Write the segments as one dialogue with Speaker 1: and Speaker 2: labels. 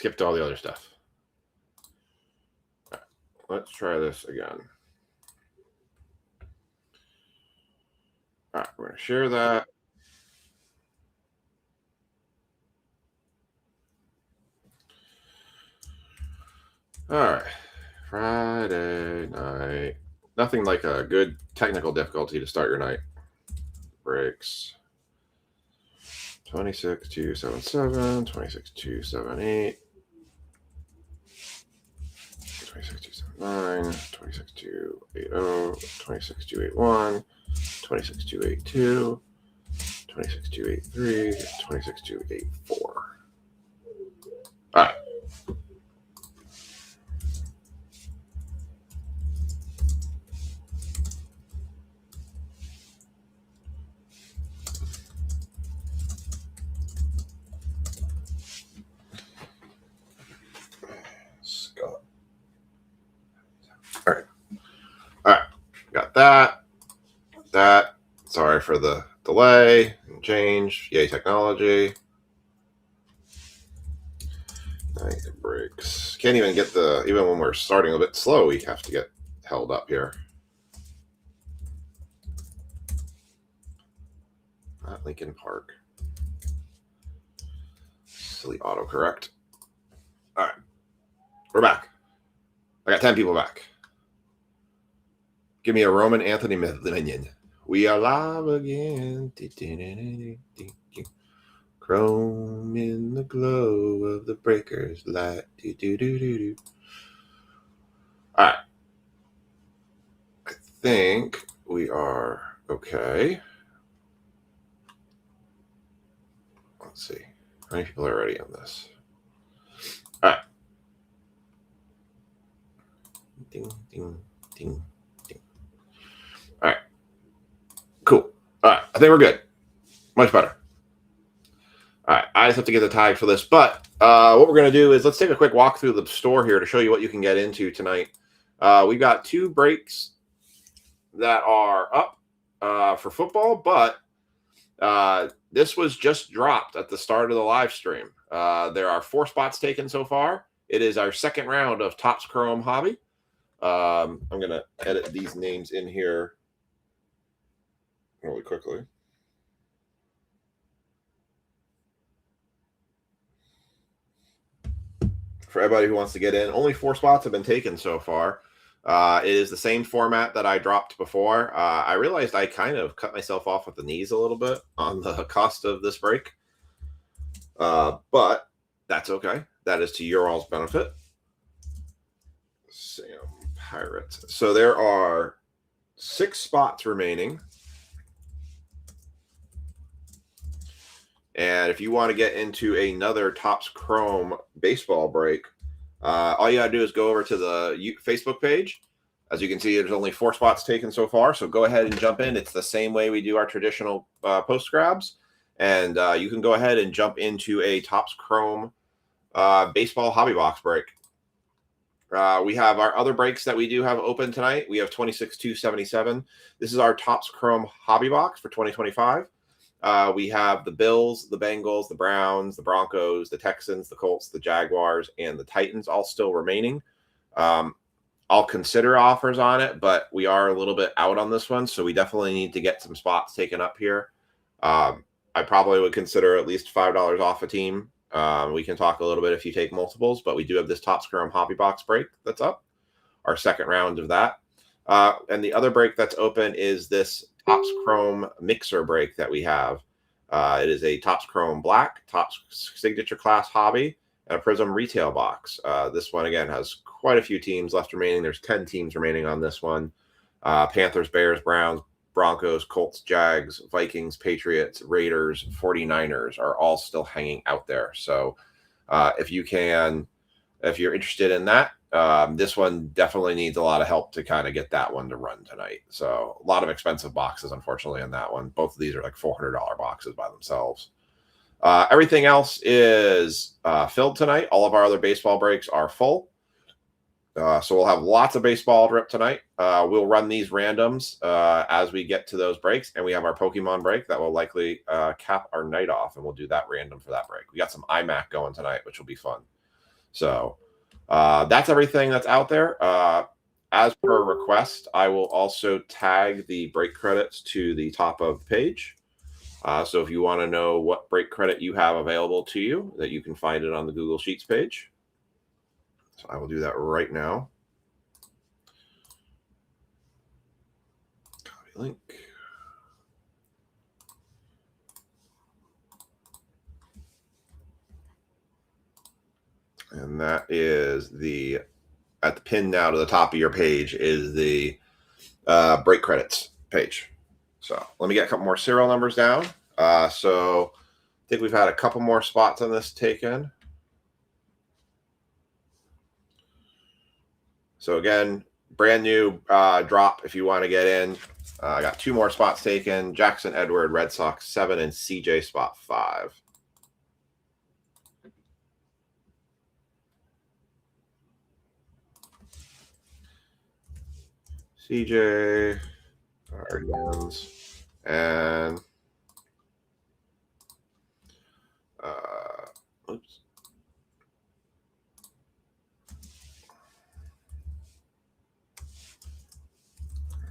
Speaker 1: skipped all the other stuff. All right, let's try this again. All right, we're going to share that. All right, Friday night. Nothing like a good technical difficulty to start your night. Breaks. 26,277, 26,278, 26,279, 26,280, 26,281, 26,282, 26,283, 26,284. All right. Scott. All right. All right. Got that. That. Sorry for the delay and change. Yay, technology. Night breaks. Can't even get even when we're starting a bit slow, we have to get held up here. Not Lincoln Park. Silly autocorrect. All right. We're back. I got 10 people back. Give me a Roman Anthony minion. We are live again. Chrome in the glow of the breakers light. All right. I think we are okay. Let's see. How many people are already on this? All right. Ding, ding, ding, ding. All right. Cool. All right. I think we're good. Much better. All right. I just have to get the tag for this. But what we're going to do is let's take a quick walk through the store here to show you what you can get into tonight. We've got 2 breaks that are up for football, but this was just dropped at the start of the live stream. There are 4 spots taken so far. It is our second round of Topps Chrome Hobby. I'm going to edit these names in here really quickly. For everybody who wants to get in, only 4 spots have been taken so far. It is the same format that I dropped before. I realized I kind of cut myself off at the knees a little bit on the cost of this break. But that's okay. That is to your all's benefit. Sam Pirates. So there are 6 spots remaining. And if you want to get into another Topps Chrome baseball break, all you got to do is go over to the Facebook page. As you can see, there's only 4 spots taken so far. So go ahead and jump in. It's the same way we do our traditional post grabs. And you can go ahead and jump into a Topps Chrome baseball hobby box break. We have our other breaks that we do have open tonight. We have 26,277. This is our Topps Chrome hobby box for 2025. We have the Bills, the Bengals, the Browns, the Broncos, the Texans, the Colts, the Jaguars, and the Titans all still remaining. I'll consider offers on it, but we are a little bit out on this one, so we definitely need to get some spots taken up here. I probably would consider at least $5 off a team. We can talk a little bit if you take multiples, but we do have this Topps Chrome hobby box break that's up, our second round of that. And the other break that's open is this Topps Chrome mixer break that we have. It is a Topps Chrome Black, Topps Signature Class Hobby, and a Prism Retail box. This one, again, has quite a few teams left remaining. There's 10 teams remaining on this one. Panthers, Bears, Browns, Broncos, Colts, Jags, Vikings, Patriots, Raiders, 49ers are all still hanging out there. So if you're interested in that, this one definitely needs a lot of help to kind of get that one to run tonight. So a lot of expensive boxes, unfortunately, on that one. Both of these are like $400 boxes by themselves. Everything else is filled tonight. All of our other baseball breaks are full. So we'll have lots of baseball rip tonight. We'll run these randoms as we get to those breaks. And we have our Pokemon break that will likely cap our night off. And we'll do that random for that break. We got some iMac going tonight, which will be fun. So that's everything that's out there. As per request, I will also tag the break credits to the top of the page. So if you want to know what break credit you have available to you, that you can find it on the Google Sheets page. So I will do that right now. Copy link. And that is at the pin now to the top of your page is the break credits page. So let me get a couple more serial numbers down. So I think we've had a couple more spots on this taken. So again, brand new drop if you want to get in. I got 2 more spots taken. Jackson Edward, Red Sox 7, and CJ spot 5. CJ, Guardians, and oops.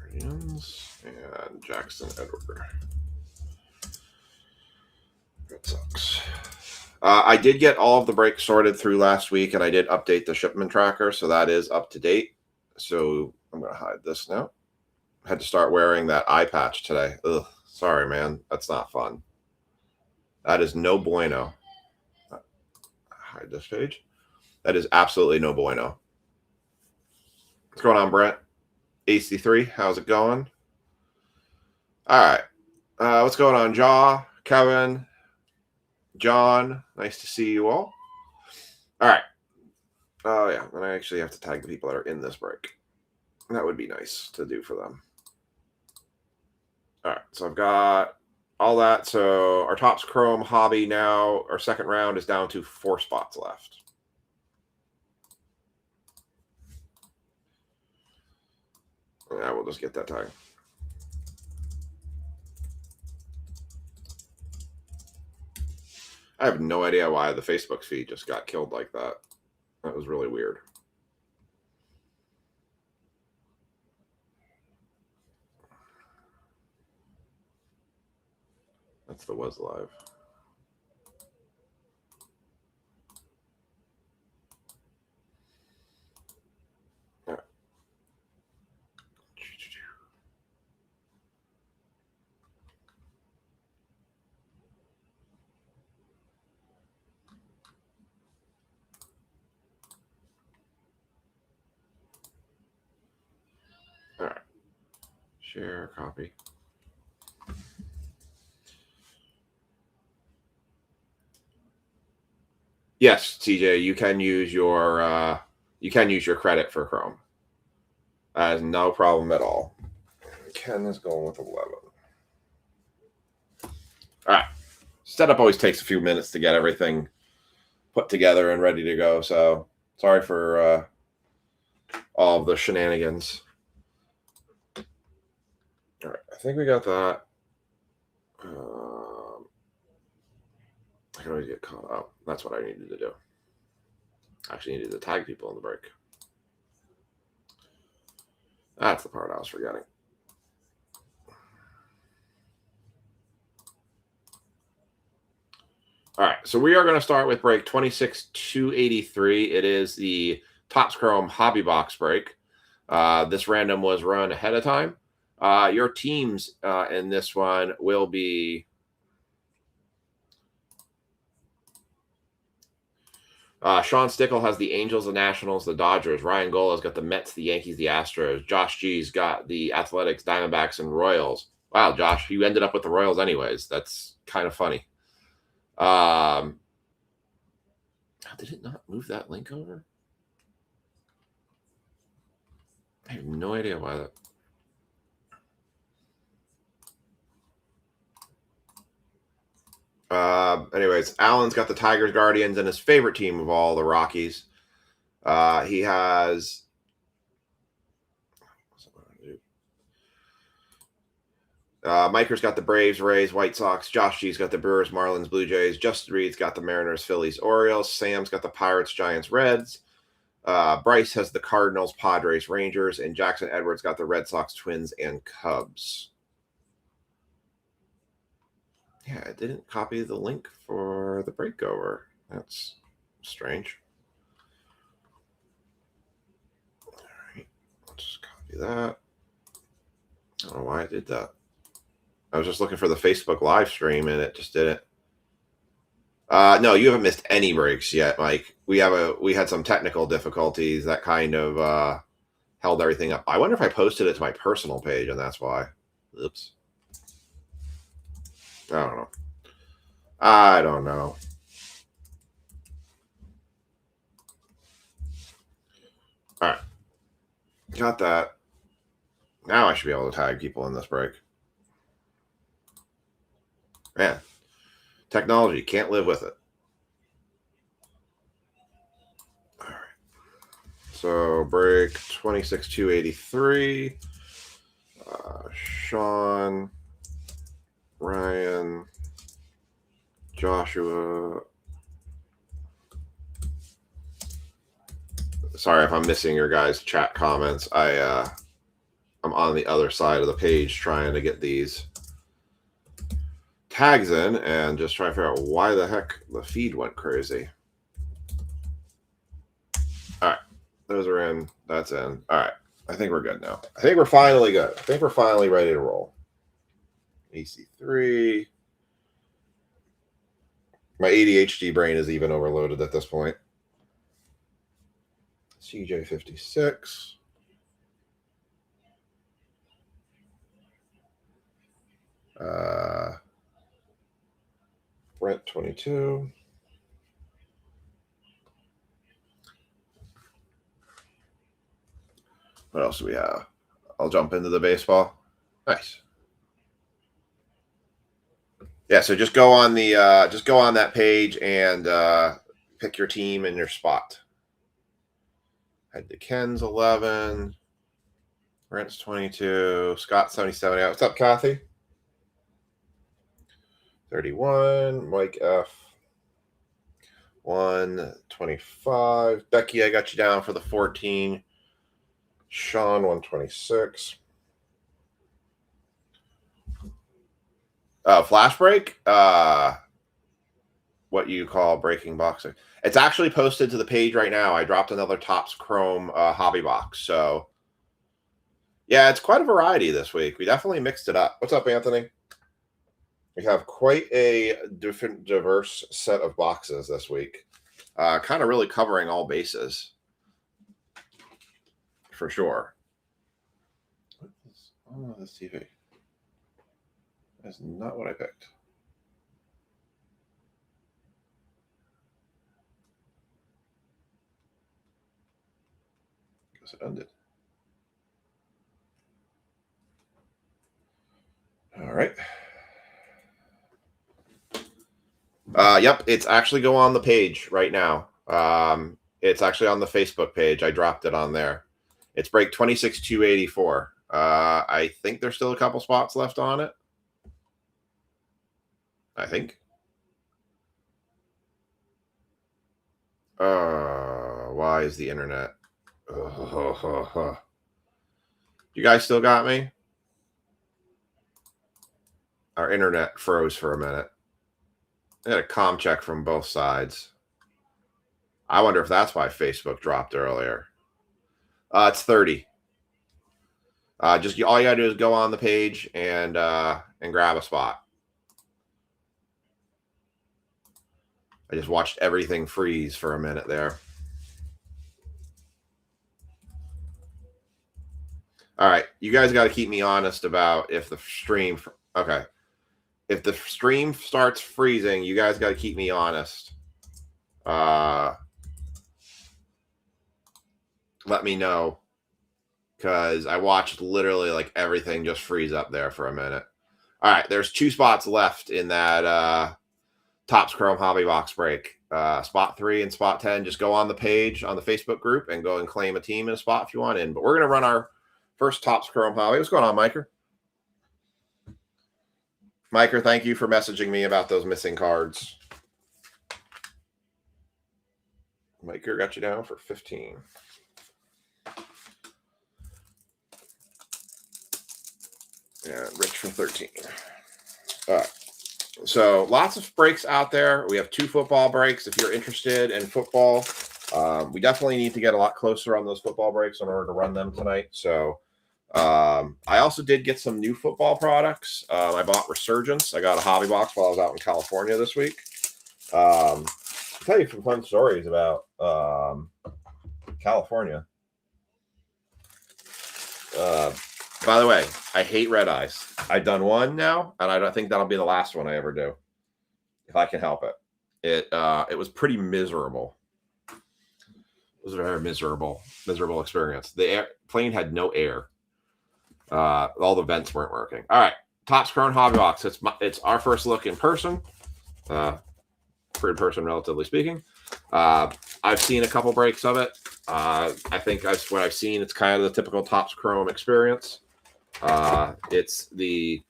Speaker 1: Guardians and Jackson Edward. Red Sox. I did get all of the breaks sorted through last week, and I did update the shipment tracker, so that is up to date. So I'm going to hide this now. I had to start wearing that eye patch today. Ugh, sorry, man. That's not fun. That is no bueno. Hide this page. That is absolutely no bueno. What's going on, Brent? AC3, how's it going? All right. What's going on, Jaw, Kevin, John? Nice to see you all. All right. Oh, yeah. And I actually have to tag the people that are in this break. That would be nice to do for them. All right. So I've got all that. So our Topps Chrome hobby now, our second round is down to 4 spots left. Yeah, we'll just get that tag. I have no idea why the Facebook feed just got killed like that. That was really weird. That's the Was Live. All right. All right. Share, copy. Yes, TJ, you can use your credit for Chrome. That is no problem at all. Ken is going with 11. All right. Setup always takes a few minutes to get everything put together and ready to go. So sorry for all of the shenanigans. All right. I think we got that. I can always get caught up. That's what I needed to do. Actually needed to tag people in the break. That's the part I was forgetting. All right, so we are going to start with break 26-283. It is the Topps Chrome Hobby Box break. This random was run ahead of time. Your teams in this one will be Sean Stickle has the Angels, the Nationals, the Dodgers. Ryan Gola's got the Mets, the Yankees, the Astros. Josh G's got the Athletics, Diamondbacks, and Royals. Wow, Josh, you ended up with the Royals anyways. That's kind of funny. Did it not move that link over? I have no idea why that. Anyways, Alan's got the Tigers, Guardians, and his favorite team of all, the Rockies. He has Miker's got the Braves, Rays, White Sox. Josh G's got the Brewers, Marlins, Blue Jays. Justin Reed's got the Mariners, Phillies, Orioles. Sam's got the Pirates, Giants, Reds. Bryce has the Cardinals, Padres, Rangers. And Jackson Edwards got the Red Sox, Twins, and Cubs. Yeah, I didn't copy the link for the breakover. That's strange. All right, let's just copy that. I don't know why I did that. I was just looking for the Facebook live stream and it just didn't. No, you haven't missed any breaks yet, Mike. We had some technical difficulties that kind of held everything up. I wonder if I posted it to my personal page and that's why. Oops. I don't know. All right. Got that. Now I should be able to tag people in this break. Man, technology, can't live with it. All right. So break 26,283. Sean, Ryan, Joshua. Sorry if I'm missing your guys' chat comments. I'm on the other side of the page trying to get these tags in and just trying to figure out why the heck the feed went crazy. All right. Those are in. That's in. All right. I think we're good now. I think we're finally good. I think we're finally ready to roll. EC3. My ADHD brain is even overloaded at this point. CJ56. Brent 22. What else do we have? I'll jump into the baseball. Nice. Yeah, so just go on that page and pick your team and your spot. Had the Ken's 11, Brent's 22, Scott 77. What's up, Kathy? 31, Mike F. 125. Becky, I got you down for the 14. Sean 126. Flash break. What you call breaking boxing. It's actually posted to the page right now. I dropped another Topps Chrome hobby box. So yeah, it's quite a variety this week. We definitely mixed it up. What's up, Anthony? We have quite a diverse set of boxes this week. Kind of really covering all bases. For sure. Oh, this TV. That's not what I picked. Guess it ended. All right. Yep, it's actually go on the page right now. It's actually on the Facebook page. I dropped it on there. It's break 26,284. I think there's still a couple spots left on it. I think. Why is the internet? You guys still got me? Our internet froze for a minute. I had a comm check from both sides. I wonder if that's why Facebook dropped earlier. It's 30. Just all you gotta do is go on the page and grab a spot. I just watched everything freeze for a minute there. All right, you guys got to keep me honest about if the stream. Okay, if the stream starts freezing, you guys got to keep me honest. Let me know, because I watched literally like everything just freeze up there for a minute. All right, there's 2 spots left in that Topps Chrome hobby box break. Spot 3 and spot 10. Just go on the page on the Facebook group and go and claim a team in a spot if you want in. But we're going to run our first Topps Chrome hobby. What's going on, Miker? Miker, thank you for messaging me about those missing cards. Miker got you down for 15. Yeah, Rich for 13. All right. So lots of breaks out there. We have 2 football breaks. If you're interested in football, we definitely need to get a lot closer on those football breaks in order to run them tonight. So I also did get some new football products. I bought Resurgence. I got a hobby box while I was out in California this week. I'll tell you some fun stories about California. By the way, I hate red eyes. I've done one now, and I don't think that'll be the last one I ever do, if I can help it. It was pretty miserable. It was a very miserable experience. The plane had no air. All the vents weren't working. All right, Topps Chrome Hobby Box. It's our first look in person. Third person, relatively speaking. I've seen a couple breaks of it. I think what I've seen, it's kind of the typical Topps Chrome experience. It's the,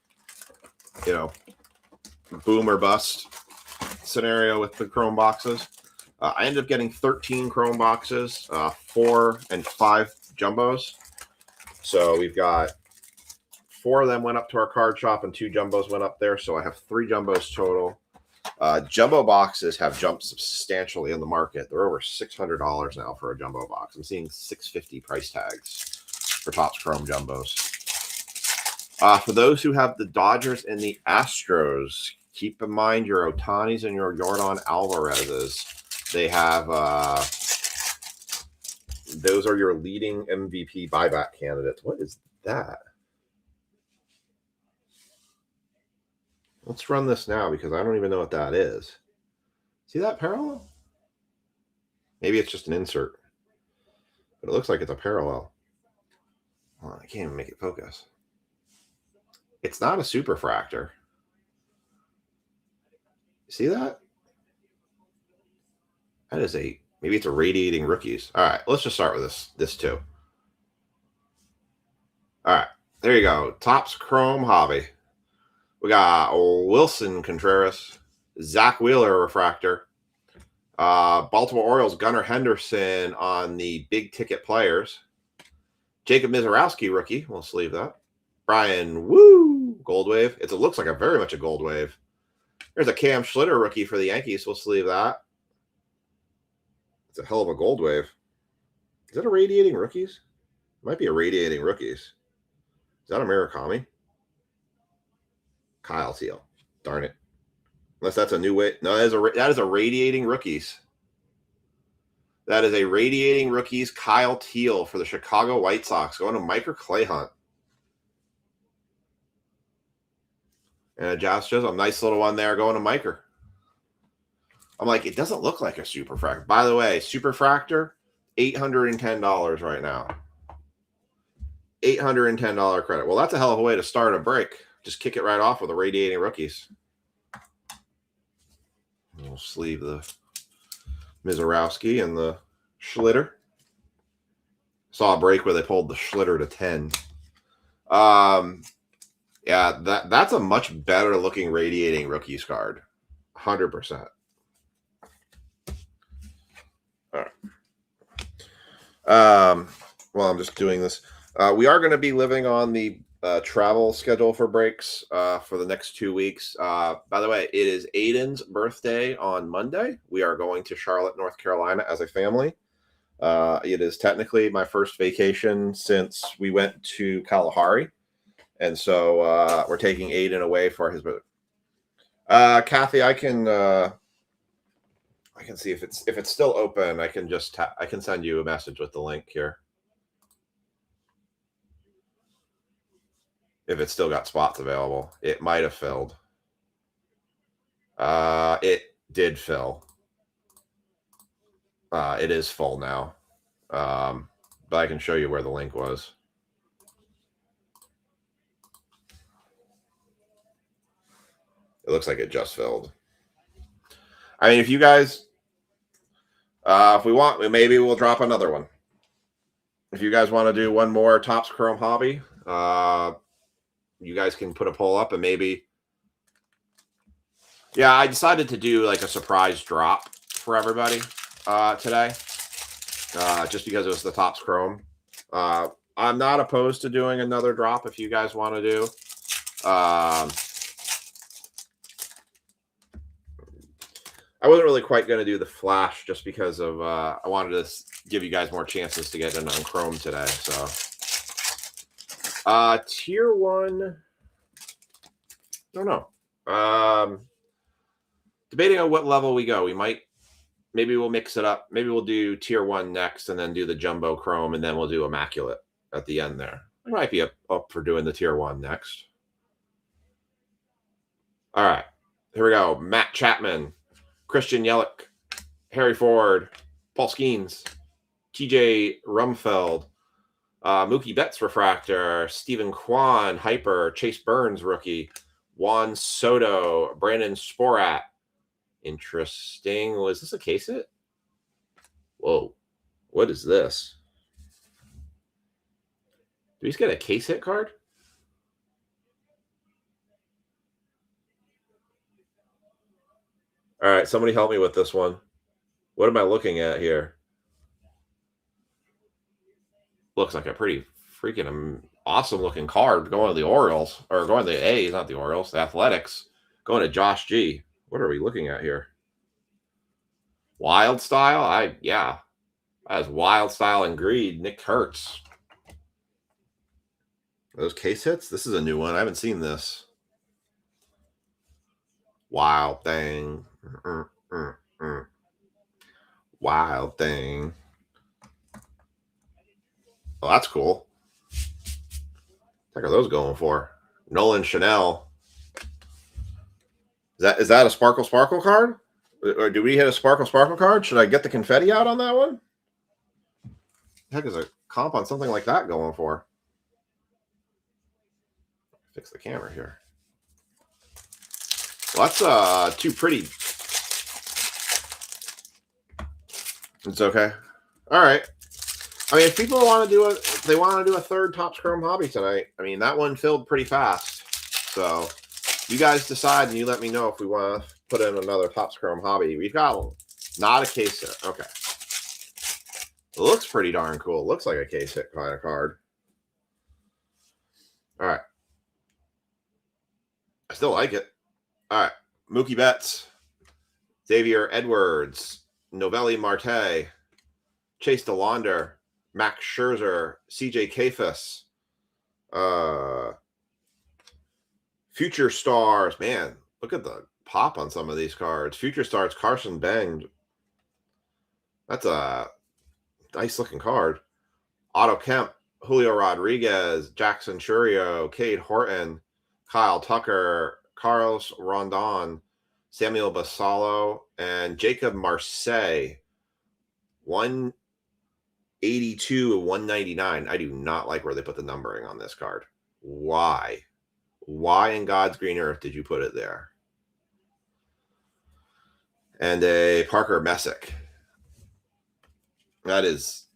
Speaker 1: boom or bust scenario with the Chrome boxes. I ended up getting 13 Chrome boxes, 4 and 5 jumbos. So we've got 4 of them went up to our card shop and 2 jumbos went up there. So I have 3 jumbos total. Jumbo boxes have jumped substantially in the market. They're over $600 now for a jumbo box. I'm seeing $650 price tags for Topps Chrome jumbos. For those who have the Dodgers and the Astros, keep in mind your Otanis and your Yordan Alvarez's. They have those are your leading MVP buyback candidates. What is that? Let's run this now because I don't even know what that is. See that parallel? Maybe it's just an insert, but it looks like it's a parallel. Oh, I can't even make it focus. It's not a superfractor. See that? That is maybe it's a radiating rookies. All right, let's just start with this too. All right, there you go. Topps Chrome Hobby. We got Wilson Contreras, Zach Wheeler refractor, Baltimore Orioles Gunnar Henderson on the big ticket players, Jacob Misiorowski rookie. We'll sleeve that. Brian Woo Gold Wave. It looks like very much a Gold Wave. There's a Cam Schlitter rookie for the Yankees. We'll sleeve that. It's a hell of a Gold Wave. Is that a radiating rookies? It might be a radiating rookies. Is that a Murakami? Kyle Teal. Darn it. Unless that's a new way. No, that is a radiating rookies. That is a radiating rookies Kyle Teal for the Chicago White Sox going to Miker Clayhunt. And Josh shows a nice little one there going to Miker. I'm like, it doesn't look like a superfractor. By the way, superfractor, $810 right now. $810 credit. Well, that's a hell of a way to start a break. Just kick it right off with a radiating rookies. We'll sleeve the Misiorowski and the Schlitter. Saw a break where they pulled the Schlitter to 10. Yeah, that's a much better looking radiating rookies card. 100%. All right. Well, I'm just doing this. We are going to be living on the travel schedule for breaks for the next 2 weeks. By the way, it is Aiden's birthday on Monday. We are going to Charlotte, North Carolina as a family. It is technically my first vacation since we went to Kalahari. And so we're taking Aiden away for his birthday. Kathy, I can see if it's still open. I can just I can send you a message with the link here. If it's still got spots available, it might have filled. It did fill. It is full now. But I can show you where the link was. It looks like it just filled. I mean, if you guys, if we want, maybe we'll drop another one. If you guys want to do one more Topps Chrome Hobby, you guys can put a poll up and maybe Yeah, I decided to do like a surprise drop for everybody today, just because it was the Topps Chrome. I'm not opposed to doing another drop if you guys want to do. I wasn't really quite going to do the flash just because of I wanted to give you guys more chances to get in on Chrome today. So tier 1, I don't know. Debating on what level we go. Maybe we'll mix it up. Maybe we'll do tier 1 next and then do the jumbo Chrome, and then we'll do Immaculate at the end there. I might be up for doing the tier 1 next. All right, here we go. Matt Chapman, Christian Yelich, Harry Ford, Paul Skeens, TJ Rumfeld, Mookie Betts refractor, Stephen Kwan, Hyper, Chase Burns rookie, Juan Soto, Brandon Sporat. Interesting. Was this a case hit? Whoa. What is this? Do we just get a case hit card? All right, somebody help me with this one. What am I looking at here? Looks like a pretty freaking awesome looking card going to the Orioles, or going to the A's, not the Orioles, the Athletics. Going to Josh G. What are we looking at here? Wild Style? Yeah. That is Wild Style and Greed. Nick Kurtz. Those case hits? This is a new one. I haven't seen this. Wild Thing. Wild Thing. Oh, that's cool. What are those going for? Nolan Chanel. Is that a Sparkle card? Or do we hit a Sparkle card? Should I get the confetti out on that one? The heck is a comp on something like that going for? Fix the camera here. Well, that's too pretty. It's okay. All right. I mean, if people want to do they want to do a third Topps Chrome hobby tonight, I mean, that one filled pretty fast. So you guys decide and you let me know if we want to put in another Topps Chrome hobby. We've got not a case hit. Okay. It looks pretty darn cool. It looks like a case hit kind of card. All right. I still like it. All right. Mookie Betts, Xavier Edwards, Novelli Marte, Chase DeLaunder, Max Scherzer, CJ Kayfus, Future Stars. Man, look at the pop on some of these cards. Future Stars, Carson Beng. That's a nice looking card. Otto Kemp, Julio Rodriguez, Jackson Churio, Cade Horton, Kyle Tucker, Carlos Rondon, Samuel Basallo, and Jacob Marseille. 182 and 199. I do not like where they put the numbering on this card. Why? Why in God's green earth did you put it there? And a Parker Messick. That is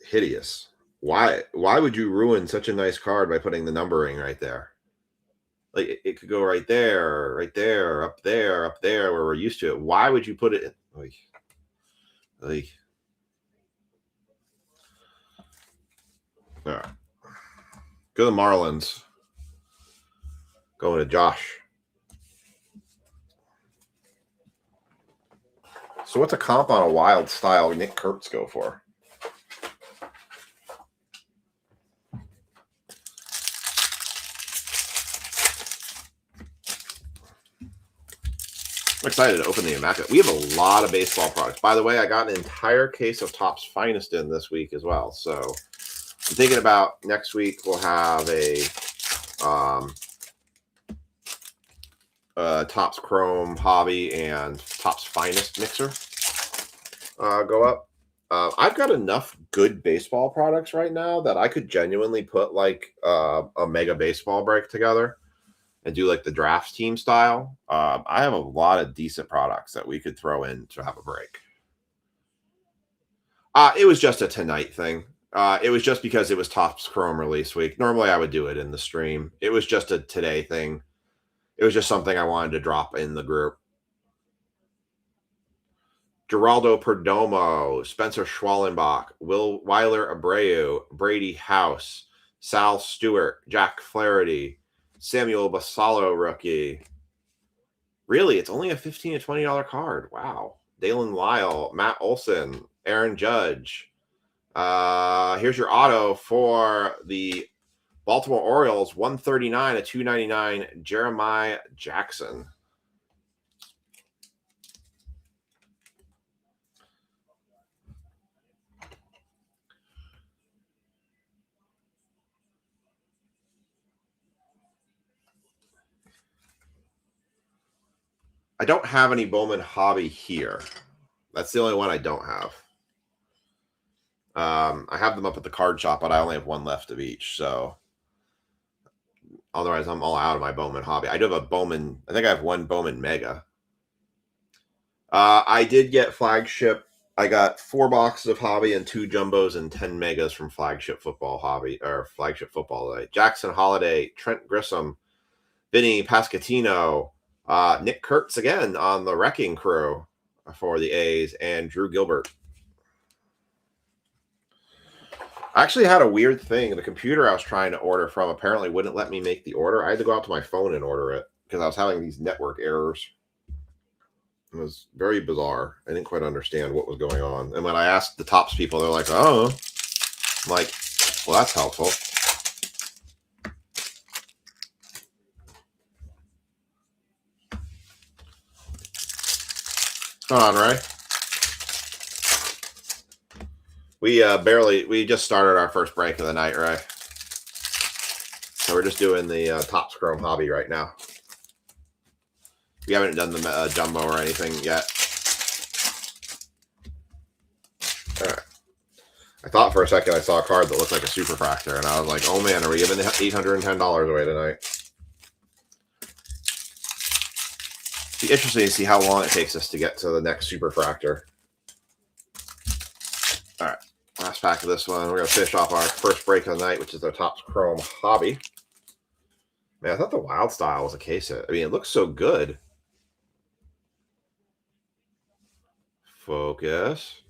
Speaker 1: hideous. Why would you ruin such a nice card by putting the numbering right there? Like it could go right there, up there, up there, where we're used to it. Why would you put it? Like, all right. Go to the Marlins. Going to Josh. So what's a comp on a Wild Style Nick Kurtz go for? I'm excited to open the Immaculate. We have a lot of baseball products. By the way, I got an entire case of Topps Finest in this week as well. So I'm thinking about next week we'll have a Topps Chrome Hobby and Topps Finest mixer go up. I've got enough good baseball products right now that I could genuinely put like a mega baseball break together and do like the drafts team style. I have a lot of decent products that we could throw in to have a break. It was just a tonight thing. It was just because it was Topps Chrome release week. Normally I would do it in the stream. It was just a today thing. It was just something I wanted to drop in the group. Geraldo Perdomo, Spencer Schwallenbach, Will Weiler Abreu, Brady House, Sal Stewart, Jack Flaherty, Samuel Basallo rookie. Really, it's only a $15 to $20 card. Wow. Dalen Lyle, Matt Olson, Aaron Judge. Here's your auto for the Baltimore Orioles, 139 to 299, Jeremiah Jackson. I don't have any Bowman Hobby here. That's the only one I don't have. I have them up at the card shop, but I only have one left of each. So otherwise, I'm all out of my Bowman Hobby. I do have a Bowman. I think I have one Bowman Mega. I did get Flagship. I got 4 boxes of Hobby and 2 Jumbos and 10 Megas from Flagship Football Hobby or Flagship Football Day. Jackson Holiday, Trent Grissom, Vinny Pasquantino, Nick Kurtz again on the Wrecking Crew for the A's, and Drew Gilbert. I actually had a weird thing. The computer I was trying to order from apparently wouldn't let me make the order. I had to go out to my phone and order it because I was having these network errors. It was very bizarre. I didn't quite understand what was going on. And when I asked the Topps people, they're like, oh. I'm like, well, that's helpful. Come on, Ray. We just started our first break of the night, Ray. So we're just doing the Topps Chrome Hobby right now. We haven't done the Jumbo or anything yet. All right. I thought for a second I saw a card that looked like a Superfractor, and I was like, oh man, are we giving $810 away tonight? It'd be interesting to see how long it takes us to get to the next Superfractor. All right. Last pack of this one. We're going to finish off our first break of the night, which is the Topps Chrome Hobby. Man, I thought the Wild Style was a case hit. I mean, it looks so good. Focus.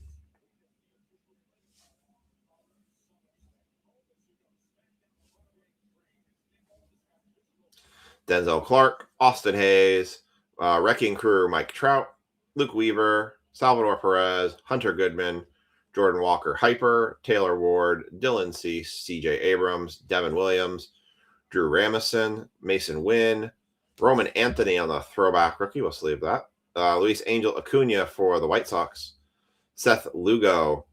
Speaker 1: Denzel Clark, Austin Hayes, Wrecking Crew, Mike Trout, Luke Weaver, Salvador Perez, Hunter Goodman, Jordan Walker Hyper, Taylor Ward, Dylan Cease, C.J. Abrams, Devin Williams, Drew Ramison, Mason Wynn, Roman Anthony on the throwback rookie. We'll sleeve that. Luis Angel Acuna for the White Sox. Seth Lugo.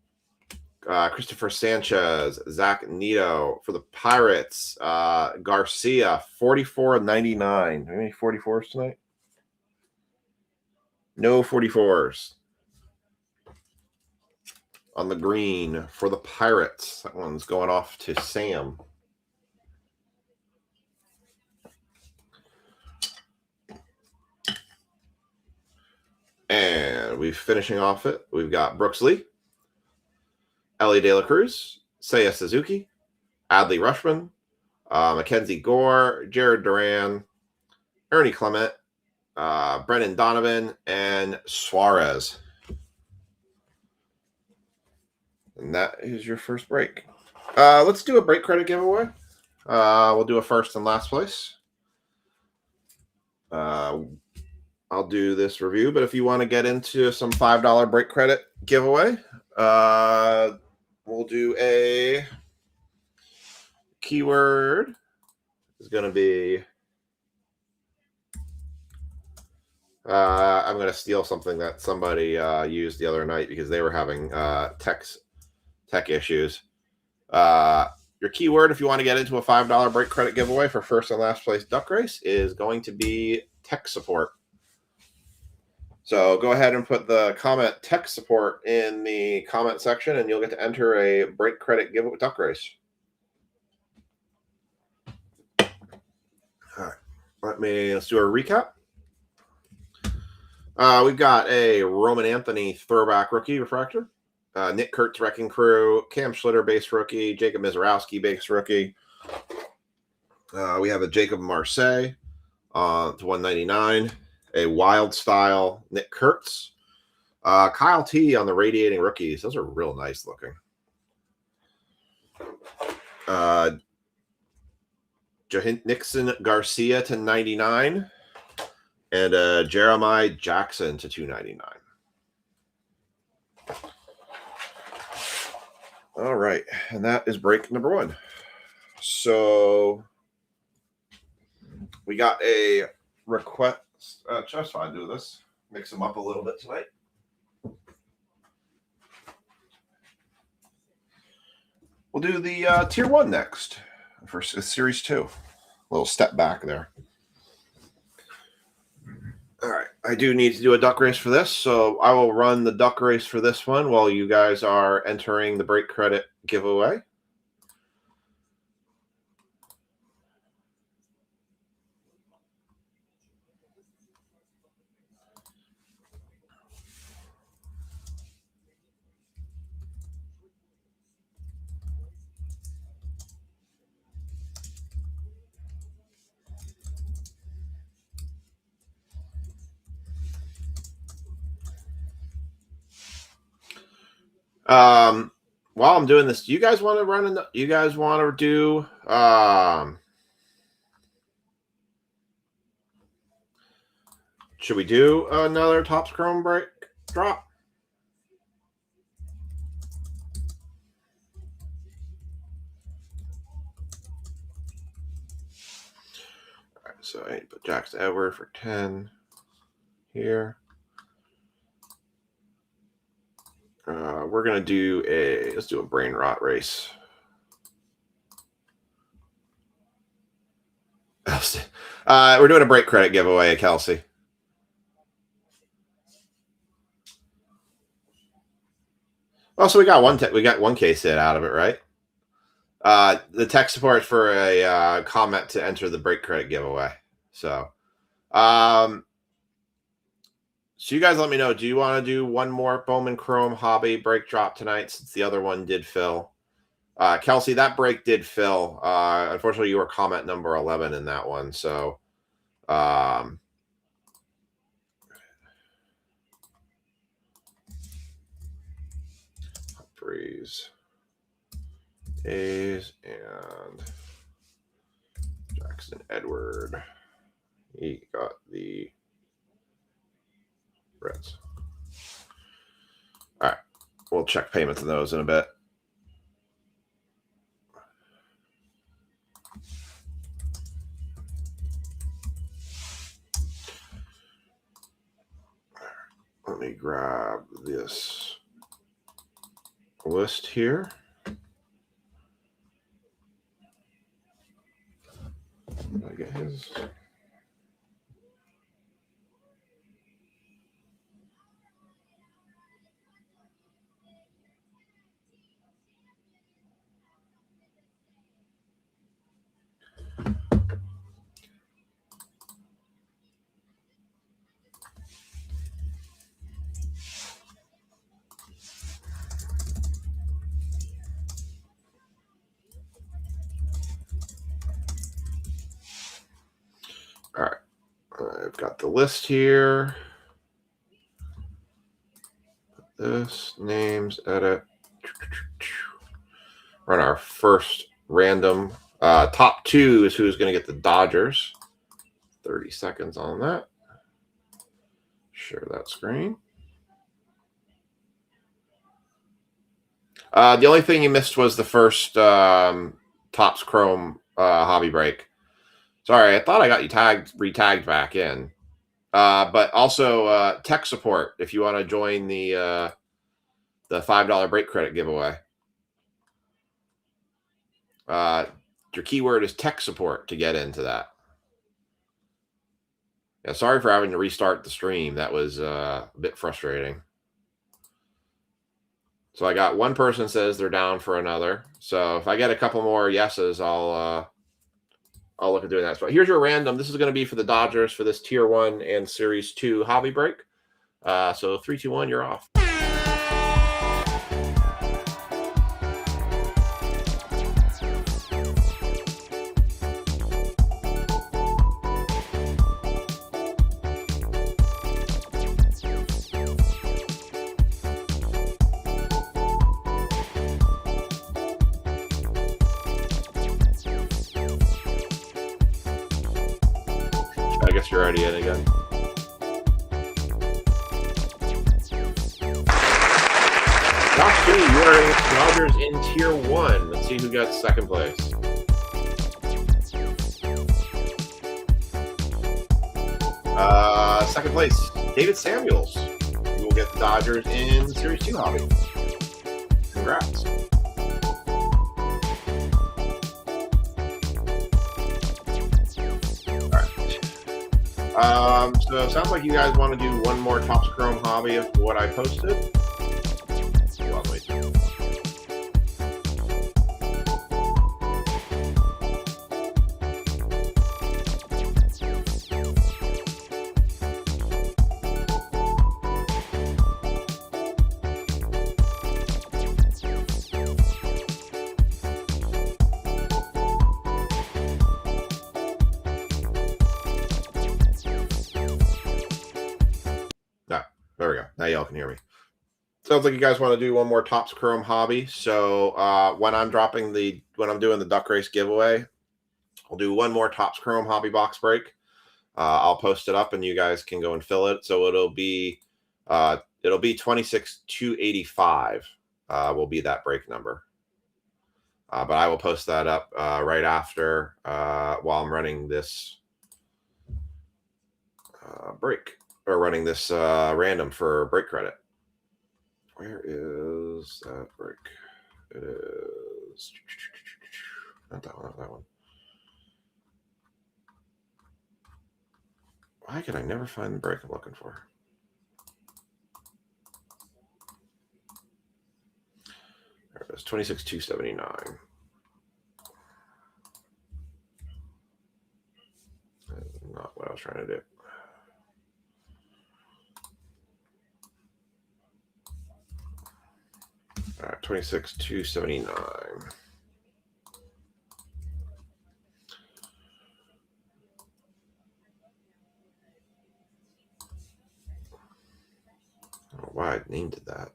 Speaker 1: Christopher Sanchez. Zach Neto for the Pirates. Garcia, 44.99. How many 44s tonight? No 44s. On the green for the Pirates. That one's going off to Sam. And we're finishing off it. We've got Brooks Lee, Ellie De La Cruz, Seiya Suzuki, Adley Rutschman, Mackenzie Gore, Jared Duran, Ernie Clement, Brennan Donovan, and Suarez. And that is your first break. Let's do a break credit giveaway. We'll do a first and last place. I'll do this review, but if you want to get into some $5 break credit giveaway, we'll do a keyword. Is going to be I'm going to steal something that somebody used the other night because they were having tech issues. Your keyword, if you want to get into a $5 break credit giveaway for first and last place duck race, is going to be tech support. So go ahead and put the comment tech support in the comment section, and you'll get to enter a break credit giveaway duck race. All right, let's do a recap. We've got a Roman Anthony throwback rookie refractor, Nick Kurtz Wrecking Crew, Cam Schlitter base rookie, Jacob Mizorowski base rookie. We have a Jacob Marseille to 199. A Wild Style Nick Kurtz. Kyle T on the Radiating Rookies. Those are real nice looking. Nixon Garcia to 99. And Jeremiah Jackson to 299. All right. And that is break number 1. So we got a request. Just fine, do this. Mix them up a little bit tonight. We'll do the Tier 1 next for Series 2. A little step back there. All right. I do need to do a duck race for this, so I will run the duck race for this one while you guys are entering the break credit giveaway. While I'm doing this, do you guys want to run? You guys want to do? Should we do another Topps Chrome break drop? All right, so I need to put Jackson Edward for 10 here. We're gonna do let's do a brain rot race. We're doing a break credit giveaway, Kelsey. Oh, so we got one case hit out of it, right? The tech support for a comment to enter the break credit giveaway. So, so you guys let me know. Do you want to do one more Bowman Chrome Hobby break drop tonight since the other one did fill? Kelsey, that break did fill. Unfortunately, you were comment number 11 in that one. So, Breeze, A's, and Jackson Edward. He got the Reds. All right. We'll check payments on those in a bit. Let me grab this list here. Did I get his? All right, I've got the list here. This, names, edit. Run our first random. Top 2 is who's going to get the Dodgers. 30 seconds on that. Share that screen. The only thing you missed was the first Topps Chrome hobby break. Sorry, I thought I got you retagged back in. But also tech support if you want to join the $5 break credit giveaway. Your keyword is tech support to get into that. Yeah, sorry for having to restart the stream. That was a bit frustrating. So I got one person says they're down for another. So if I get a couple more yeses, I'll look at doing that. So here's your random. This is going to be for the Dodgers for this Tier 1 and Series 2 hobby break. So 3, 2, 1, you're off. guess you're already in again. Josh G, you are in Dodgers in Tier 1. Let's see who got second place. Second place, David Samuels. You will get the Dodgers in Series 2 hobby. Congrats. All right. So it sounds like you guys want to do one more Topps Chrome hobby of what I posted. There we go. Now y'all can hear me. Sounds like you guys want to do one more Topps Chrome hobby. So when I'm doing the Duck Race giveaway, I'll do one more Topps Chrome hobby box break. I'll post it up and you guys can go and fill it. So it'll be 26285 will be that break number. But I will post that up right after while I'm running this break. Or running this random for break credit. Where is that break? It is not that one, not that one. Why can I never find the break I'm looking for? There it is, 26279. That's not what I was trying to do. All right, 26279. I don't know why I named it that.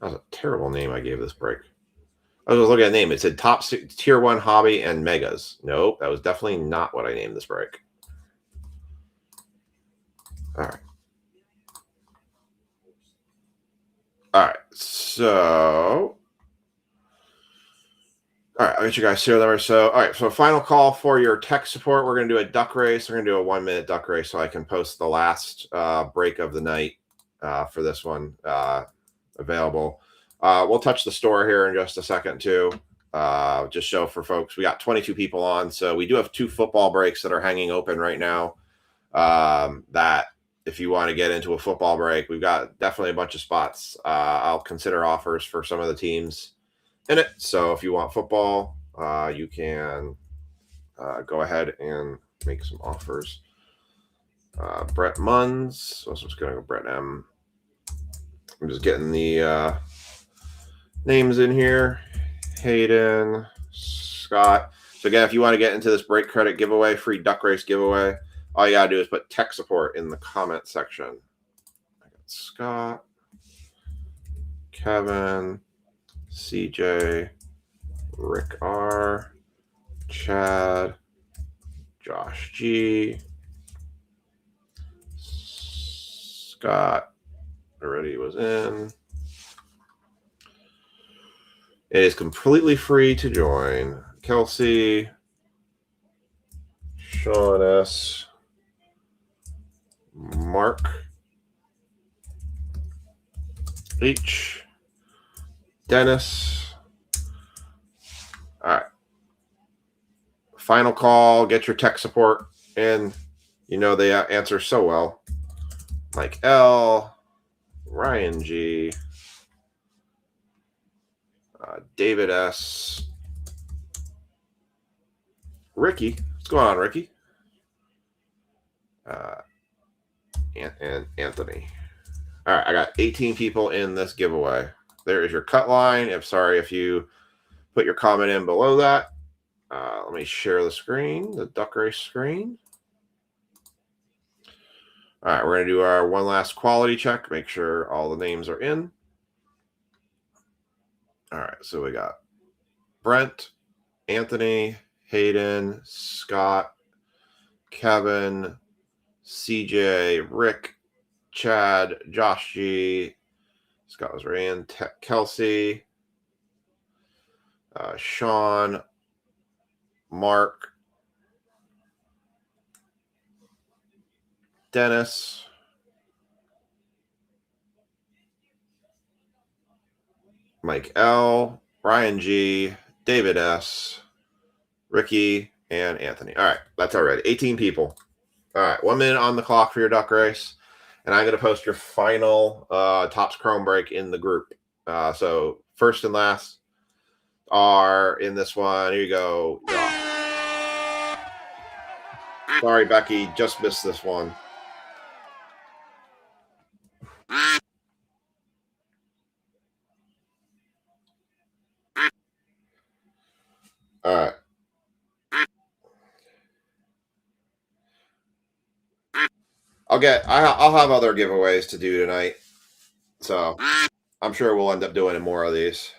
Speaker 1: That was a terrible name I gave this break. I was looking at the name. It said Top Tier 1 Hobby and Megas. Nope, that was definitely not what I named this break. All right. All right. So, all right, I'll get you guys serial number. So, all right. So, final call for your tech support. We're going to do a duck race. We're going to do a 1-minute duck race so I can post the last break of the night for this one available. We'll touch the store here in just a second too. Just show for folks. We got 22 people on, so we do have 2 football breaks that are hanging open right now. That if you want to get into a football break, we've got definitely a bunch of spots. I'll consider offers for some of the teams in it. So if you want football, you can go ahead and make some offers. Brett Munns. So I'm just going to go Brett M. I'm just getting the names in here. Hayden, Scott. So again, if you want to get into this break credit giveaway, free duck race giveaway, all you gotta do is put tech support in the comment section. I got Scott, Kevin, CJ, Rick R, Chad, Josh G, Scott already was in. It is completely free to join. Kelsey, Sean S, Mark H, Dennis. All right. Final call. Get your tech support in. You know they answer so well. Mike L, Ryan G, David S, Ricky. What's going on, Ricky? And Anthony. All right, I got 18 people in this giveaway. There is your cut line. I'm sorry if you put your comment in below that. Let me share the screen, the duck race screen. All right, we're going to do our one last quality check. Make sure all the names are in. All right, so we got Brent, Anthony, Hayden, Scott, Kevin, CJ, Rick, Chad, Josh G, Scott was Rand, Kelsey, Sean, Mark, Dennis, Mike L, Ryan G, David S, Ricky, and Anthony. All right, that's already 18 people. All right, 1 minute on the clock for your duck race, and I'm going to post your final Topps Chrome break in the group. So first and last are in this one. Here you go. Sorry, Becky, just missed this one. All right. I'll have other giveaways to do tonight, so I'm sure we'll end up doing more of these.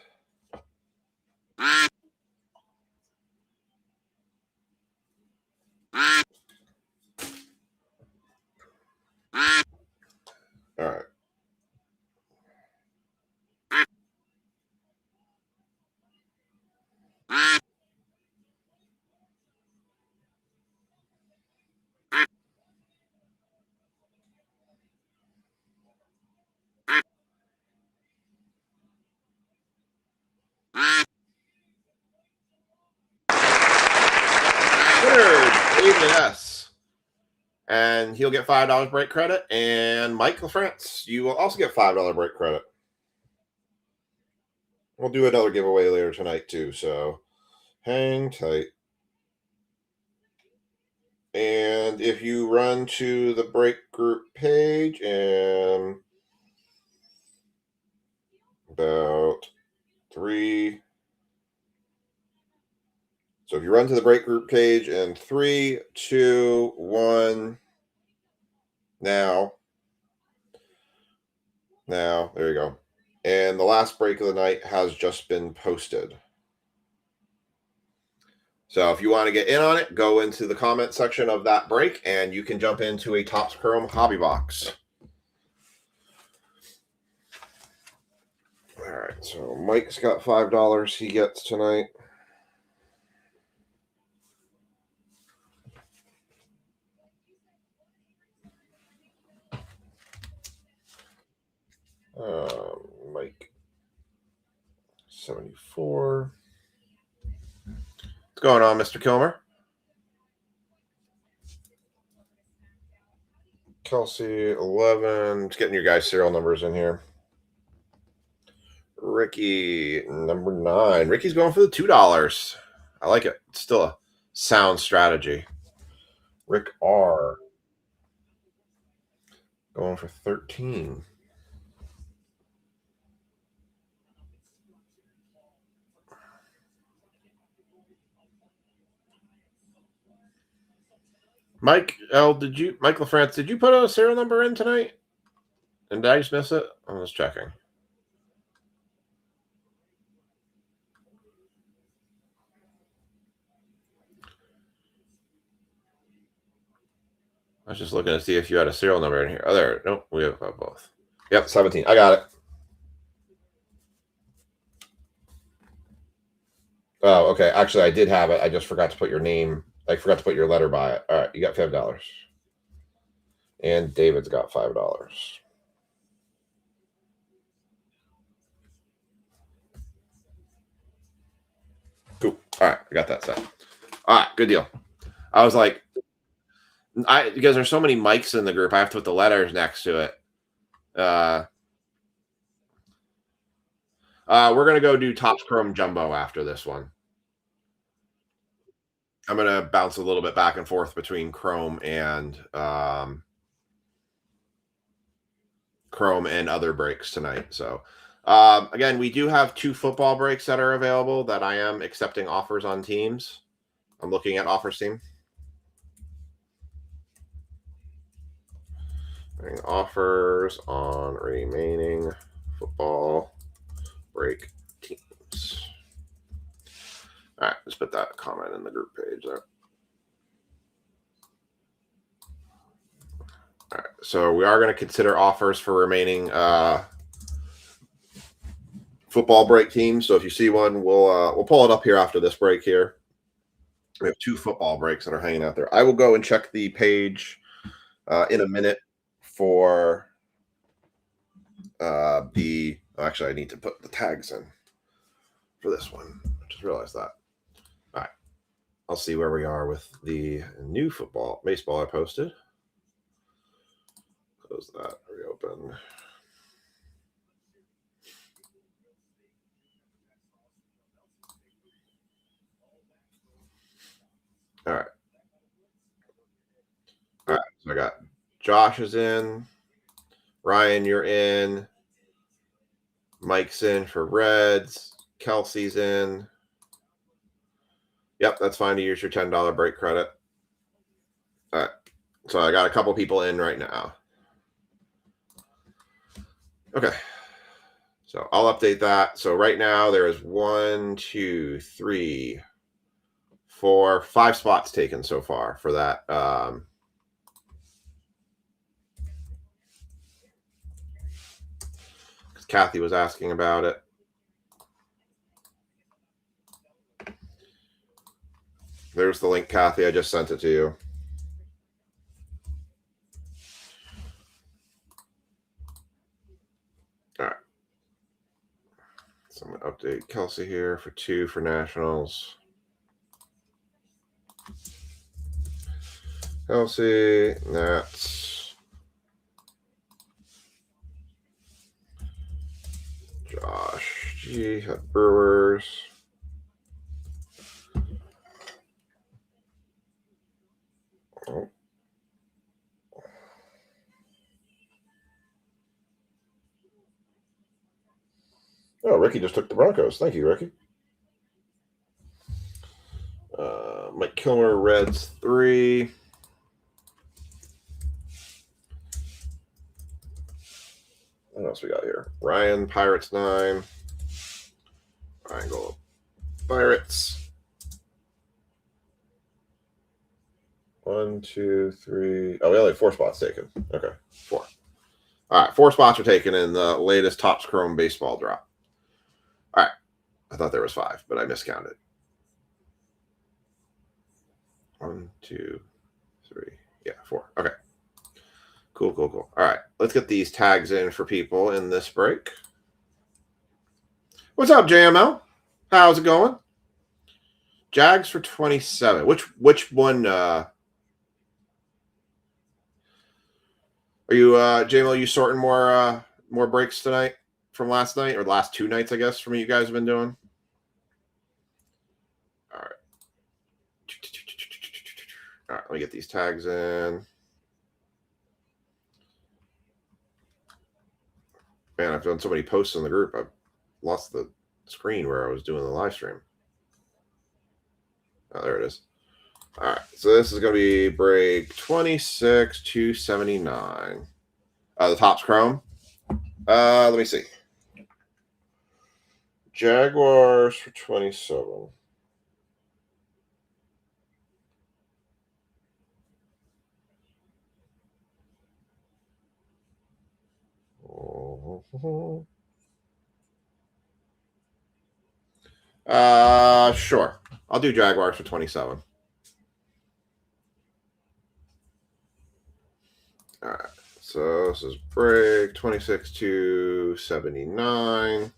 Speaker 1: All right. David S. And he'll get $5 break credit. And Mike LaFrance, you will also get $5 break credit. We'll do another giveaway later tonight, too. So hang tight. And if you run to the break group page and about 3. So if you run to the break group page in 3, 2, 1. Now, there you go. And the last break of the night has just been posted. So if you want to get in on it, go into the comment section of that break and you can jump into a Topps Chrome hobby box. All right, so Mike's got $5 he gets tonight. Mike 74. What's going on, Mr. Kilmer? Kelsey 11. Just getting your guys' serial numbers in here. Ricky number 9. Ricky's going for the $2. I like it. It's still a sound strategy. Rick R. going for 13. Mike L, Mike LaFrance, did you put a serial number in tonight? And did I just miss it? I'm just checking. I was just looking to see if you had a serial number in here. Oh, there. Nope, we have both. Yep, 17. I got it. Oh, okay. Actually, I did have it. I just forgot to put your name. I forgot to put your letter by it. All right, you got $5. And David's got $5. Cool. All right, I got that set. All right, good deal. I was like, because there's so many mics in the group, I have to put the letters next to it. We're gonna go do Topps Chrome Jumbo after this one. I'm gonna bounce a little bit back and forth between Chrome and other breaks tonight. So again, we do have 2 football breaks that are available that I am accepting offers on teams. I'm looking at offers team. Offers on remaining football break teams. that comment in the group page there. All right, so we are going to consider offers for remaining football break teams. So if you see one, we'll pull it up here after this break here. We have 2 football breaks that are hanging out there. I will go and check the page in a minute for actually, I need to put the tags in for this one. I just realized that. All right. I'll see where we are with the new baseball I posted. Close that, reopen. All right. All right. So I got Josh is in. Ryan, you're in. Mike's in for Reds. Kelsey's in. Yep, that's fine to use your $10 break credit. All right. So I got a couple people in right now. Okay. So I'll update that. So right now there is 1, 2, 3, 4, 5 spots taken so far for that. Kathy was asking about it. There's the link, Kathy. I just sent it to you. All right. So I'm going to update Kelsey here for 2 for Nationals. Kelsey, Nats. Josh G had Brewers. Oh, Ricky just took the Broncos. Thank you, Ricky. Mike Kilmer, Reds 3. What else we got here? Ryan, Pirates 9. Ryan Gold, Pirates. 1, 2, 3. Oh, we only have 4 spots taken. Okay, 4. All right, 4 spots are taken in the latest Topps Chrome baseball drop. All right, I thought there was 5, but I miscounted. 1, 2, 3. Yeah, 4. Okay. Cool. All right, let's get these tags in for people in this break. What's up, JML? How's it going? Jags for 27. Which one? Are you JML? Are you sorting more breaks tonight from last night, or the last 2 nights, I guess, from what you guys have been doing? All right. All right, let me get these tags in. Man, I've done so many posts in the group. I've lost the screen where I was doing the live stream. Oh, there it is. All right, so this is going to be break 26 to 79. The Topps Chrome. Let me see. Jaguars for 27. Sure. I'll do Jaguars for 27. All right. So this is break 26 to 79.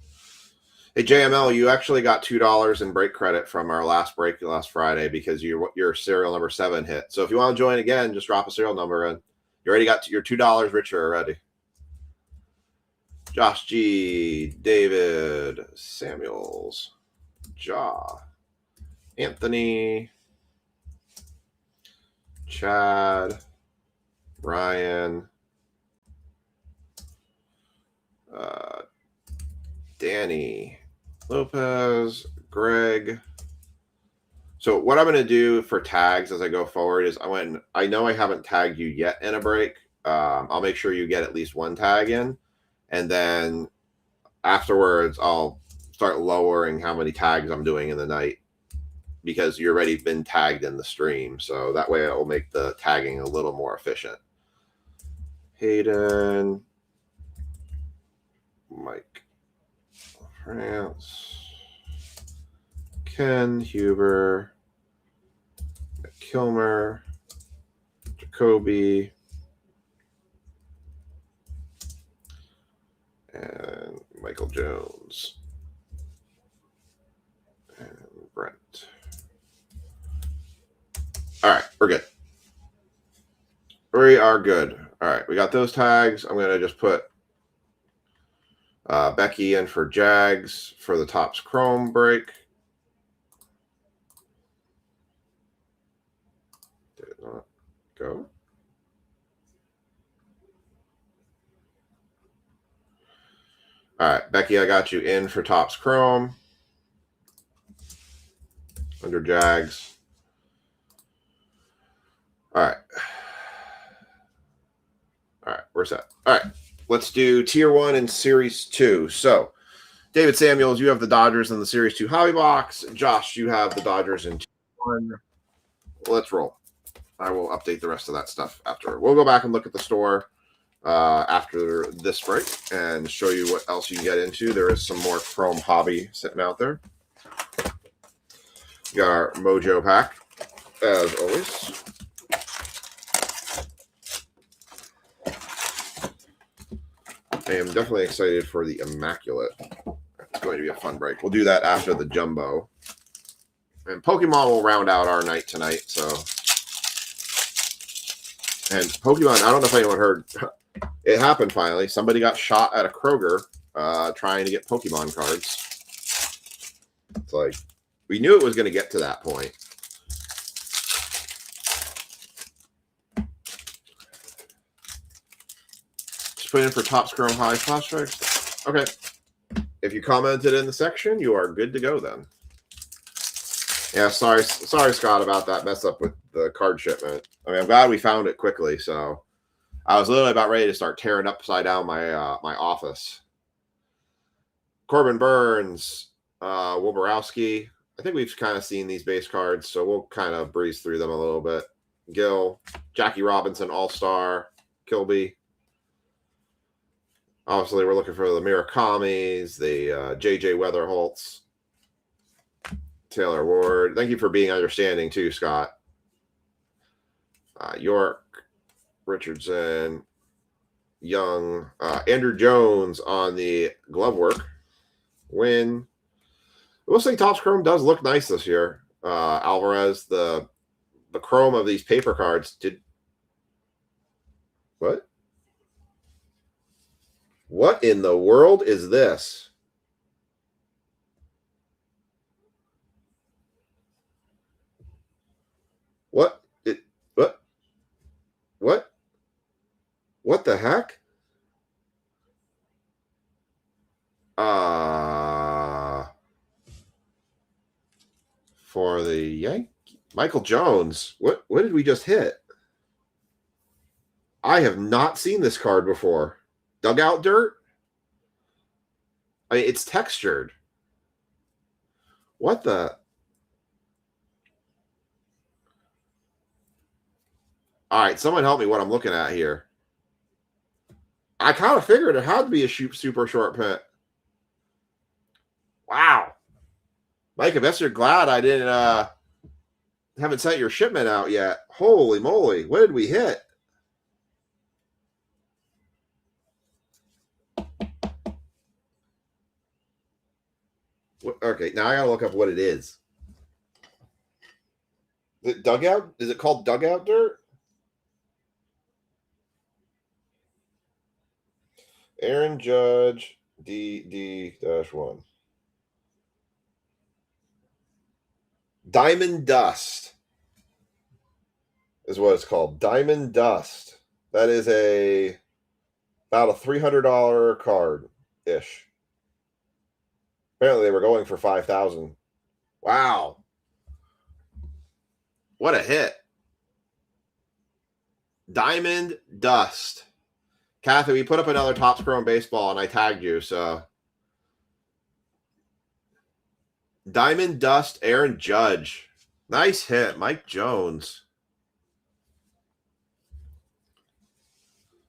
Speaker 1: Hey, JML, you actually got $2 in break credit from our last break last Friday because your serial number 7 hit. So if you want to join again, just drop a serial number in. You already got your $2 richer already. Josh G, David, Samuels, Anthony, Chad, Ryan, Danny, Lopez, Greg. So what I'm going to do for tags as I go forward is I know I haven't tagged you yet in a break. I'll make sure you get at least 1 tag in. And then afterwards, I'll start lowering how many tags I'm doing in the night because you've already been tagged in the stream. So that way it will make the tagging a little more efficient. Hayden, Mike France, Ken Huber, Kilmer, Jacoby, and Michael Jones, and Brent. All right, we're good. We are good. All right, we got those tags. I'm going to just put Becky in for Jags for the Topps Chrome break. Did it not go? All right, Becky, I got you in for Topps Chrome under Jags. All right. All right, where's that? All right, let's do Tier 1 and Series 2. So, David Samuels, you have the Dodgers in the Series 2 hobby box. Josh, you have the Dodgers in Tier 1. Let's roll. I will update the rest of that stuff after. We'll go back and look at the store after this break and show you what else you can get into. There is some more Chrome hobby sitting out there. We got our Mojo pack, as always. I am definitely excited for the Immaculate. It's going to be a fun break. We'll do that after the Jumbo. And Pokemon will round out our night tonight. So, and Pokemon, I don't know if anyone heard, it happened finally. Somebody got shot at a Kroger trying to get Pokemon cards. It's like, we knew it was going to get to that point. Put in for Topps Chrome High Flash Strikes. Okay. If you commented in the section, you are good to go then. Yeah, sorry, Scott, about that mess up with the card shipment. I mean, I'm glad we found it quickly. So I was literally about ready to start tearing upside down my my office. Corbin Burns, Wilborowski. I think we've kind of seen these base cards, so we'll kind of breeze through them a little bit. Gill, Jackie Robinson, All-Star, Kilby. Obviously, we're looking for the Mirakamis, the J.J. Weatherholtz, Taylor Ward. Thank you for being understanding, too, Scott. York, Richardson, Young, Andrew Jones on the glove work. Win. We'll say Topps Chrome does look nice this year. Alvarez, the chrome of these paper cards did. What? What in the world is this? What? What? What? What the heck? For the Yankee, Michael Jones. What did we just hit? I have not seen this card before. Dugout dirt? I mean, it's textured. What the? All right, someone help me what I'm looking at here. I kind of figured it had to be a super short print. Wow. Mike, I guess you're glad I didn't haven't sent your shipment out yet. Holy moly. What did we hit? Okay, now I gotta look up what it is. Is it dugout? Is it called dugout dirt? Aaron Judge, DD-1. Diamond Dust is what it's called. Diamond Dust. That is about a $300 card-ish. Apparently they were going for $5,000. Wow. What a hit. Diamond Dust. Kathy, we put up another Topps Chrome baseball and I tagged you, so. Diamond Dust, Aaron Judge. Nice hit, Mike Jones.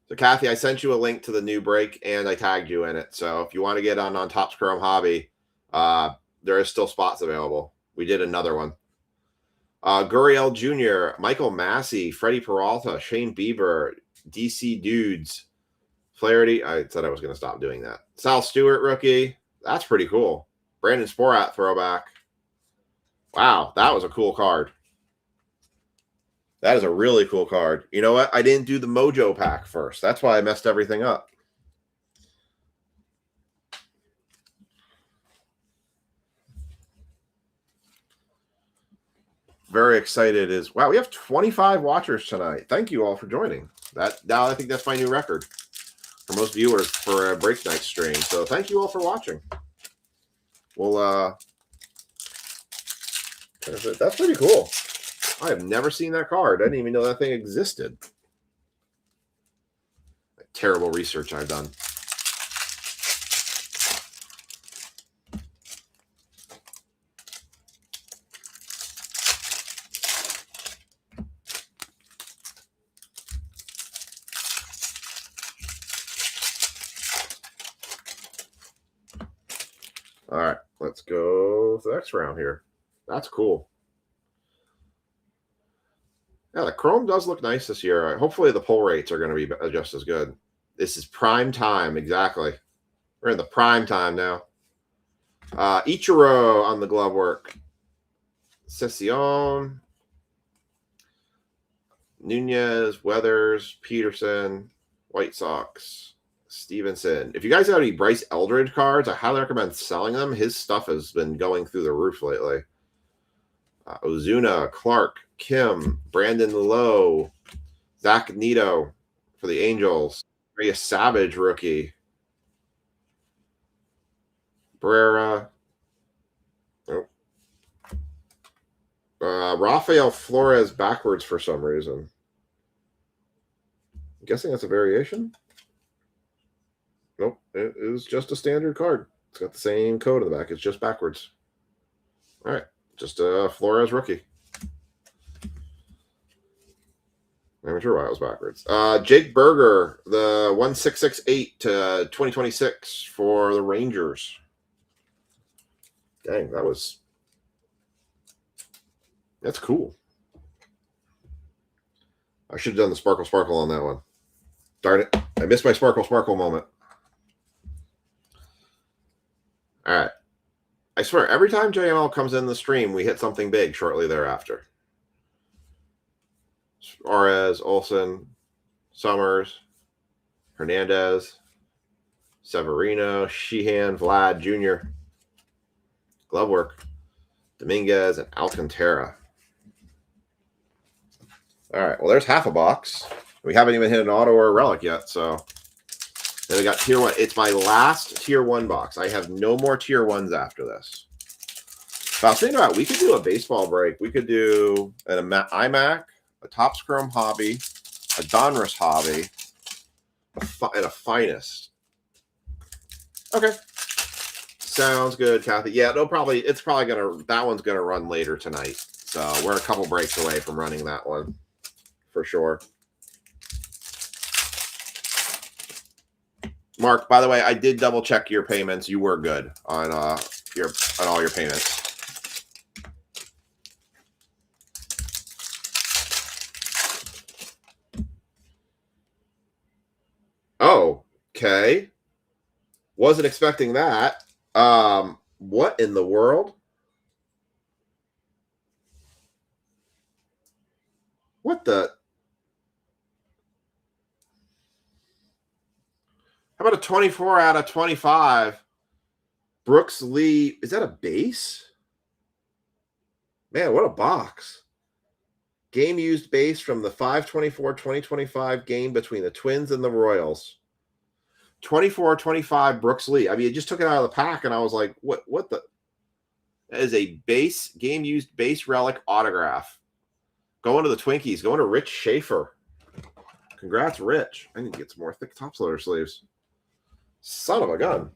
Speaker 1: So, Kathy, I sent you a link to the new break, and I tagged you in it. So, if you want to get on Topps Chrome Hobby, there is still spots available. We did another one. Gurriel Jr., Michael Massey, Freddie Peralta, Shane Bieber, DC Dudes, Flaherty. I said I was going to stop doing that. Sal Stewart, rookie. That's pretty cool. Brandon Sporat, throwback. Wow, that was a cool card. That is a really cool card. You know what? I didn't do the Mojo pack first. That's why I messed everything up. Very excited is, wow, we have 25 watchers tonight. Thank you all for joining. Now I think that's my new record for most viewers for a break night stream. So thank you all for watching. Well, that's pretty cool. I have never seen that card. I didn't even know that thing existed. Terrible research I've done. All right, let's go to the next round here. That's cool. Yeah, the Chrome does look nice this year. Hopefully the pull rates are going to be just as good. This is prime time, exactly. We're in the prime time now. Ichiro on the glove work. Session. Nunez, Weathers, Peterson, White Sox, Stevenson. If you guys have any Bryce Eldridge cards, I highly recommend selling them. His stuff has been going through the roof lately. Ozuna, Clark, Kim, Brandon Lowe, Zach Neto for the Angels. Rhea Savage, rookie. Barrera. Nope. Rafael Flores backwards for some reason. I'm guessing that's a variation. Nope, it is just a standard card. It's got the same code in the back. It's just backwards. All right, just a Flores rookie. I'm not sure why it was backwards. Jake Berger, the 1668 to 2026 for the Rangers. Dang, that's cool. I should have done the Sparkle on that one. Darn it. I missed my Sparkle moment. All right. I swear, every time JML comes in the stream, we hit something big shortly thereafter. Suarez, Olsen, Summers, Hernandez, Severino, Sheehan, Vlad Jr., glove work, Dominguez, and Alcantara. All right, well, there's half a box. We haven't even hit an auto or a relic yet, so then we got tier 1. It's my last tier 1 box. I have no more tier 1s after this. But I was thinking about, we could do a baseball break. We could do an iMac, a Topps Chrome Hobby, a Donruss Hobby, and a Finest. Okay. Sounds good, Kathy. Yeah, it's probably that one's gonna run later tonight. So we're a couple breaks away from running that one for sure. Mark, by the way, I did double check your payments. You were good on all your payments. Oh, okay. Wasn't expecting that. What in the world? What the? How about a 24 out of 25? Brooks Lee. Is that a base? Man, what a box. Game used base from the 5/24/2025 game between the Twins and the Royals. 24/25 Brooks Lee. I mean, it just took it out of the pack, and I was like, what the? That is a base, game used base relic autograph. Going to the Twinkies. Going to Rich Schaefer. Congrats, Rich. I need to get some more thick top loader sleeves. Son of a gun.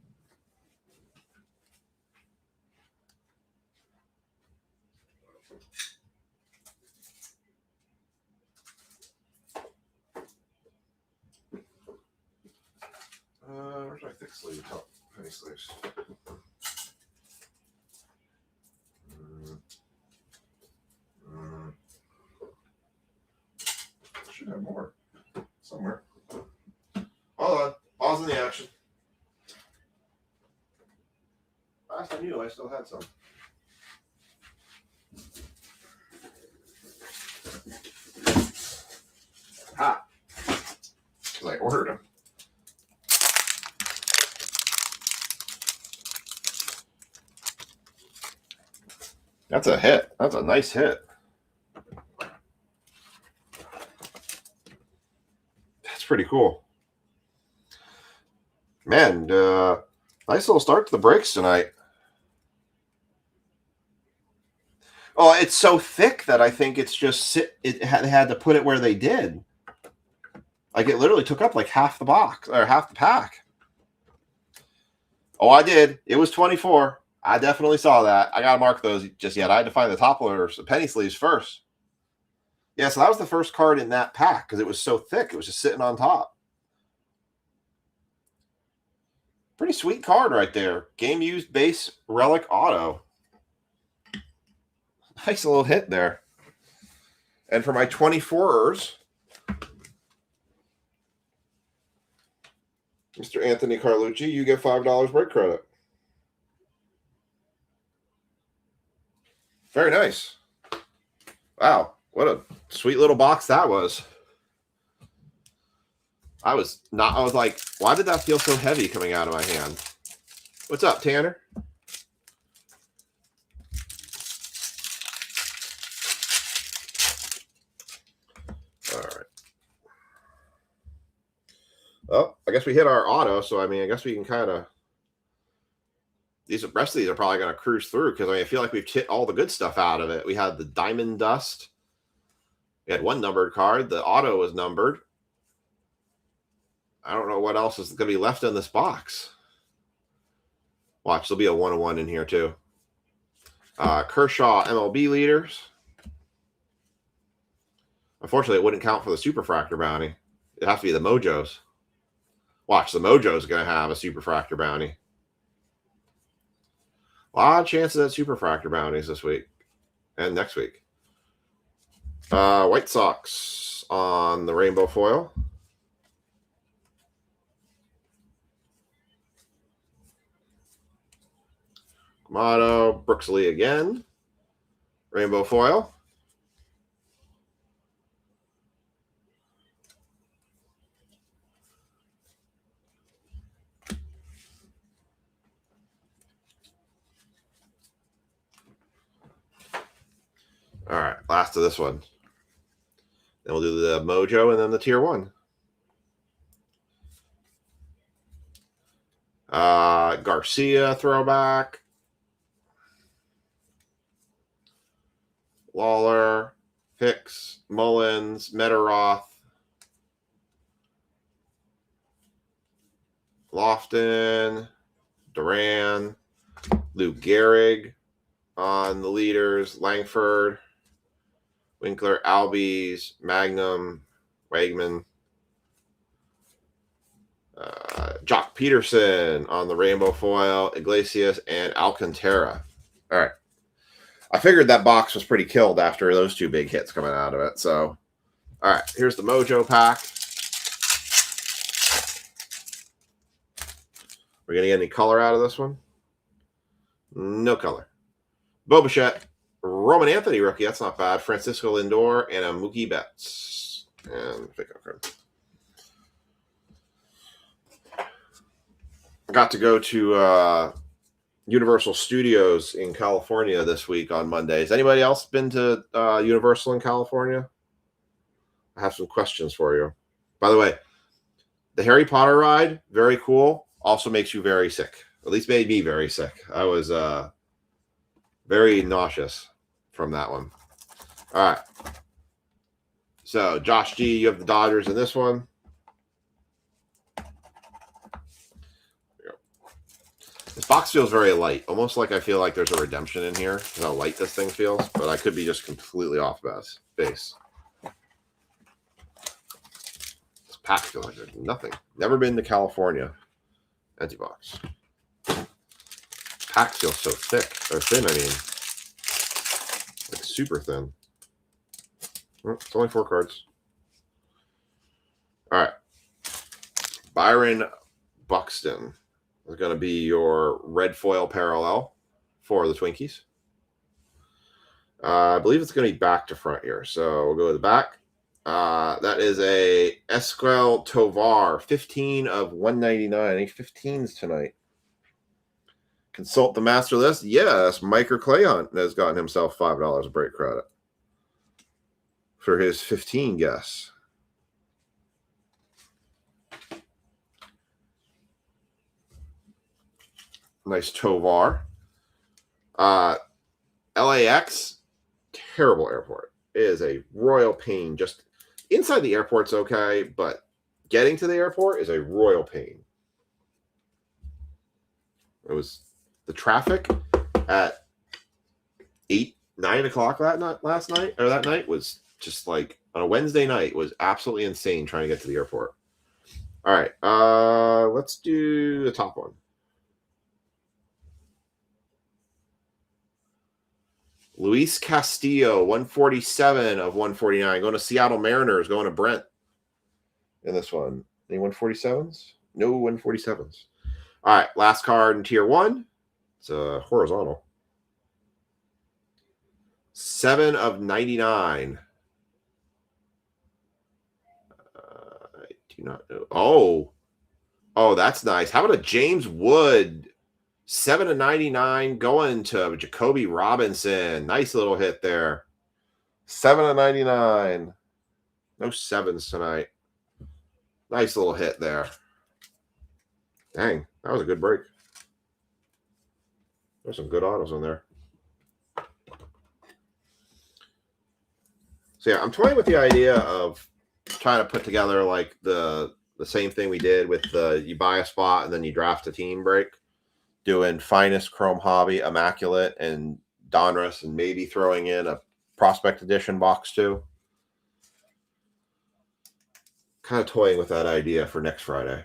Speaker 1: sleeve, penny sleeves. Should have more somewhere. Hold on. Pause in the action. Last I knew, I still had some. Ha! Because I ordered them. That's a hit. That's a nice hit. That's pretty cool. Man, nice little start to the breaks tonight. Oh, it's so thick that I think it's just it had to put it where they did. Like it literally took up like half the box or half the pack. Oh, I did. It was 24. I definitely saw that. I gotta mark those just yet. I had to find the top loaders, the penny sleeves first. Yeah, so that was the first card in that pack because it was so thick. It was just sitting on top. Pretty sweet card right there. Game used base relic auto. Nice little hit there. And for my 24ers, Mr. Anthony Carlucci, you get $5 break credit. Very nice. Wow, what a sweet little box that was. I was like, why did that feel so heavy coming out of my hand? What's up, Tanner? All right. Well, I guess we hit our auto, so I mean, I guess we can kind of the rest of these are probably going to cruise through because I feel like we've hit all the good stuff out of it. We had the Diamond Dust. We had one numbered card. The auto was numbered. I don't know what else is going to be left in this box. Watch, there'll be a 101 in here too. Kershaw MLB leaders. Unfortunately, it wouldn't count for the Superfractor bounty. It'd have to be the Mojos. Watch, the Mojo's going to have a Superfractor bounty. A lot of chances at Superfractor bounties this week and next week. White Sox on the rainbow foil. Motto, Brooks Lee again. Rainbow foil. All right, last of this one. Then we'll do the Mojo and then the Tier 1. Garcia throwback. Lawler, Hicks, Mullins, Metaroth, Lofton, Duran, Lou Gehrig on the leaders, Langford, Winkler, Albies, Magnum, Wegman, Jock Peterson on the rainbow foil, Iglesias, and Alcantara. All right. I figured that box was pretty killed after those two big hits coming out of it. So, all right, here's the Mojo pack. We're going to get any color out of this one? No color. Bo Bichette, Roman Anthony rookie. That's not bad. Francisco Lindor and a Mookie Betts. And pick up card. I got to go to Universal Studios in California this week on Mondays. Anybody else been to Universal in California? I have some questions for you. By the way, the Harry Potter ride, very cool. Also makes you very sick. At least made me very sick. I was very nauseous from that one. All right. So, Josh G, you have the Dodgers in this one. This box feels very light. Almost like I feel like there's a redemption in here. How light this thing feels. But I could be just completely off base. This pack feels like there's nothing. Never been to California. Empty box. Packs feel so thick. Or thin, I mean. Like super thin. Well, it's only 4 cards. All right. Byron Buxton is going to be your red foil parallel for the Twinkies. I believe it's going to be back to front here. So we'll go to the back. That is a Esquel Tovar, 15 of 199. Any 15s tonight? Consult the master list. Yes, Micah Clayhunt has gotten himself $5 of break credit for his 15 guess. Nice Tovar. LAX, terrible airport. It is a royal pain. Just inside the airport's okay, but getting to the airport is a royal pain. It was the traffic at 9 o'clock that night was just like on a Wednesday night was absolutely insane trying to get to the airport. All right, let's do the top one. Luis Castillo, 147 of 149. Going to Seattle Mariners, going to Brent in this one. Any 147s? No 147s. All right, last card in tier 1. It's a horizontal. 7 of 99. I do not know. Oh, that's nice. How about a James Wood? 7 of 99 going to Jacoby Robinson. Nice little hit there. 7 of 99. No 7s tonight. Nice little hit there. Dang, that was a good break. There's some good autos in there. So yeah, I'm toying with the idea of trying to put together like the same thing we did with the you buy a spot and then you draft a team break. Doing Finest, Chrome Hobby, Immaculate, and Donruss, and maybe throwing in a Prospect Edition box too. Kind of toying with that idea for next Friday.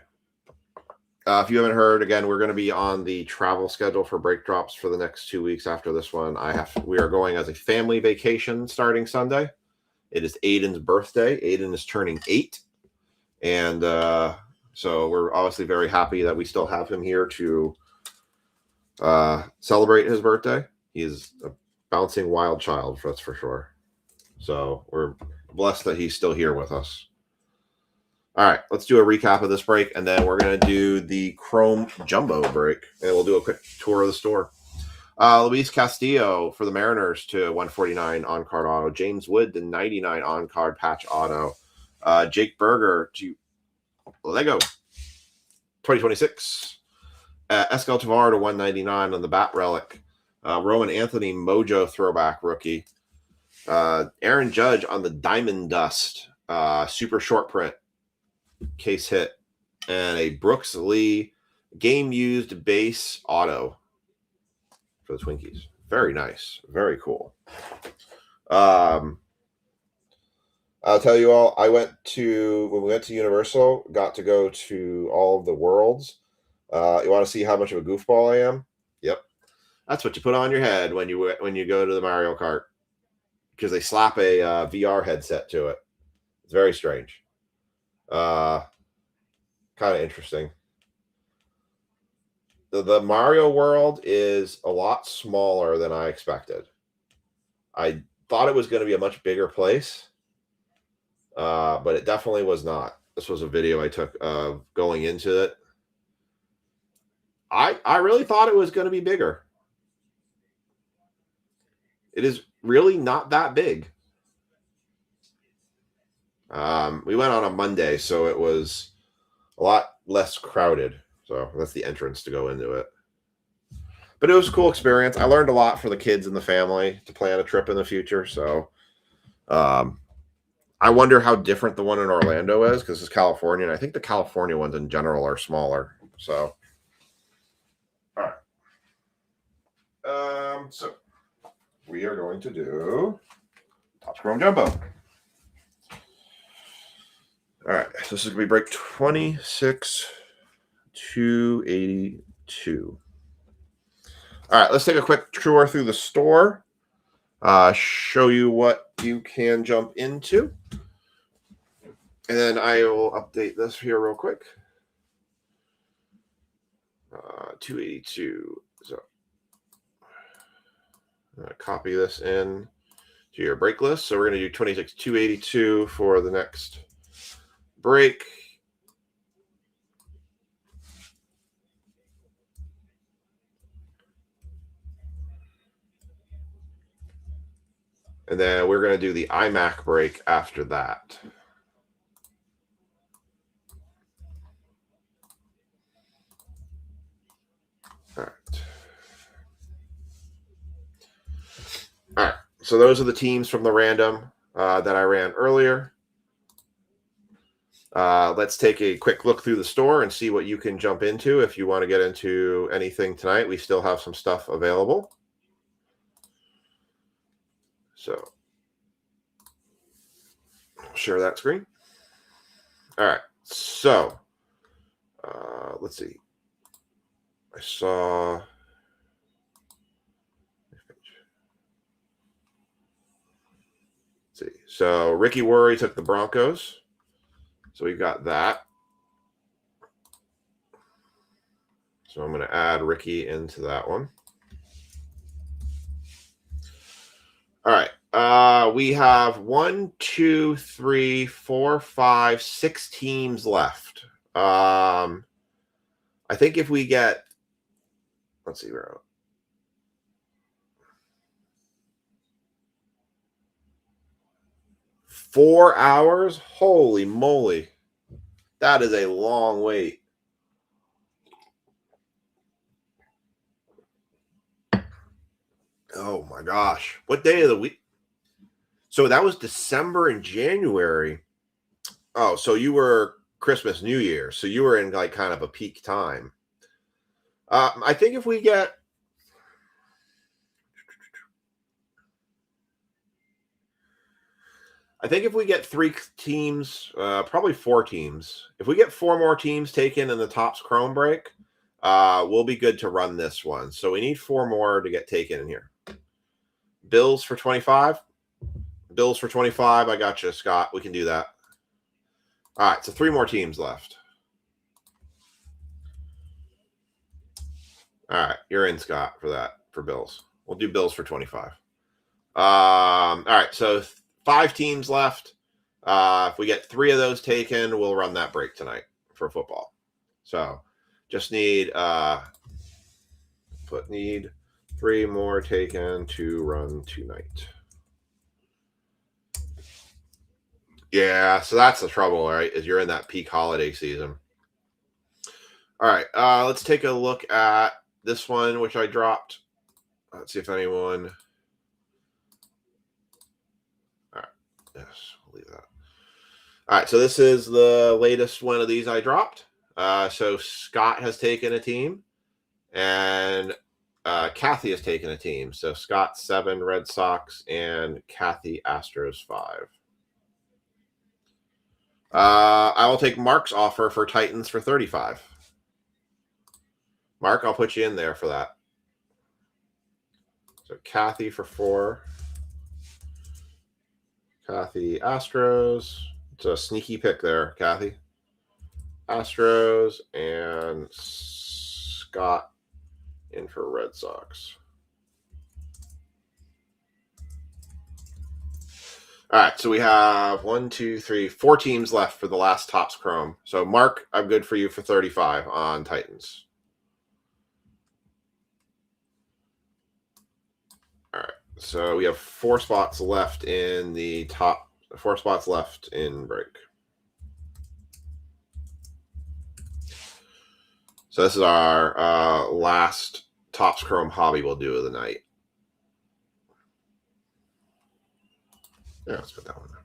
Speaker 1: If you haven't heard, again, we're going to be on the travel schedule for break drops for the next 2 weeks after this one. We are going as a family vacation starting Sunday. It is Aiden's birthday. Aiden is turning 8. And so we're obviously very happy that we still have him here to celebrate his birthday. He is a bouncing wild child, that's for sure. So we're blessed that he's still here with us. All right, let's do a recap of this break, and then we're going to do the Chrome Jumbo break, and we'll do a quick tour of the store. Luis Castillo for the Mariners to 149 on-card auto. James Wood to 99 on-card patch auto. Jake Berger to Lego 2026. Esquel Tovar to 199 on the Bat Relic. Roman Anthony Mojo throwback rookie. Aaron Judge on the Diamond Dust super short print case hit. And a Brooks Lee game used base auto for the Twinkies. Very nice. Very cool. I'll tell you all, when we went to Universal, got to go to all of the worlds. You want to see how much of a goofball I am? Yep. That's what you put on your head when you go to the Mario Kart, because they slap a VR headset to it. It's very strange. Kind of interesting. The Mario world is a lot smaller than I expected. I thought it was going to be a much bigger place, but it definitely was not. This was a video I took of going into it. I really thought it was going to be bigger. It is really not that big. We went on a Monday, so it was a lot less crowded. So that's the entrance to go into it. But it was a cool experience. I learned a lot for the kids and the family to plan a trip in the future. So I wonder how different the one in Orlando is, because it's California. And I think the California ones in general are smaller. So, all right. So we are going to do Topps Chrome Jumbo. All right. So this is going to be break 26 282. All right, let's take a quick tour through the store. Show you what you can jump into. And then I will update this here real quick. 282. So I'm going to copy this in to your break list. So we're going to do 282 for the next break. And then we're going to do the iMac break after that. All right. All right. So those are the teams from the random that I ran earlier. Let's take a quick look through the store and see what you can jump into if you want to get into anything tonight. We still have some stuff available. So I'll share that screen. All right. So let's see. I saw. Let's see. So Ricky Worry took the Broncos. So we've got that. So I'm going to add Ricky into that one. All right. We have 1, 2, 3, 4, 5, 6 teams left. I think if we get, let's see, where 4 hours? Holy moly. That is a long wait. Oh my gosh. What day of the week? So that was December and January. Oh, so you were Christmas, New Year. So you were in like kind of a peak time. I think if we get I think if we get 3 teams, probably 4 teams, if we get 4 more teams taken in the Topps Chrome break, we'll be good to run this one. So we need 4 more to get taken in here. Bills for 25. Bills for 25. I got you, Scott. We can do that. All right, so 3 more teams left. All right, you're in, Scott, for that, for Bills. We'll do Bills for 25. All right, so 5 teams left. If we get 3 of those taken, we'll run that break tonight for football. So just need 3 more taken to run tonight. Yeah, so that's the trouble, right? Is you're in that peak holiday season. All right, let's take a look at this one, which I dropped. Let's see if anyone. All right, yes, we'll leave that. All right, so this is the latest one of these I dropped. So Scott has taken a team, and Kathy has taken a team. So Scott 7 Red Sox and Kathy Astros 5. I will take Mark's offer for Titans for 35. Mark, I'll put you in there for that. So Kathy for 4. Kathy Astros. It's a sneaky pick there, Kathy. Astros and Scott in for Red Sox. All right, so we have 1, 2, 3, 4 teams left for the last Topps Chrome. So Mark, I'm good for you for 35 on Titans. All right, so we have 4 spots left in the top. 4 spots left in break. So this is our last Topps Chrome hobby we'll do of the night. Yeah, let's put that one there.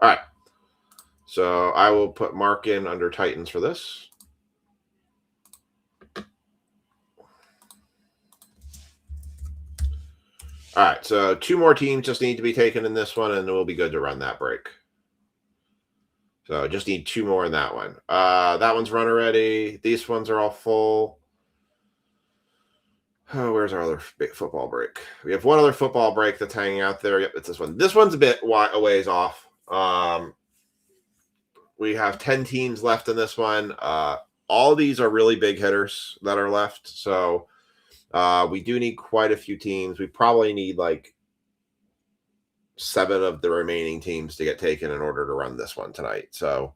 Speaker 1: All right. So I will put Mark in under Titans for this. All right. So 2 more teams just need to be taken in this one, and we'll be good to run that break. So just need 2 more in that one. That one's runner ready. These ones are all full. Oh, where's our other football break? We have one other football break that's hanging out there. Yep, it's this one. This one's a bit a ways off. We have 10 teams left in this one. All of these are really big hitters that are left. So we do need quite a few teams. We probably need like 7 of the remaining teams to get taken in order to run this one tonight. So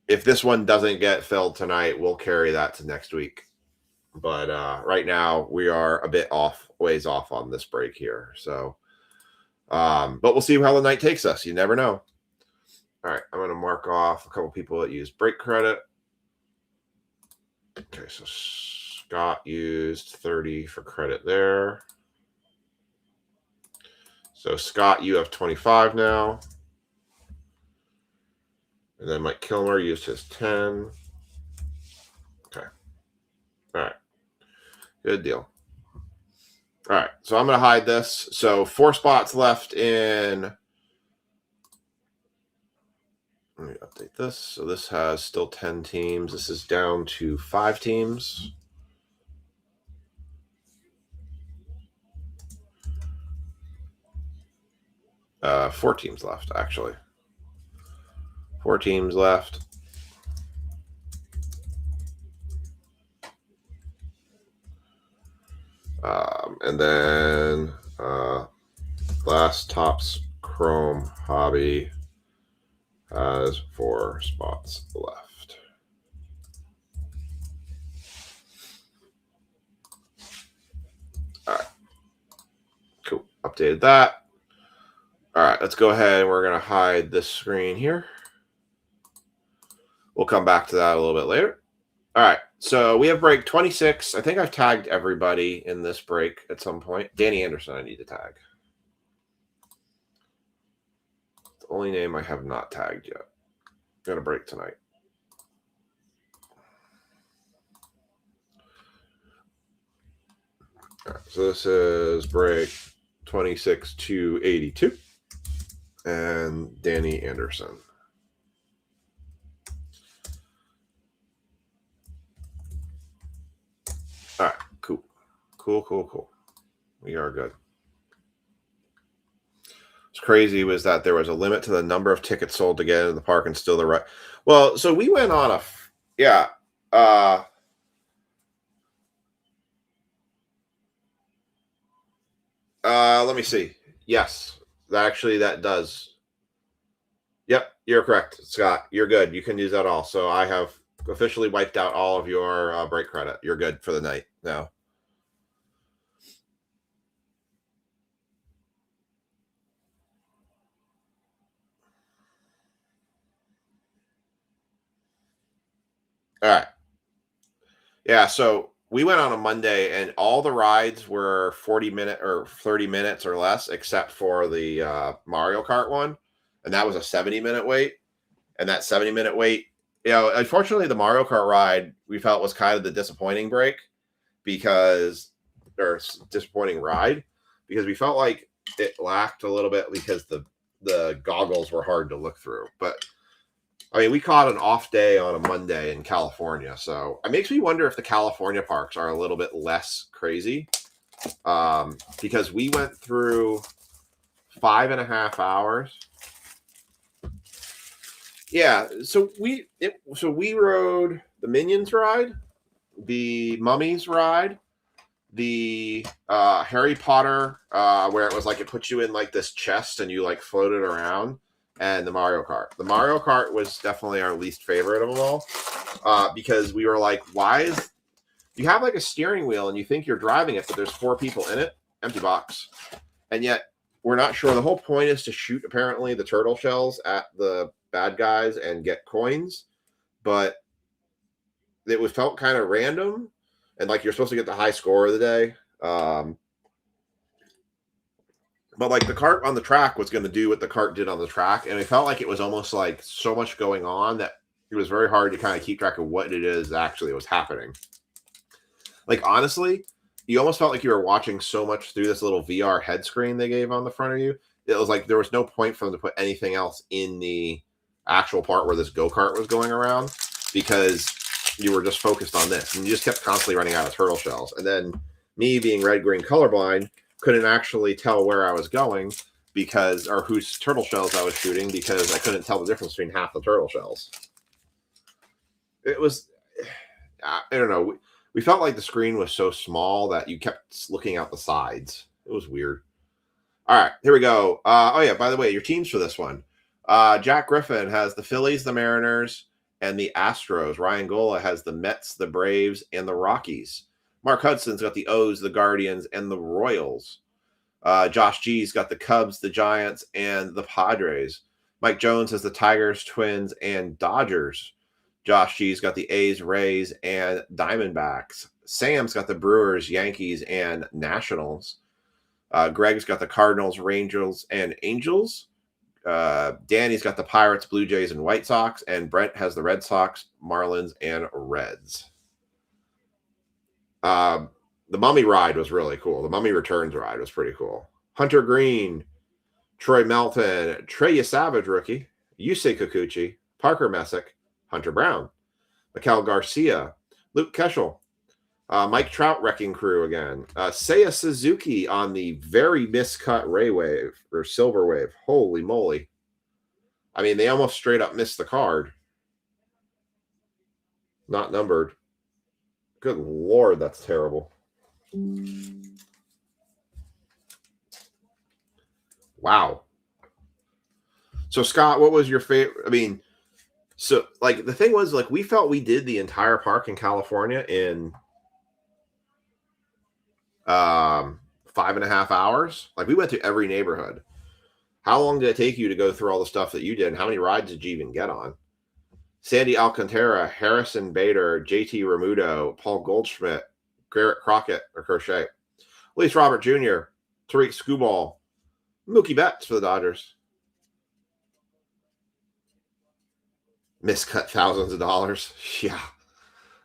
Speaker 1: if this one doesn't get filled tonight, we'll carry that to next week. But right now we are a bit ways off on this break here. So, but we'll see how the night takes us. You never know. All right, I'm going to mark off a couple people that use break credit. Okay, so Scott used 30 for credit there. So Scott, you have 25 now. And then Mike Kilmer used his 10. Okay. All right. Good deal. All right, so I'm going to hide this. So 4 spots left in. Let me update this. So this has still 10 teams. This is down to 5 teams. Four teams left, actually. 4 teams left. And then last Topps Chrome Hobby has 4 spots left. All right. Cool. Updated that. All right, let's go ahead and we're going to hide this screen here. We'll come back to that a little bit later. All right, so we have break 26. I think I've tagged everybody in this break at some point. Danny Anderson, I need to tag. It's the only name I have not tagged yet. Got a break tonight. All right, so this is break 26 to 82. And Danny Anderson. All right, cool. Cool. We are good. What's crazy was that there was a limit to the number of tickets sold to get into the park and still the right. Well, so we went on let me see. Yes, that does. Yep, you're correct, Scott. You're good. You can use that all. So I have officially wiped out all of your break credit. You're good for the night now. All right. Yeah, so we went on a Monday and all the rides were 40-minute or 30 minutes or less, except for the Mario Kart one. And that was a 70-minute wait. And that 70-minute wait, unfortunately, the Mario Kart ride we felt was kind of the disappointing break disappointing ride because we felt like it lacked a little bit because the goggles were hard to look through. But I mean, we caught an off day on a Monday in California, so it makes me wonder if the California parks are a little bit less crazy because we went through 5.5 hours. Yeah, so we rode the Minions ride, the Mummies ride, the Harry Potter where it was like it puts you in like this chest and you like floated around. And the Mario Kart. The Mario Kart was definitely our least favorite of them all because we were like, you have like a steering wheel and you think you're driving it, but there's 4 people in it, empty box. And yet we're not sure. The whole point is to shoot, apparently, the turtle shells at the bad guys and get coins. But it felt kind of random. And like you're supposed to get the high score of the day. But like the cart on the track was going to do what the cart did on the track. And it felt like it was almost like so much going on that it was very hard to kind of keep track of what it is actually was happening. Like, honestly, you almost felt like you were watching so much through this little VR head screen they gave on the front of you. It was like there was no point for them to put anything else in the actual part where this go-kart was going around because you were just focused on this. And you just kept constantly running out of turtle shells. And then me being red-green colorblind couldn't actually tell where I was going or whose turtle shells I was shooting because I couldn't tell the difference between half the turtle shells. It was, I don't know. We felt like the screen was so small that you kept looking out the sides. It was weird. All right, here we go. Oh, yeah, by the way, your teams for this one. Jack Griffin has the Phillies, the Mariners, and the Astros. Ryan Gola has the Mets, the Braves, and the Rockies. Mark Hudson's got the O's, the Guardians, and the Royals. Josh G's got the Cubs, the Giants, and the Padres. Mike Jones has the Tigers, Twins, and Dodgers. Josh G's got the A's, Rays, and Diamondbacks. Sam's got the Brewers, Yankees, and Nationals. Greg's got the Cardinals, Rangers, and Angels. Danny's got the Pirates, Blue Jays, and White Sox. And Brent has the Red Sox, Marlins, and Reds. The Mummy ride was really cool. The Mummy Returns ride was pretty cool. Hunter Green, Troy Melton, Trey Savage rookie, Yusei Kikuchi, Parker Messick, Hunter Brown, Miguel Garcia, Luke Keschel, Mike Trout wrecking crew again, Seiya Suzuki on the very miscut Ray Wave or Silver Wave. Holy moly. I mean, they almost straight up missed the card. Not numbered. Good Lord, that's terrible. Wow. So, Scott, what was your favorite? I mean, so, like, the thing was, like, we felt we did the entire park in California in 5.5 hours. Like, we went to every neighborhood. How long did it take you to go through all the stuff that you did? And how many rides did you even get on? Sandy Alcantara, Harrison Bader, JT Remudo, Paul Goldschmidt, Garrett Crockett or Crochet, Elise Robert Jr., Tariq Skubal, Mookie Betts for the Dodgers. Miscut thousands of dollars. Yeah.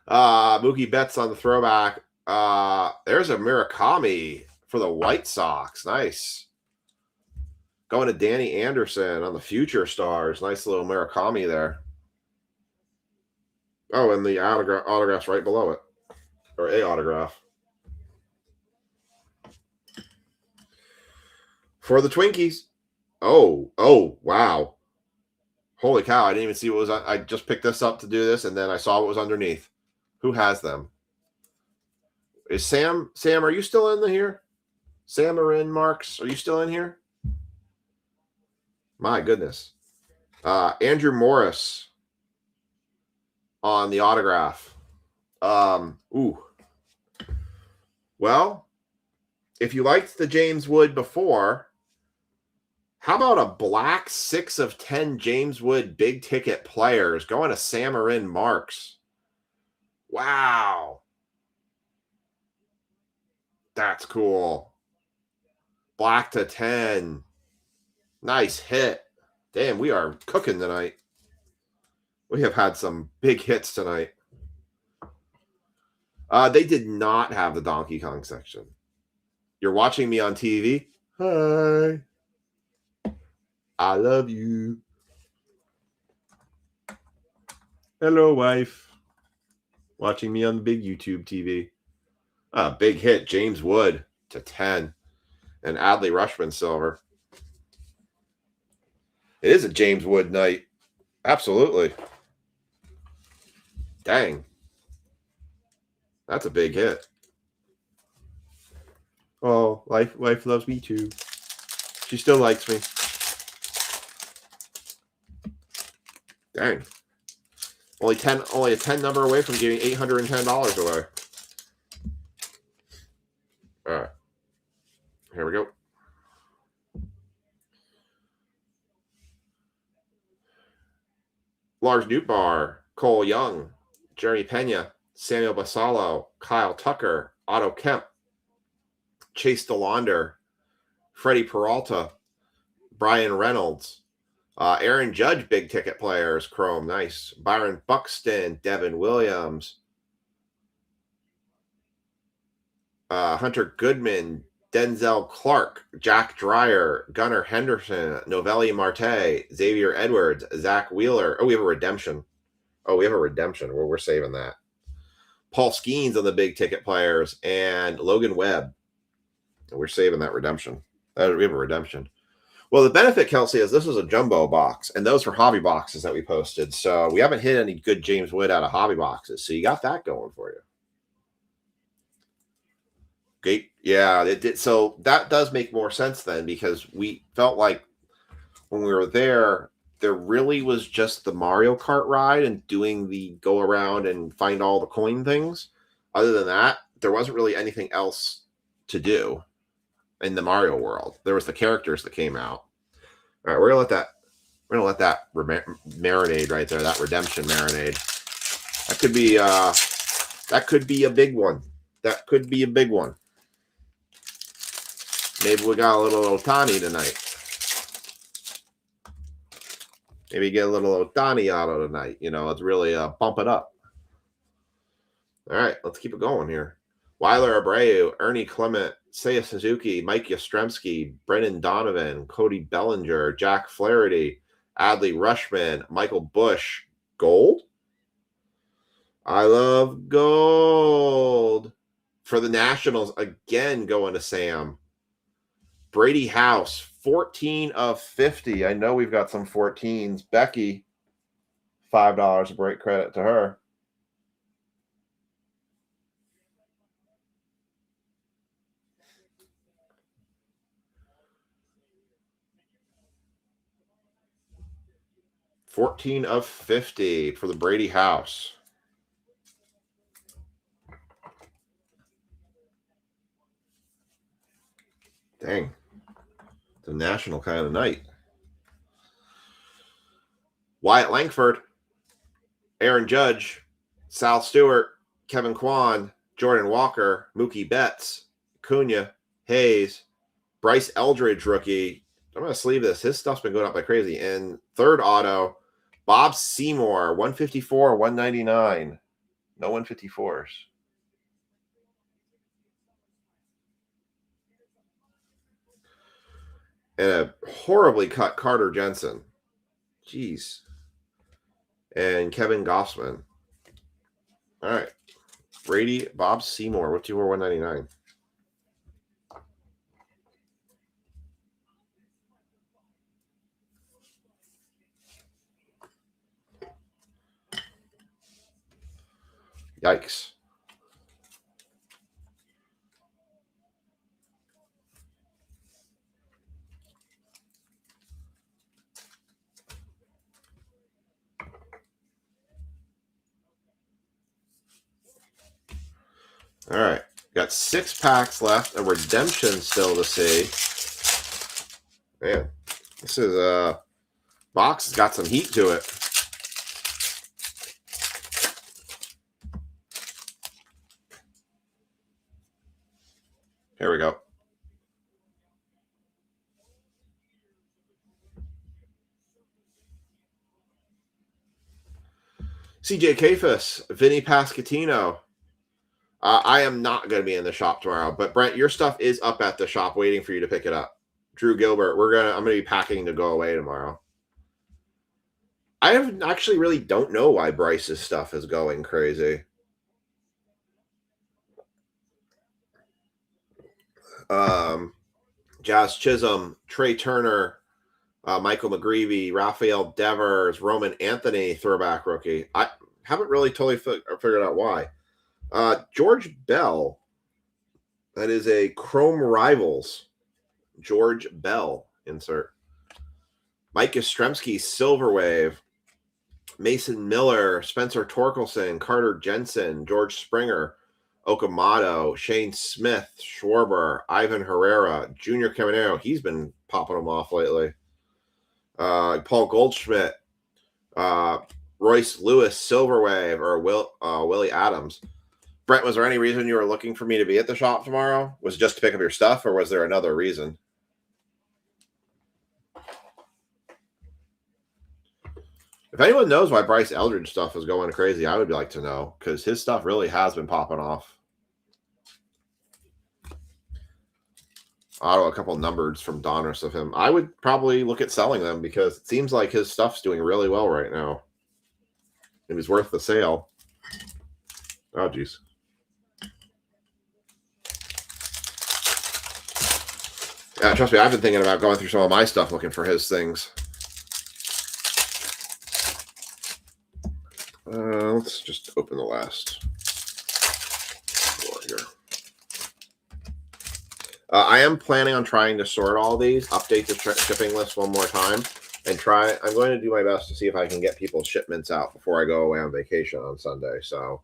Speaker 1: Mookie Betts on the throwback. There's a Murakami for the White Sox. Nice. Going to Danny Anderson on the Future Stars. Nice little Murakami there. Oh, and the autograph's right below it. Or a autograph. For the Twinkies. Oh, wow. Holy cow, I didn't even see what was on. I just picked this up to do this, and then I saw what was underneath. Who has them? Is Sam, are you still in here? Sam Marin Marks, are you still in here? My goodness. Andrew Morris on the autograph. Well, if you liked the James Wood before, how about a black 6 of 10 James Wood big ticket players going to Sam Marin Marks? Wow. That's cool. Black to 10. Nice hit. Damn, we are cooking tonight. We have had some big hits tonight. They did not have the Donkey Kong section. You're watching me on TV? Hi. I love you. Hello, wife. Watching me on the big YouTube TV. Big hit, James Wood to 10. And Adley Rutschman silver. It is a James Wood night. Absolutely. Dang. That's a big hit. Oh, wife loves me too. She still likes me. Dang. Only a 10 number away from giving $810 away. All right. Here we go. Lars Nootbaar, Cole Young, Jeremy Pena, Samuel Basallo, Kyle Tucker, Otto Kemp, Chase DeLaunder, Freddie Peralta, Brian Reynolds, Aaron Judge, big ticket players, Chrome, nice. Byron Buxton, Devin Williams, Hunter Goodman, Denzel Clark, Jack Dreyer, Gunnar Henderson, Novelli Marte, Xavier Edwards, Zach Wheeler. Oh, we have a redemption. We're saving that. Paul Skeens on the big ticket players, and Logan Webb. We're saving that redemption. We have a redemption. Well, the benefit, Kelsey, is this is a jumbo box, and those were hobby boxes that we posted. So we haven't hit any good James Wood out of hobby boxes. So you got that going for you. Great. Yeah, it did. So that does make more sense then, because we felt like when we were there really was just the Mario Kart ride and doing the go around and find all the coin things. Other than that, there wasn't really anything else to do in the Mario world. There was the characters that came out. All right, we're gonna let that marinade right there, that redemption marinade. That could be a big one. That could be a big one. Maybe we got a little Otani tonight. Maybe get a little Otani auto tonight. You know, let's really bump it up. All right, let's keep it going here. Weiler Abreu, Ernie Clement, Seiya Suzuki, Mike Yastrzemski, Brennan Donovan, Cody Bellinger, Jack Flaherty, Adley Rushman, Michael Bush. Gold? I love gold. For the Nationals, again going to Sam. Brady House, 14 of 50. I know we've got some 14s. Becky, $5 a break credit to her. $14 of 50 for the Brady House. Dang. It's a national kind of night. Wyatt Langford, Aaron Judge, Sal Stewart, Kevin Kwan, Jordan Walker, Mookie Betts, Cunha, Hayes, Bryce Eldridge rookie. I'm going to sleeve this. His stuff's been going up like crazy. And third auto, Bob Seymour, 154, 199. No 154s. And a horribly cut Carter Jensen. Jeez. And Kevin Gossman. All right. Brady, Bob Seymour, 54, 199. Yikes. All right. Got 6 packs left. A redemption still to see. Man, this is a box has got some heat to it. Here we go. CJ Kafis, Vinny Pasquantino. I am not going to be in the shop tomorrow, but Brent, your stuff is up at the shop waiting for you to pick it up. Drew Gilbert, I'm going to be packing to go away tomorrow. I actually really don't know why Bryce's stuff is going crazy. Jazz Chisholm, Trey Turner, Michael McGreevy, Rafael Devers, Roman Anthony, throwback rookie. I haven't really totally figured out why. George Bell. That is a Chrome Rivals. George Bell insert. Mike Yastrzemski, Silver Wave. Mason Miller, Spencer Torkelson, Carter Jensen, George Springer, Okamoto, Shane Smith, Schwarber, Ivan Herrera, Junior Caminero. He's been popping them off lately. Paul Goldschmidt, Royce Lewis, Silver Wave, or Willie Adams. Brent, was there any reason you were looking for me to be at the shop tomorrow? Was it just to pick up your stuff, or was there another reason? If anyone knows why Bryce Eldridge stuff is going crazy, I would like to know, because his stuff really has been popping off. auto a couple numbers from Donruss of him. I would probably look at selling them because it seems like his stuff's doing really well right now. It was worth the sale. Oh, geez. Yeah, trust me, I've been thinking about going through some of my stuff looking for his things. Let's just open the last four here. I am planning on trying to sort all these, update the shipping list one more time, and try. I'm going to do my best to see if I can get people's shipments out before I go away on vacation on Sunday. So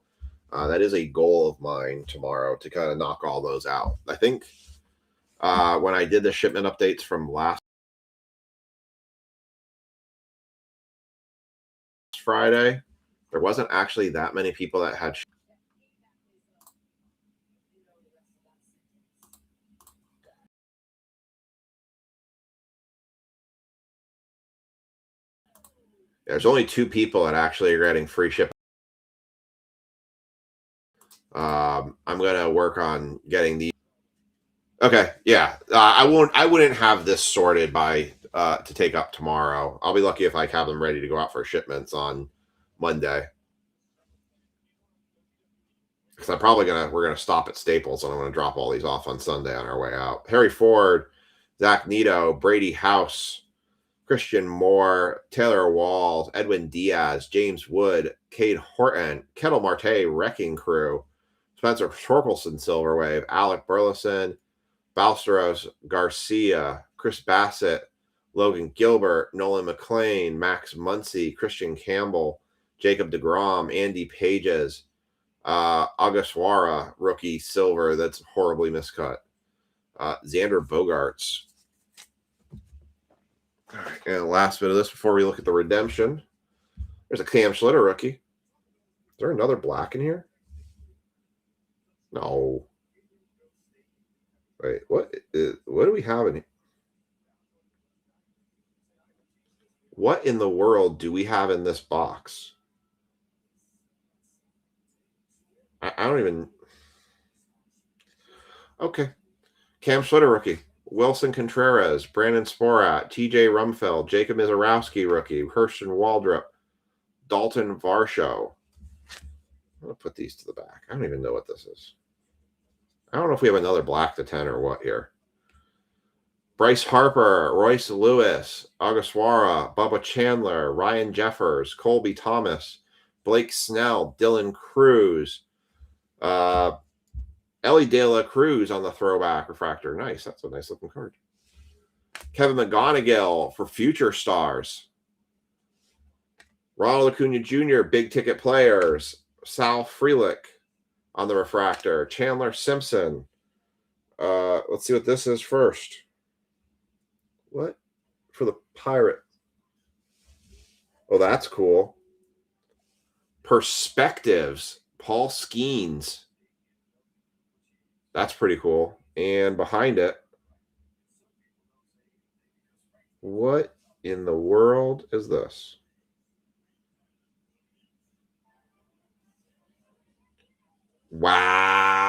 Speaker 1: that is a goal of mine tomorrow to kind of knock all those out. I think when I did the shipment updates from last Friday, there wasn't actually that many people that had. There's only 2 people that actually are getting free shipping. I'm going to work on getting the. Okay, yeah. I wouldn't have this sorted by to take up tomorrow. I'll be lucky if I have them ready to go out for shipments on Monday. Because we're gonna stop at Staples and I'm gonna drop all these off on Sunday on our way out. Harry Ford, Zach Neto, Brady House, Christian Moore, Taylor Walls, Edwin Diaz, James Wood, Cade Horton, Kettle Marte, Wrecking Crew, Spencer Torkelson, Silver Wave, Alec Burleson, Balsteros Garcia, Chris Bassett, Logan Gilbert, Nolan McLean, Max Muncy, Christian Campbell, Jacob DeGrom, Andy Pages, Auguswara, rookie silver that's horribly miscut. Xander Bogaerts. All right, and last bit of this before we look at the redemption. There's a Cam Schlitter rookie. Is there another black in here? No. Wait, what do we have in here? What in the world do we have in this box? I don't even. Okay. Cam Schlitter rookie. Wilson Contreras, Brandon Sporat, TJ Rumfeld, Jacob Mizorowski rookie, Hurston Waldrop, Dalton Varsho. I'm going to put these to the back. I don't even know what this is. I don't know if we have another black to 10 or what here. Bryce Harper, Royce Lewis, Auguswara, Bubba Chandler, Ryan Jeffers, Colby Thomas, Blake Snell, Dylan Cruz, Ellie De La Cruz on the throwback refractor. Nice. That's a nice looking card. Kevin McGonigal for future stars. Ronald Acuna Jr., big ticket players. Sal Frelick on the refractor. Chandler Simpson. Let's see what this is first. What? For the Pirate. Oh, that's cool. Perspectives. Paul Skeens. That's pretty cool. And behind it, what in the world is this? Wow.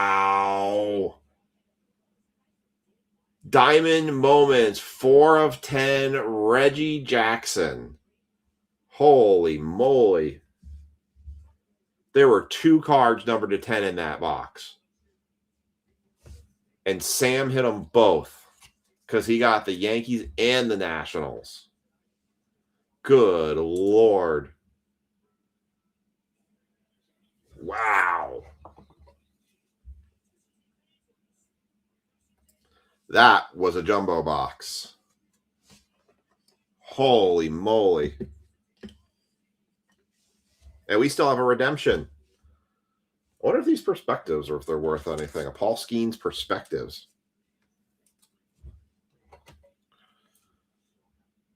Speaker 1: Diamond Moments, 4 of 10, Reggie Jackson. Holy moly. There were 2 cards numbered to 10 in that box. And Sam hit them both because he got the Yankees and the Nationals. Good Lord. Wow. That was a jumbo box. Holy moly. And we still have a redemption. I wonder if these perspectives or if they're worth anything. A Paul Skeens perspectives.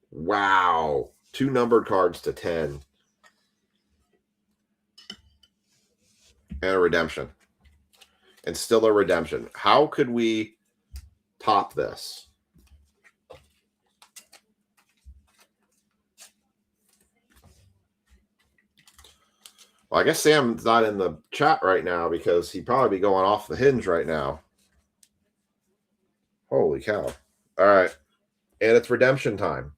Speaker 1: Wow. 2 numbered cards to 10. And a redemption. And still a redemption. How could we top this? Well, I guess Sam's not in the chat right now because he'd probably be going off the hinge right now. Holy cow. All right. And it's redemption time.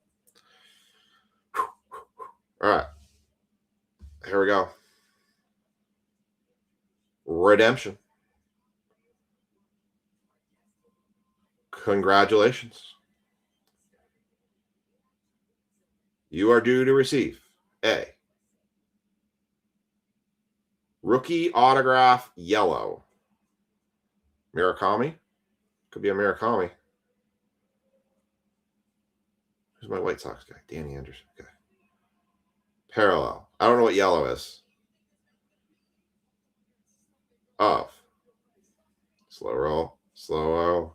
Speaker 1: All right. Here we go. Redemption. Congratulations. You are due to receive a rookie autograph yellow. Murakami. Could be a Murakami. Who's my White Sox guy? Danny Anderson. Okay. Parallel. I don't know what yellow is. Of. Slow roll. Slow roll.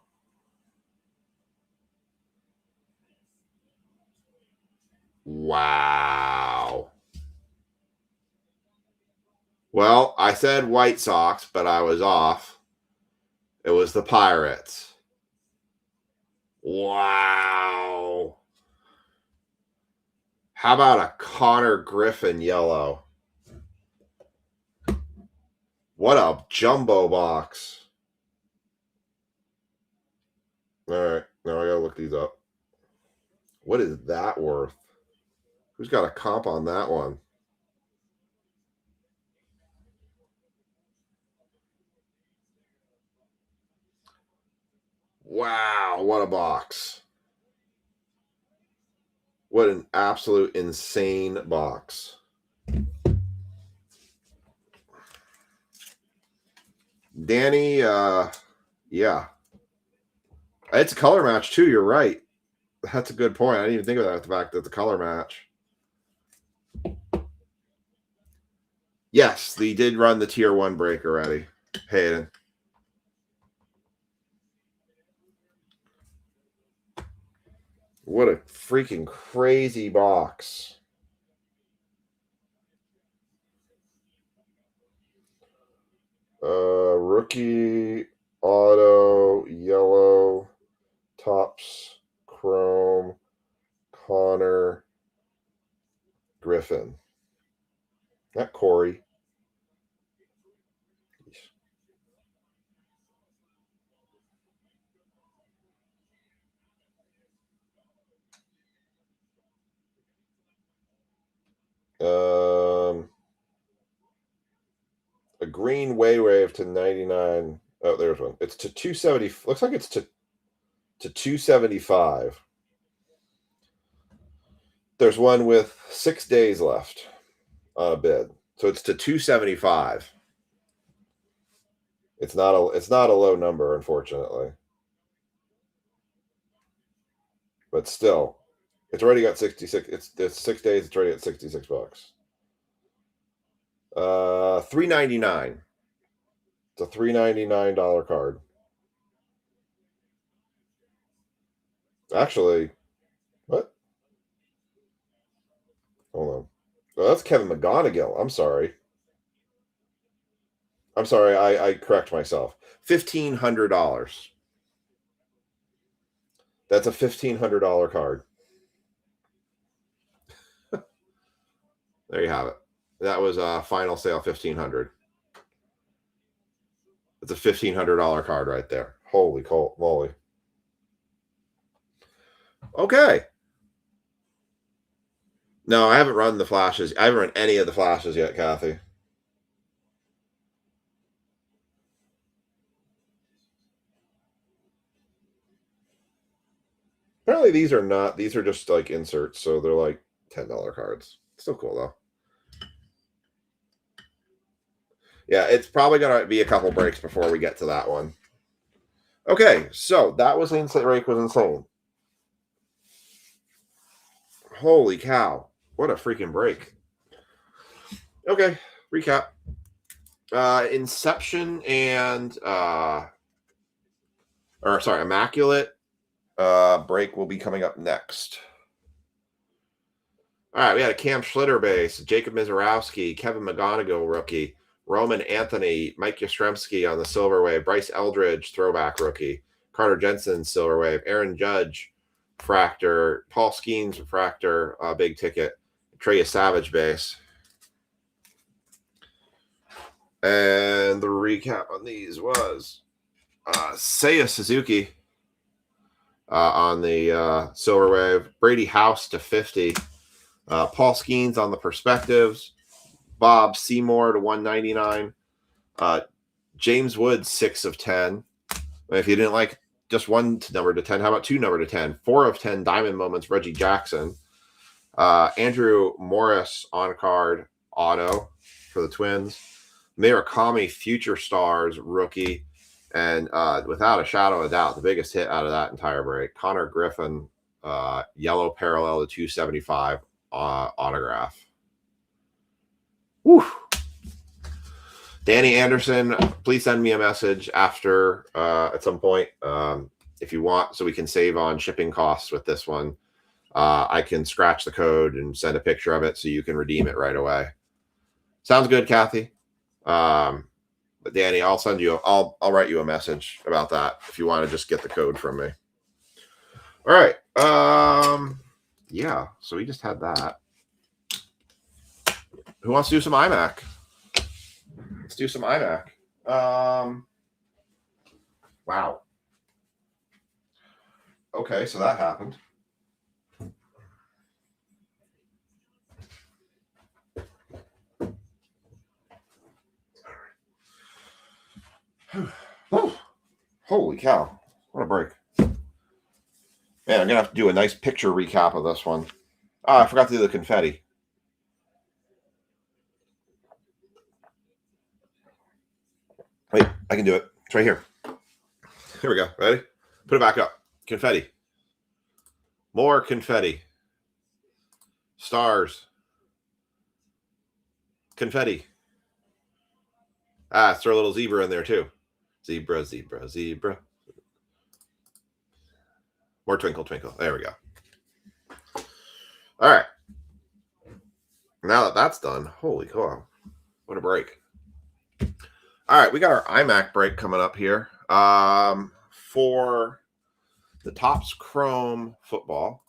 Speaker 1: Wow. Well, I said White Sox, but I was off. It was the Pirates. Wow. How about a Connor Griffin yellow? What a jumbo box. All right. Now I got to look these up. What is that worth? Who's got a comp on that one? Wow. What a box. What an absolute insane box. Danny, yeah. It's a color match too. You're right. That's a good point. I didn't even think of that. The fact that it's a color match. Yes, they did run the tier 1 break already. Hayden. What a freaking crazy box. Rookie auto yellow Topps chrome Connor Griffin. Not Corey. A green wave to 99. Oh, there's one. It's to 270. Looks like it's to 275. There's one with 6 days left on a bid. So it's to 275. It's not a low number, unfortunately. But still, it's already got 66. It's 6 days, it's already at $66. $3.99. It's a $3.99 card. Actually, what? Hold on. Oh, that's Kevin McGonigal. I'm sorry. I correct myself. $1,500. That's a $1,500 card. There you have it. That was a final sale, $1,500. It's a $1,500 card right there. Holy moly. Okay. No, I haven't run the flashes. I haven't run any of the flashes yet, Kathy. Apparently these are just like inserts, so they're like $10 cards. Still cool though. Yeah, it's probably gonna be a couple breaks before we get to that one. Okay, so that was insane. Rake was insane. Holy cow. What a freaking break. Okay, recap. Inception and Immaculate break will be coming up next. All right, we had a Cam Schlitter base, Jacob Mizorowski, Kevin McGonigal rookie, Roman Anthony, Mike Yastrzemski on the Silver Wave, Bryce Eldridge throwback rookie, Carter Jensen Silver Wave, Aaron Judge Fractor, Paul Skeens Fractor, big ticket, Trey Savage base. And the recap on these was Seiya Suzuki, on the Silver Wave. Brady House to 50. Paul Skeens on the Perspectives. Bob Seymour to 199. James Woods, 6 of 10. If you didn't like just one number to 10, how about two number to 10? 4 of 10 Diamond Moments, Reggie Jackson. Andrew Morris on card auto for the Twins. Murakami Future Stars rookie. And without a shadow of a doubt, the biggest hit out of that entire break, Connor Griffin, yellow parallel to 275 autograph. Woo! Danny Anderson, please send me a message after at some point if you want, so we can save on shipping costs with this one. I can scratch the code and send a picture of it so you can redeem it right away. Sounds good, Kathy. But Danny, I'll send you. I'll write you a message about that if you want to just get the code from me. All right. Yeah. So we just had that. Who wants to do some iMac? Let's do some iMac. Wow. Okay, so that happened. Holy cow. What a break. Man, I'm going to have to do a nice picture recap of this one. Oh, I forgot to do the confetti. Wait, I can do it. It's right here. Here we go. Ready? Put it back up. Confetti. More confetti. Stars. Confetti. Let's throw a little zebra in there too. Zebra, zebra, zebra. More twinkle, twinkle. There we go. All right. Now that that's done, holy cow. What a break. All right, we got our iMac break coming up here. For the Topps Chrome football.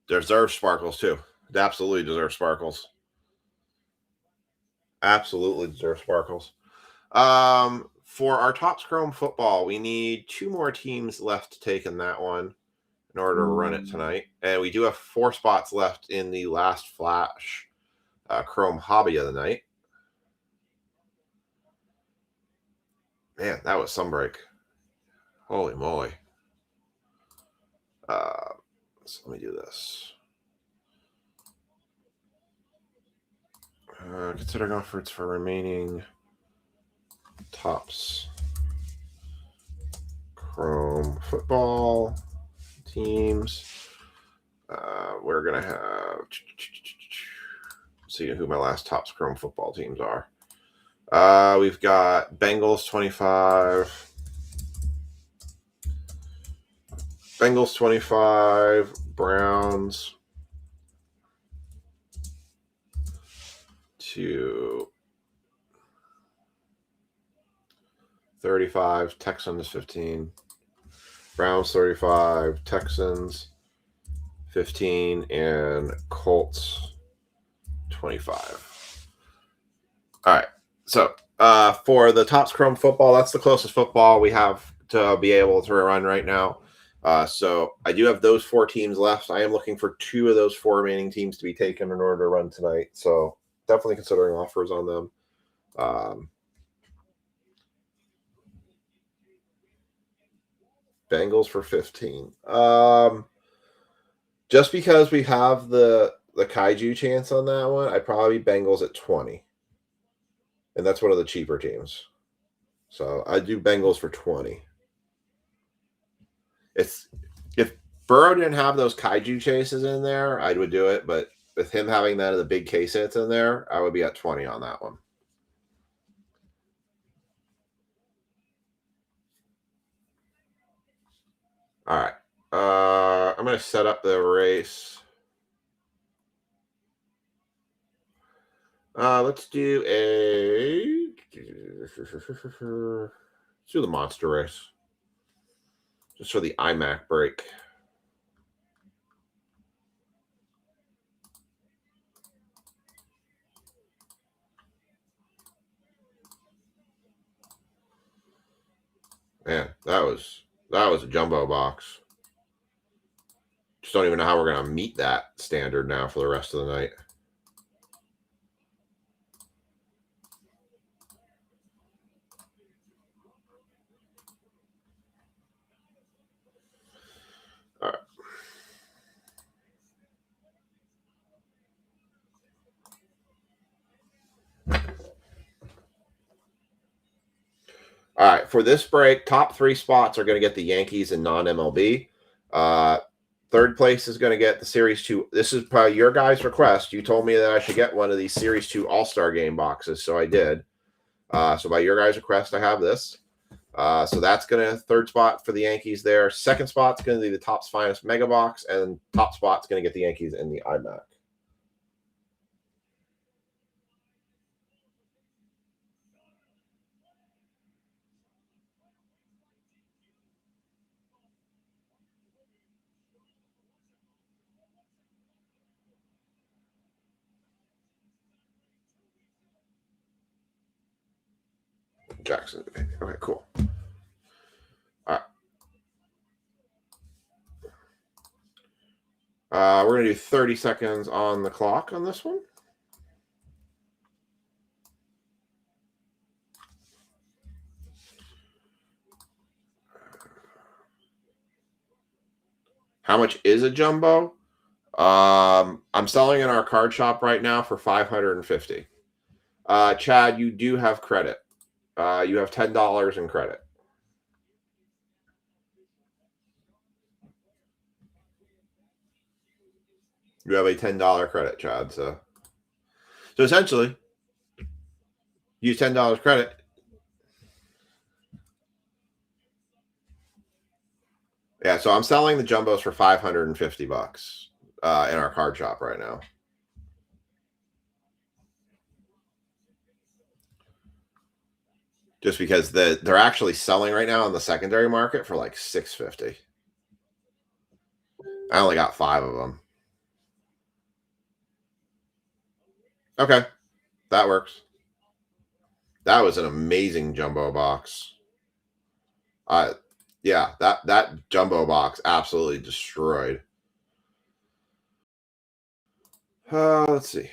Speaker 1: Deserves sparkles too. It absolutely deserves sparkles. Absolutely deserves sparkles. For our Topps Chrome football, we need 2 more teams left to take in that one in order to run it tonight. And we do have 4 spots left in the last flash Chrome hobby of the night. Man, that was some break. Holy moly. So let me do this. Considering offers for remaining Topps Chrome football teams. We're going to have... see who my last Topps Chrome football teams are. We've got Bengals 25. Bengals 25. Browns to 35. Texans 15. Browns 35. Texans 15. And Colts 25. All right. So for the Topps Chrome football, that's the closest football we have to be able to run right now. So I do have those 4 teams left. I am looking for 2 of those 4 remaining teams to be taken in order to run tonight. So definitely considering offers on them. Bengals for 15. Just because we have the Kaiju chance on that one, I'd probably be Bengals at 20. And that's one of the cheaper teams. So I do Bengals for 20. If Burrow didn't have those Kaiju chases in there, I would do it. But with him having that of the big case hits in there, I would be at 20 on that one. All right. I'm going to set up the race. Let's do the monster race. Just for the iMac break. Man, that was That was a jumbo box. Just don't even know how we're going to meet that standard now for the rest of the night. All right. All right, for this break, top 3 spots are going to get the Yankees and non-MLB. Third place is going to get the Series 2. This is probably your guys' request. You told me that I should get one of these Series 2 All-Star Game boxes, so I did. So by your guys' request, I have this. So that's going to third spot for the Yankees there. Second spot's going to be the Topps Finest Mega Box, and top spot's going to get the Yankees in the iMac. Jackson. Okay, cool. All right. We're going to do 30 seconds on the clock on this one. How much is a jumbo? I'm selling in our card shop right now for $550. Chad, you do have credit. You have $10 in credit. You have a $10 credit, Chad. So essentially, use $10 credit. Yeah, so I'm selling the jumbos for $550 in our card shop right now. Just because they're actually selling right now on the secondary market for like $650. I only got 5 of them. Okay, that works. That was an amazing jumbo box. Yeah, that jumbo box absolutely destroyed. Let's see.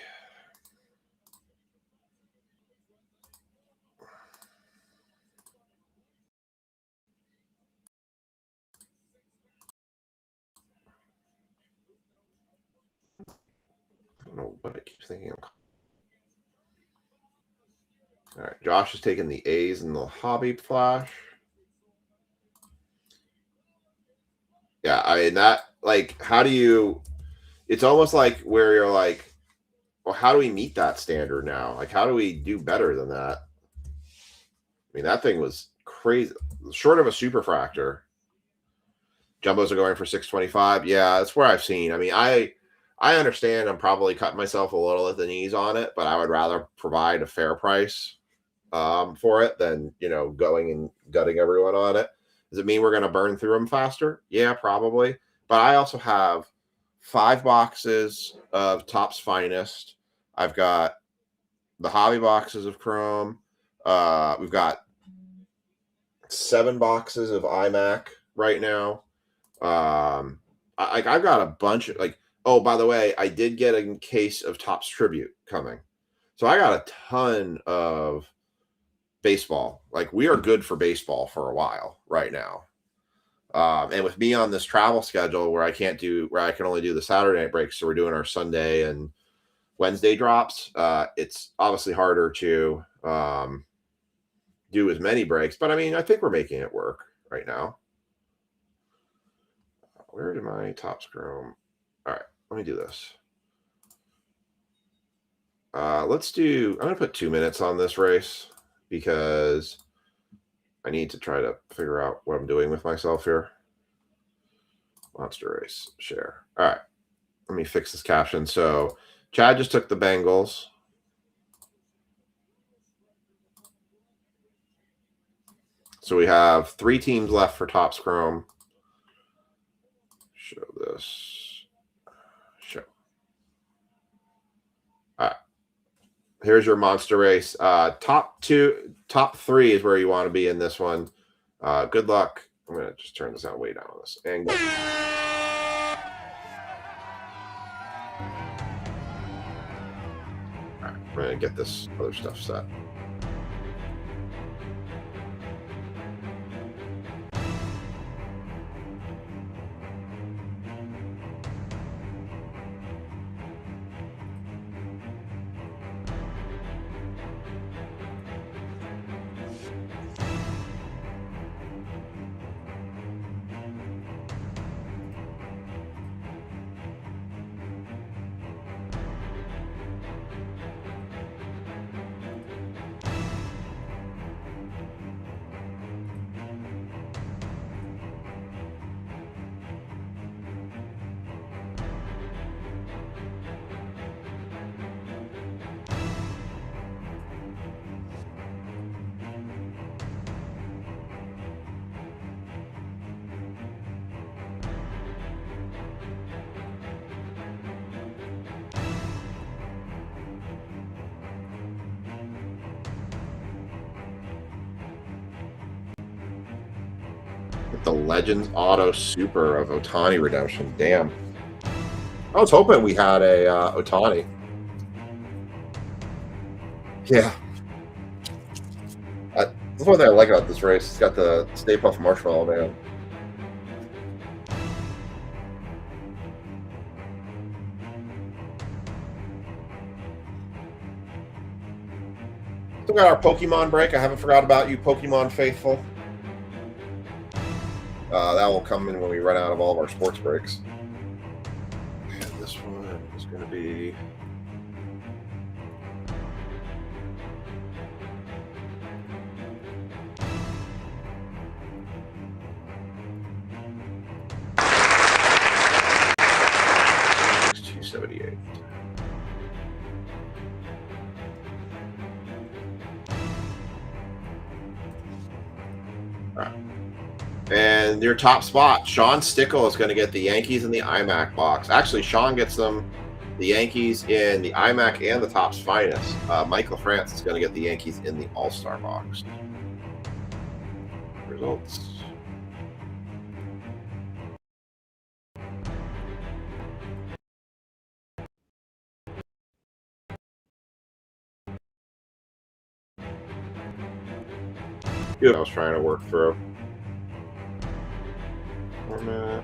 Speaker 1: I don't know what I keep thinking of. All right, Josh is taking the A's in the hobby flash. Yeah, I mean that, like, how do you, it's almost like where you're like, well, how do we meet that standard now? Like, how do we do better than that? I mean, that thing was crazy. Short of a superfractor. Jumbos are going for 625. Yeah, that's where I've seen. I mean, I understand I'm probably cutting myself a little at the knees on it, but I would rather provide a fair price for it than, going and gutting everyone on it. Does it mean we're going to burn through them faster? Yeah, probably. But I also have 5 boxes of Topps Finest. I've got the hobby boxes of Chrome. We've got 7 boxes of iMac right now. I've got a bunch of, like, oh, by the way, I did get a case of Topps Tribute coming. So I got a ton of baseball. Like, we are good for baseball for a while right now. And with me on this travel schedule where I can only do the Saturday night breaks, so we're doing our Sunday and Wednesday drops. It's obviously harder to do as many breaks, but I mean, I think we're making it work right now. Where did my Topps Chrome? All right, let me do this. I'm going to put 2 minutes on this race because I need to try to figure out what I'm doing with myself here. Monster race share. All right, let me fix this caption. So Chad just took the Bengals. So we have 3 teams left for Topps Chrome. Show this. Show. All right. Here's your monster race. Top 3 is where you want to be in this one. Good luck. I'm going to just turn the sound way down on this. And go. All right, we're going to get this other stuff set. The Legends Auto Super of Ohtani redemption. Damn. I was hoping we had a Ohtani. Yeah. That's one thing I like about this race. It's got the Stay Puft Marshmallow Man. Still got our Pokemon break. I haven't forgot about you, Pokemon faithful. That will come in when we run out of all of our sports breaks. And this one is going to be... $278. All right. And your top spot, Sean Stickle is going to get the Yankees in the iMac box. Actually, Sean gets them, the Yankees in the iMac and the Topps Finest. Mike LaFrance is going to get the Yankees in the All-Star box. Results. Good. I was trying to work through. Format.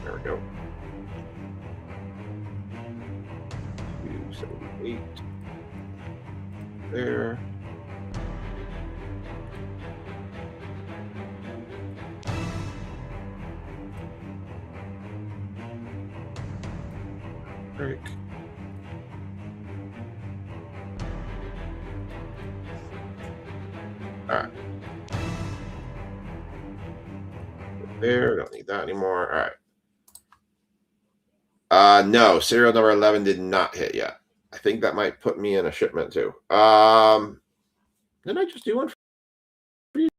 Speaker 1: There we go. 278. There. Break. All right. There, don't need that anymore. All right. No, serial number 11 did not hit yet. I think that might put me in a shipment too. Didn't I just do one for you?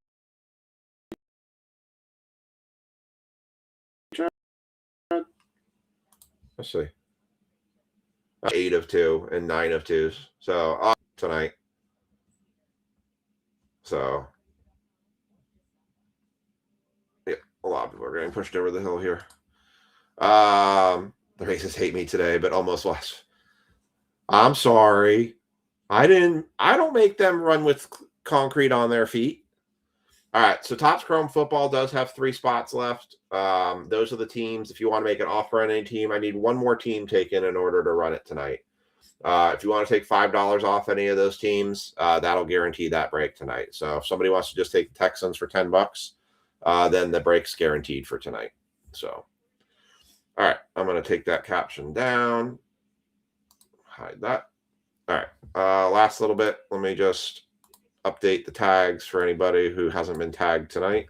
Speaker 1: Let's see. 8 of 2 and 9 of 2s. So tonight. So yeah, a lot of people are getting pushed over the hill here. The races hate me today, but almost was. I'm sorry. I don't make them run with concrete on their feet. All right, so Topps Chrome Football does have 3 spots left. Those are the teams. If you want to make an offer on any team, I need one more team taken in order to run it tonight. If you want to take $5 off any of those teams, that'll guarantee that break tonight. So if somebody wants to just take the Texans for $10, then the break's guaranteed for tonight. So, all right, I'm going to take that caption down. Hide that. All right, last little bit. Let me just update the tags for anybody who hasn't been tagged tonight.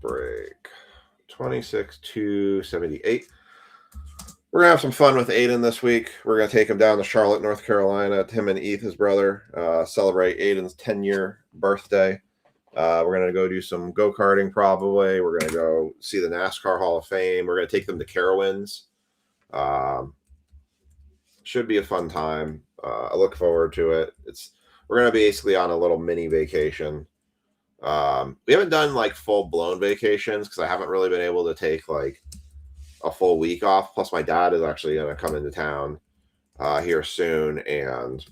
Speaker 1: Break 26-278. We're going to have some fun with Aiden this week. We're going to take him down to Charlotte, North Carolina. Him and Eth, his brother, celebrate Aiden's 10-year birthday. We're going to go do some go-karting probably. We're going to go see the NASCAR Hall of Fame. We're going to take them to Carowinds. Should be a fun time. I look forward to it. We're gonna be basically on a little mini vacation. We haven't done like full blown vacations because I haven't really been able to take like a full week off. Plus, my dad is actually gonna come into town here soon and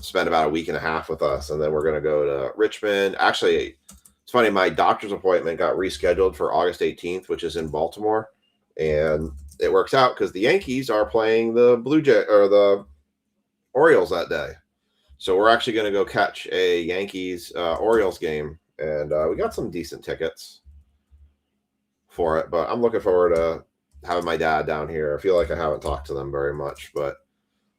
Speaker 1: spend about a week and a half with us, and then we're gonna go to Richmond. Actually, it's funny. My doctor's appointment got rescheduled for August 18th, which is in Baltimore, and it works out because the Yankees are playing the Blue Jay or the Orioles that day. So we're actually going to go catch a Yankees Orioles game, and we got some decent tickets for it. But I'm looking forward to having my dad down here. I feel like I haven't talked to them very much, but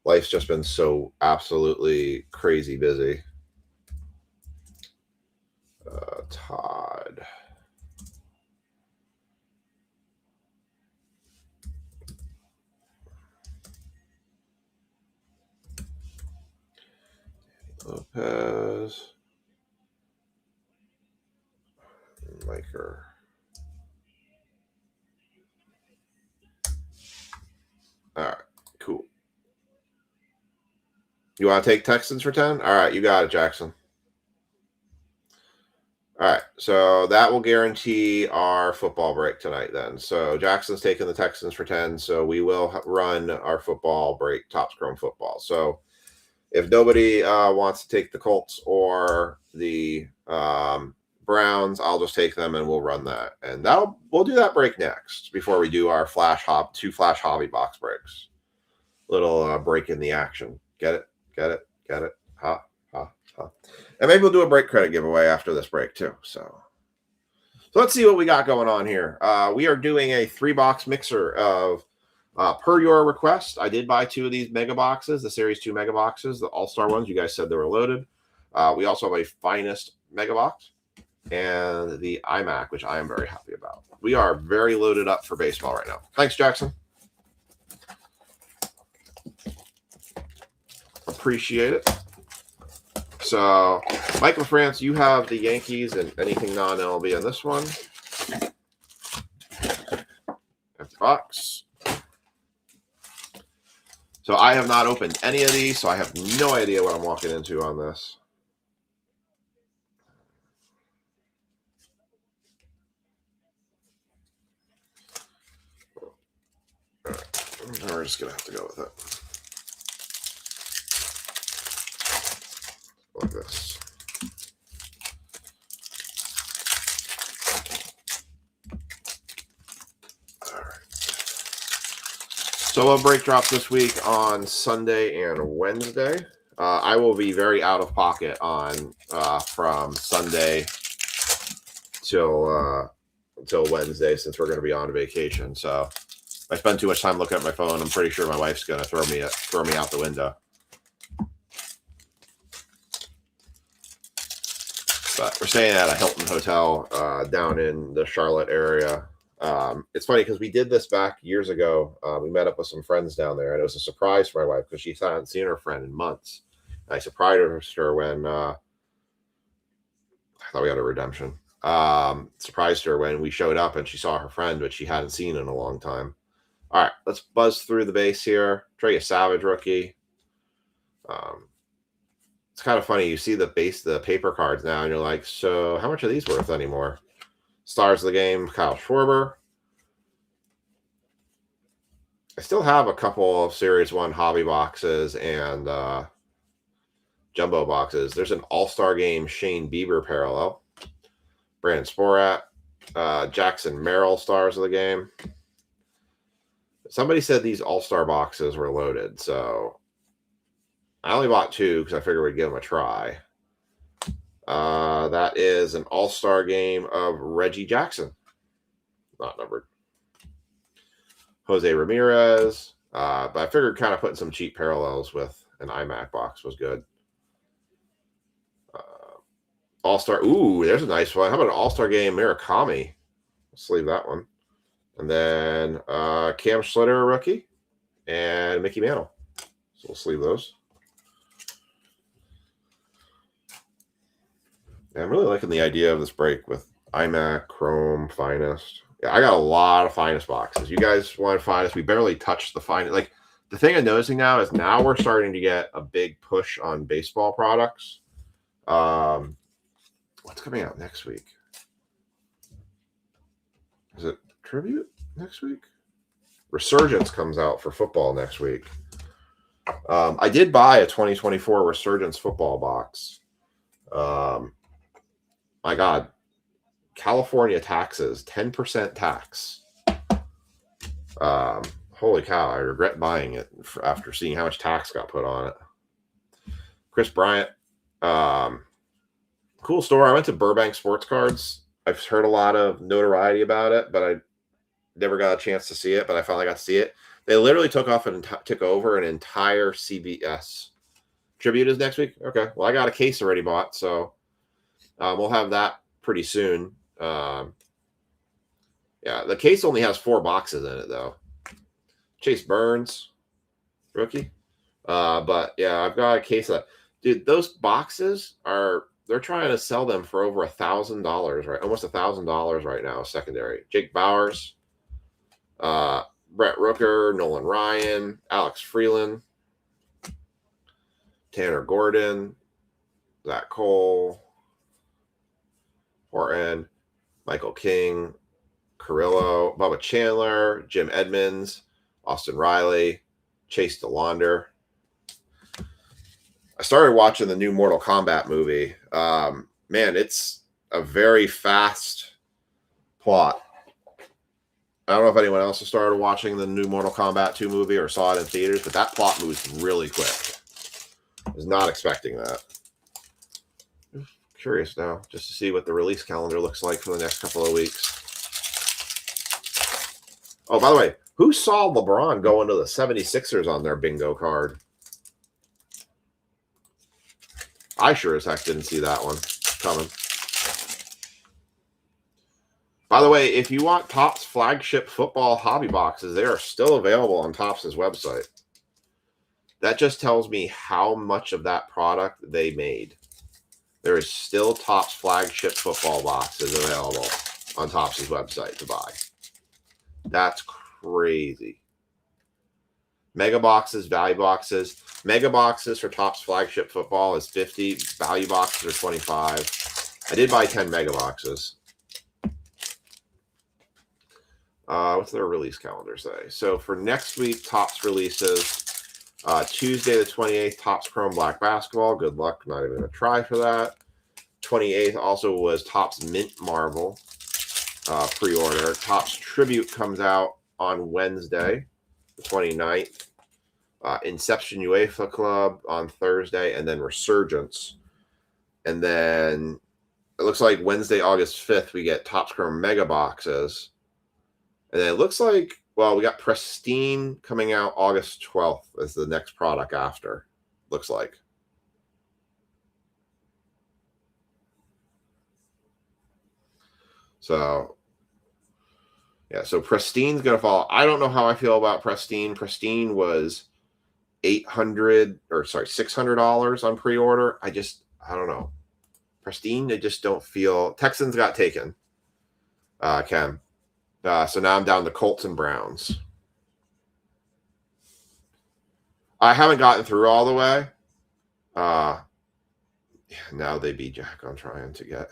Speaker 1: life's just been so absolutely crazy busy. Todd. Lopez. Miker. All right, cool. You want to take Texans for 10? All right, you got it, Jackson. All right, so that will guarantee our football break tonight then. So Jackson's taking the Texans for 10, so we will run our football break, Topps Chrome football. So if nobody wants to take the Colts or the Browns, I'll just take them and we'll run that. And we'll do that break next before we do our two flash hobby box breaks. Little break in the action. Get it? Get it? Get it? Ha, ha, ha. And maybe we'll do a break credit giveaway after this break too. So let's see what we got going on here. We are doing a 3-box mixer of per your request. I did buy 2 of these mega boxes, the Series 2 mega boxes, the All-Star ones. You guys said they were loaded. We also have a Finest mega box and the iMac, which I am very happy about. We are very loaded up for baseball right now. Thanks, Jackson. Appreciate it. So, Michael France, you have the Yankees and anything non-MLB on this one. Empty box. So I have not opened any of these, so I have no idea what I'm walking into on this. All right. We're just going to have to go with it. Like this. All right. So a break drops this week on Sunday and Wednesday. I will be very out of pocket on from Sunday till Wednesday since we're going to be on vacation. So if I spend too much time looking at my phone, I'm pretty sure my wife's going to throw me out the window. But we're staying at a Hilton hotel down in the Charlotte area. It's funny because we did this back years ago. We met up with some friends down there, and it was a surprise for my wife because she hadn't seen her friend in months. And I surprised her when I thought we had a redemption. Surprised her when we showed up and she saw her friend, which she hadn't seen in a long time. All right, let's buzz through the base here. Trey Savage rookie. It's kind of funny. You see the paper cards now, and you're like, so how much are these worth anymore? Stars of the game, Kyle Schwarber. I still have a couple of Series 1 hobby boxes and jumbo boxes. There's an All-Star Game Shane Bieber parallel. Brandon Sporat. Jackson Merrill Stars of the Game. Somebody said these All-Star boxes were loaded, so I only bought 2 because I figured we'd give them a try. That is an All-Star Game of Reggie Jackson. Not numbered. Jose Ramirez. But I figured kind of putting some cheap parallels with an iMac box was good. All-Star. Ooh, there's a nice one. How about an All-Star Game Murakami? Let's leave that one. And then Cam Schlitter, rookie. And Mickey Mantle. So we'll sleeve those. Yeah, I'm really liking the idea of this break with iMac, Chrome, Finest. Yeah, I got a lot of Finest boxes. You guys want Finest? We barely touched the Finest. Like, The thing I'm noticing now is now we're starting to get a big push on baseball products. What's coming out next week? Is it Tribute next week? Resurgence comes out for football next week. I did buy a 2024 Resurgence football box. My God, California taxes, 10% tax. Holy cow, I regret buying it after seeing how much tax got put on it. Chris Bryant, cool store. I went to Burbank Sports Cards. I've heard a lot of notoriety about it, but I never got a chance to see it, but I finally got to see it. They literally took over an entire CBS. Tribute is next week? Okay. Well, I got a case already bought, so we'll have that pretty soon. Yeah, the case only has 4 boxes in it, though. Chase Burns, rookie. But yeah, I've got a case of, dude, those boxes they're trying to sell them for over $1,000, right? Almost $1,000 right now, secondary. Jake Bowers, Brett Rooker, Nolan Ryan, Alex Freeland, Tanner Gordon, Zach Cole, Horton, Michael King, Carrillo, Bubba Chandler, Jim Edmonds, Austin Riley, Chase DeLaunder. I started watching the new Mortal Kombat movie. Man, it's a very fast plot. I don't know if anyone else has started watching the new Mortal Kombat 2 movie or saw it in theaters, but that plot moves really quick. I was not expecting that. I'm curious now, just to see what the release calendar looks like for the next couple of weeks. Oh, by the way, who saw LeBron go into the 76ers on their bingo card? I sure as heck didn't see that one coming. By the way, if you want Topps flagship football hobby boxes, they are still available on Topps' website. That just tells me how much of that product they made. There is still Topps flagship football boxes available on Topps' website to buy. That's crazy. Mega boxes, value boxes. Mega boxes for Topps flagship football is $50. Value boxes are $25. I did buy 10 mega boxes. What's their release calendar say? So for next week, Topps releases Tuesday the 28th, Topps Chrome Black Basketball. Good luck. Not even going to try for that. 28th also was Topps Mint Marvel pre-order. Topps Tribute comes out on Wednesday, the 29th. Inception UEFA Club on Thursday, and then Resurgence. And then it looks like Wednesday, August 5th, we get Topps Chrome Mega Boxes. And then it looks like, well, we got Pristine coming out August 12th as the next product after, looks like. So, yeah, so Pristine's going to follow. I don't know how I feel about Pristine. Pristine was $600 on pre-order. I don't know. Pristine, I just don't feel. Texans got taken. Ken. So now I'm down to Colts and Browns. I haven't gotten through all the way. Now they beat Jack on trying to get.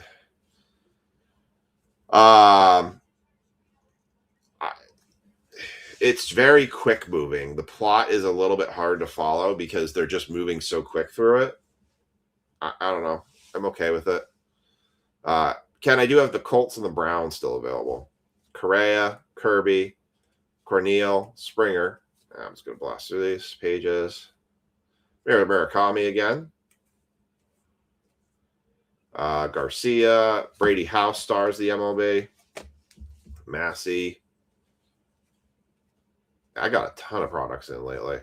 Speaker 1: It's very quick moving. The plot is a little bit hard to follow because they're just moving so quick through it. I don't know. I'm okay with it. Ken, I do have the Colts and the Browns still available. Correa, Kirby, Cornell, Springer. I'm just going to blast through these pages. Murakami again. Garcia. Brady House stars the MLB. Massey. I got a ton of products in lately.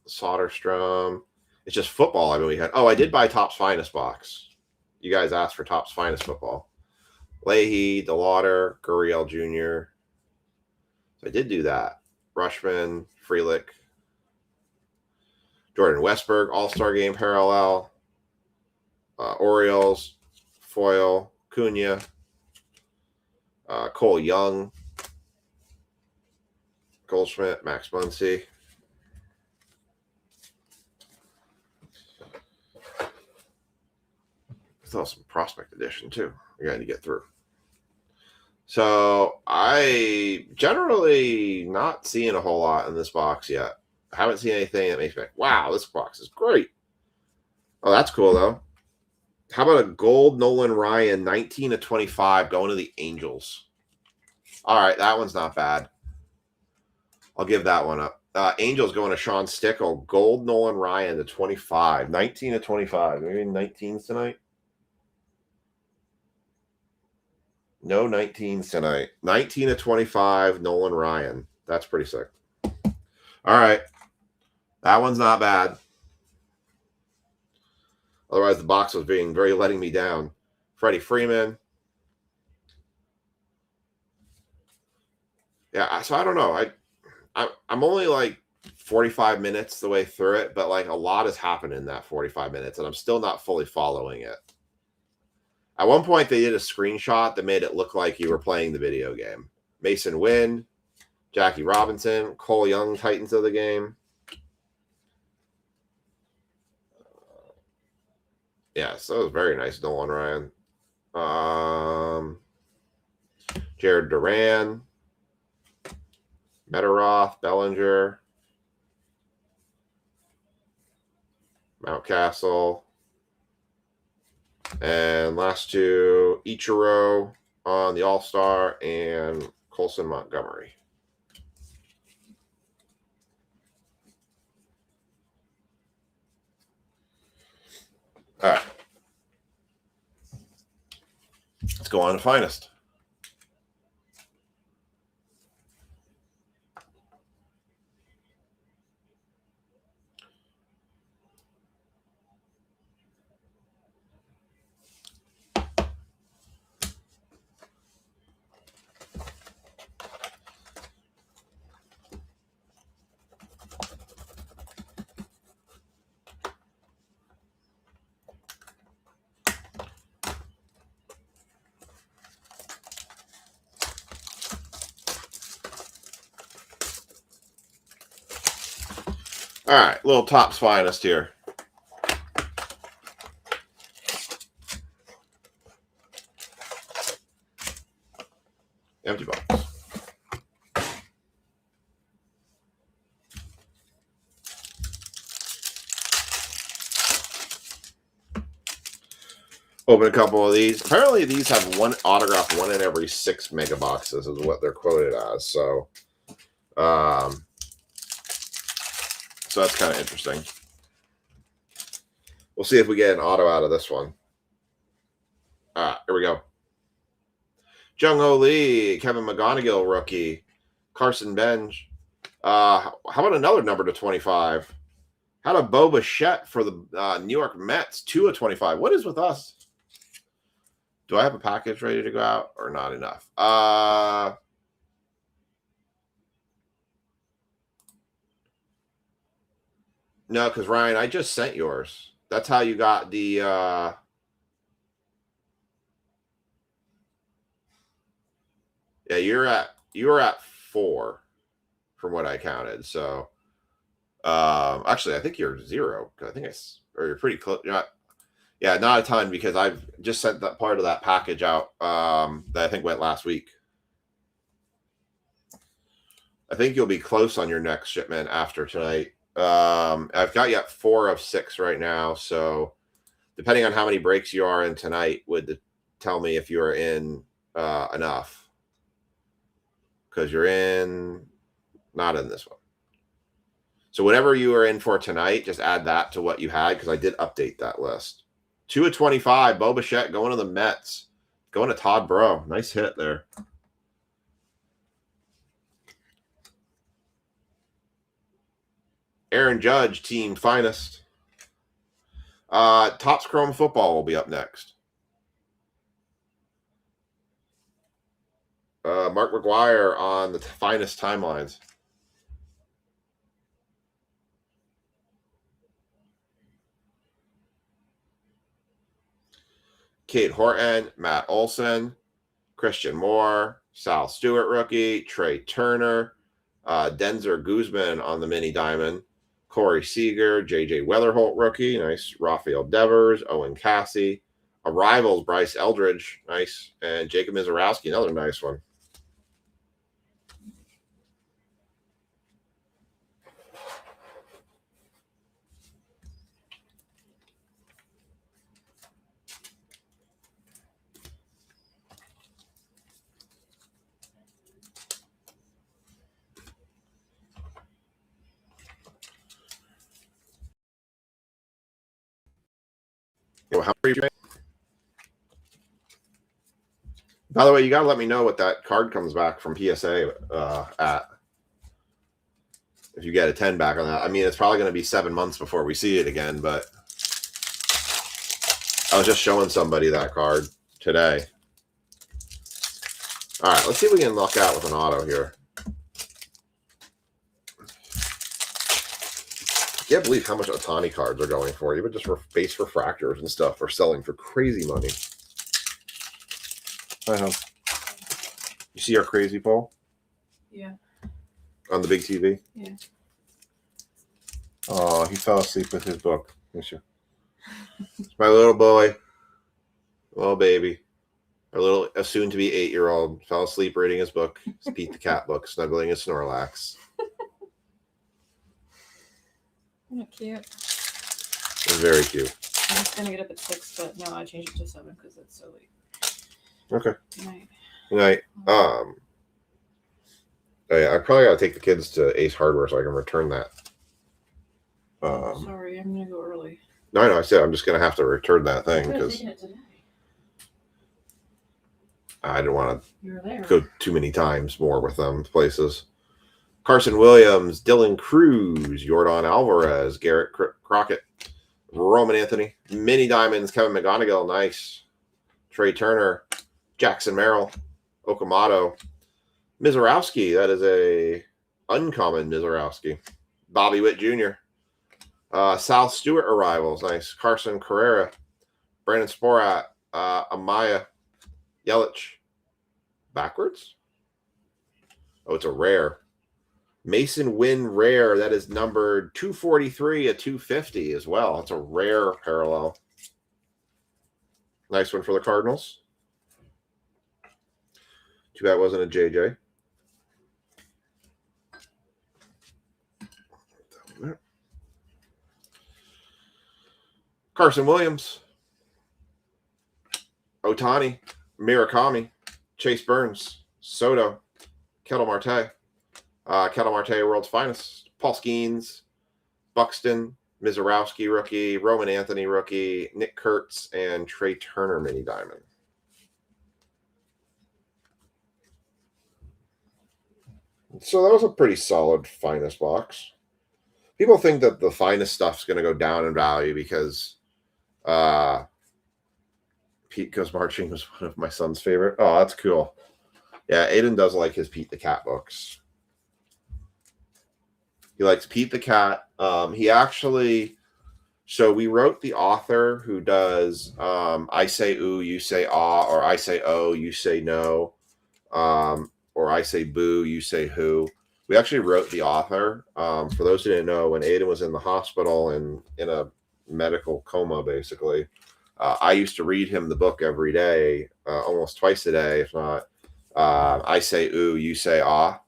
Speaker 1: Soderstrom. It's just football. I mean, we had. Oh, I did buy Topps Finest box. You guys asked for Topps Finest football. Leahy, DeLauder, Gurriel Jr. So I did do that. Rushman, Frelick, Jordan Westberg, All-Star Game parallel. Orioles, Foil, Cunha, Cole Young, Goldschmidt, Max Muncy. still have some prospect edition too. I got to get through. So I generally not seeing a whole lot in this box yet. I haven't seen anything that makes me like, wow, this box is great. Oh, that's cool though. How about a gold Nolan Ryan, 19/25, going to the Angels? All right, that one's not bad. I'll give that one up. Angels going to Sean Stickle, gold Nolan Ryan to 25, 19/25. Maybe 19s tonight. No 19s tonight. 19/25, Nolan Ryan. That's pretty sick. All right. That one's not bad. Otherwise, the box was being very letting me down. Freddie Freeman. Yeah, so I don't know. I'm only like 45 minutes the way through it, but like a lot has happened in that 45 minutes, and I'm still not fully following it. At one point, they did a screenshot that made it look like you were playing the video game. Mason Wynn, Jackie Robinson, Cole Young, Titans of the game. Yeah, so it was very nice, Nolan Ryan. Jared Duran, Metaroth, Bellinger, Mountcastle, and last two, Ichiro on the All-Star and Colson Montgomery. All right. Let's go on to Finest. All right, little Topps Finest here. Empty box. Open a couple of these. Apparently, these have one autograph, one in every 6 mega boxes is what they're quoted as. So, so that's kind of interesting. We'll see if we get an auto out of this one. Here we go. Jung-Ho Lee, Kevin McGonigal rookie, Carson Bench. How about another number to 25? How about Bo Bichette for the New York Mets, 2/25? What is with us? Do I have a package ready to go out or not enough? No, because Ryan, I just sent yours. That's how you got the yeah, you were at 4 from what I counted. So actually I think you're 0. I think or you're pretty close. You're not, yeah, not a ton because I've just sent that part of that package out that I think went last week. I think you'll be close on your next shipment after tonight. I've got you at 4 of 6 right now. So depending on how many breaks you are in tonight would tell me if you're in enough. Because you're not in this one. So whatever you are in for tonight, just add that to what you had because I did update that list. 2/25, Bo Bichette going to the Mets. Going to Todd Bro. Nice hit there. Aaron Judge, team Finest. Topps Chrome Football will be up next. Mark McGwire on the Finest timelines. Kate Horton, Matt Olson, Christian Moore, Sal Stewart rookie, Trey Turner, Denzer Guzman on the mini diamond, Corey Seager, JJ Weatherholt rookie, nice. Rafael Devers, Owen Cassie, Arrivals, Bryce Eldridge, nice. And Jacob Mizorowski, another nice one. How are you? By the way, you got to let me know what that card comes back from PSA at. If you get a 10 back on that. I mean, it's probably going to be 7 months before we see it again, but I was just showing somebody that card today. All right, let's see if we can luck out with an auto here. I can't believe how much Ohtani cards are going for. Even just for base refractors and stuff are selling for crazy money. I know. You see our crazy poll?
Speaker 2: Yeah.
Speaker 1: On the big TV?
Speaker 2: Yeah.
Speaker 1: Oh, he fell asleep with his book. It's my little boy. Little baby. A soon-to-be 8-year-old fell asleep reading his book. It's Pete the Cat book, snuggling his Snorlax.
Speaker 2: Isn't it cute?
Speaker 1: It's very cute.
Speaker 2: I'm just going to get up at 6, but no, I changed it to 7 because it's so late.
Speaker 1: Okay.
Speaker 2: Good night.
Speaker 1: Good night. Oh yeah, I probably got to take the kids to Ace Hardware so I can return that.
Speaker 2: Sorry, I'm going to go early.
Speaker 1: No, I said I'm just going to have to return that thing because I didn't want to go too many times more with them places. Carson Williams, Dylan Cruz, Yordan Alvarez, Garrett Crockett, Roman Anthony, Mini Diamonds, Kevin McGonigal, nice. Trey Turner, Jackson Merrill, Okamoto, Mizorowski, that is a uncommon Mizorowski. Bobby Witt Jr., Sal Stewart arrivals, nice. Carson Carrera, Brandon Sporat, Amaya, Yelich. Backwards? Oh, it's a rare. Mason Wynn rare. That is numbered 243 at 250 as well. It's a rare parallel. Nice one for the Cardinals. Too bad it wasn't a JJ. Carson Williams. Ohtani. Murakami. Chase Burns. Soto. Ketel Marte. Ketel Marte, World's Finest. Paul Skeens. Buxton. Mizorowski rookie. Roman Anthony rookie. Nick Kurtz. And Trey Turner mini diamond. So that was a pretty solid Finest box. People think that the Finest stuff's going to go down in value because Pete Goes Marching was one of my son's favorite. Oh, that's cool. Yeah, Aiden does like his Pete the Cat books. He likes Pete the Cat. He actually, so we wrote the author who does I Say Ooh, You Say Ah, or I Say Oh, You Say No, or I Say Boo, You Say Who. We actually wrote the author. For those who didn't know, when Aiden was in the hospital and in a medical coma, basically, I used to read him the book every day, almost twice a day, if not. I Say Ooh, You Say Ah.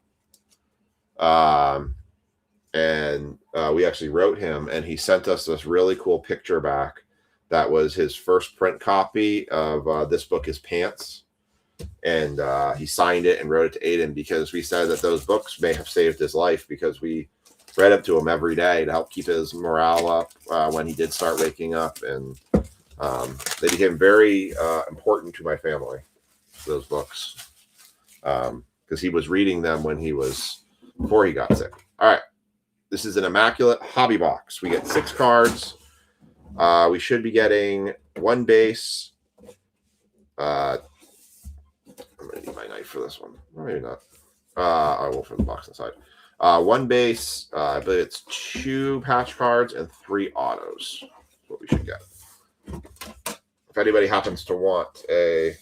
Speaker 1: And we actually wrote him, and he sent us this really cool picture back that was his first print copy of This Book Is Pants. And he signed it and wrote it to Aiden because we said that those books may have saved his life because we read up to him every day to help keep his morale up when he did start waking up. And they became very important to my family, those books, because he was reading them when he was, before he got sick. All right. This is an immaculate hobby box. We get 6 cards. We should be getting 1 base. I'm going to need my knife for this one. Or maybe not. I will for the box inside. 1 base. I believe it's 2 patch cards and 3 autos. That's what we should get. If anybody happens to want here's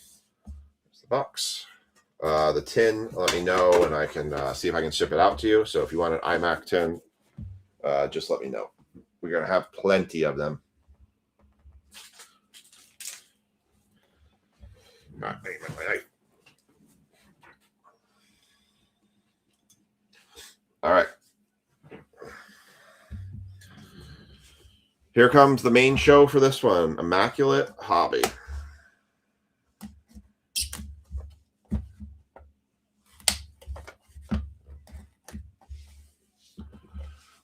Speaker 1: the box. The tin, let me know, and I can see if I can ship it out to you. So if you want an iMac tin, just let me know. We're going to have plenty of them. God, dang, my knife. All right. Here comes the main show for this one. Immaculate Hobby.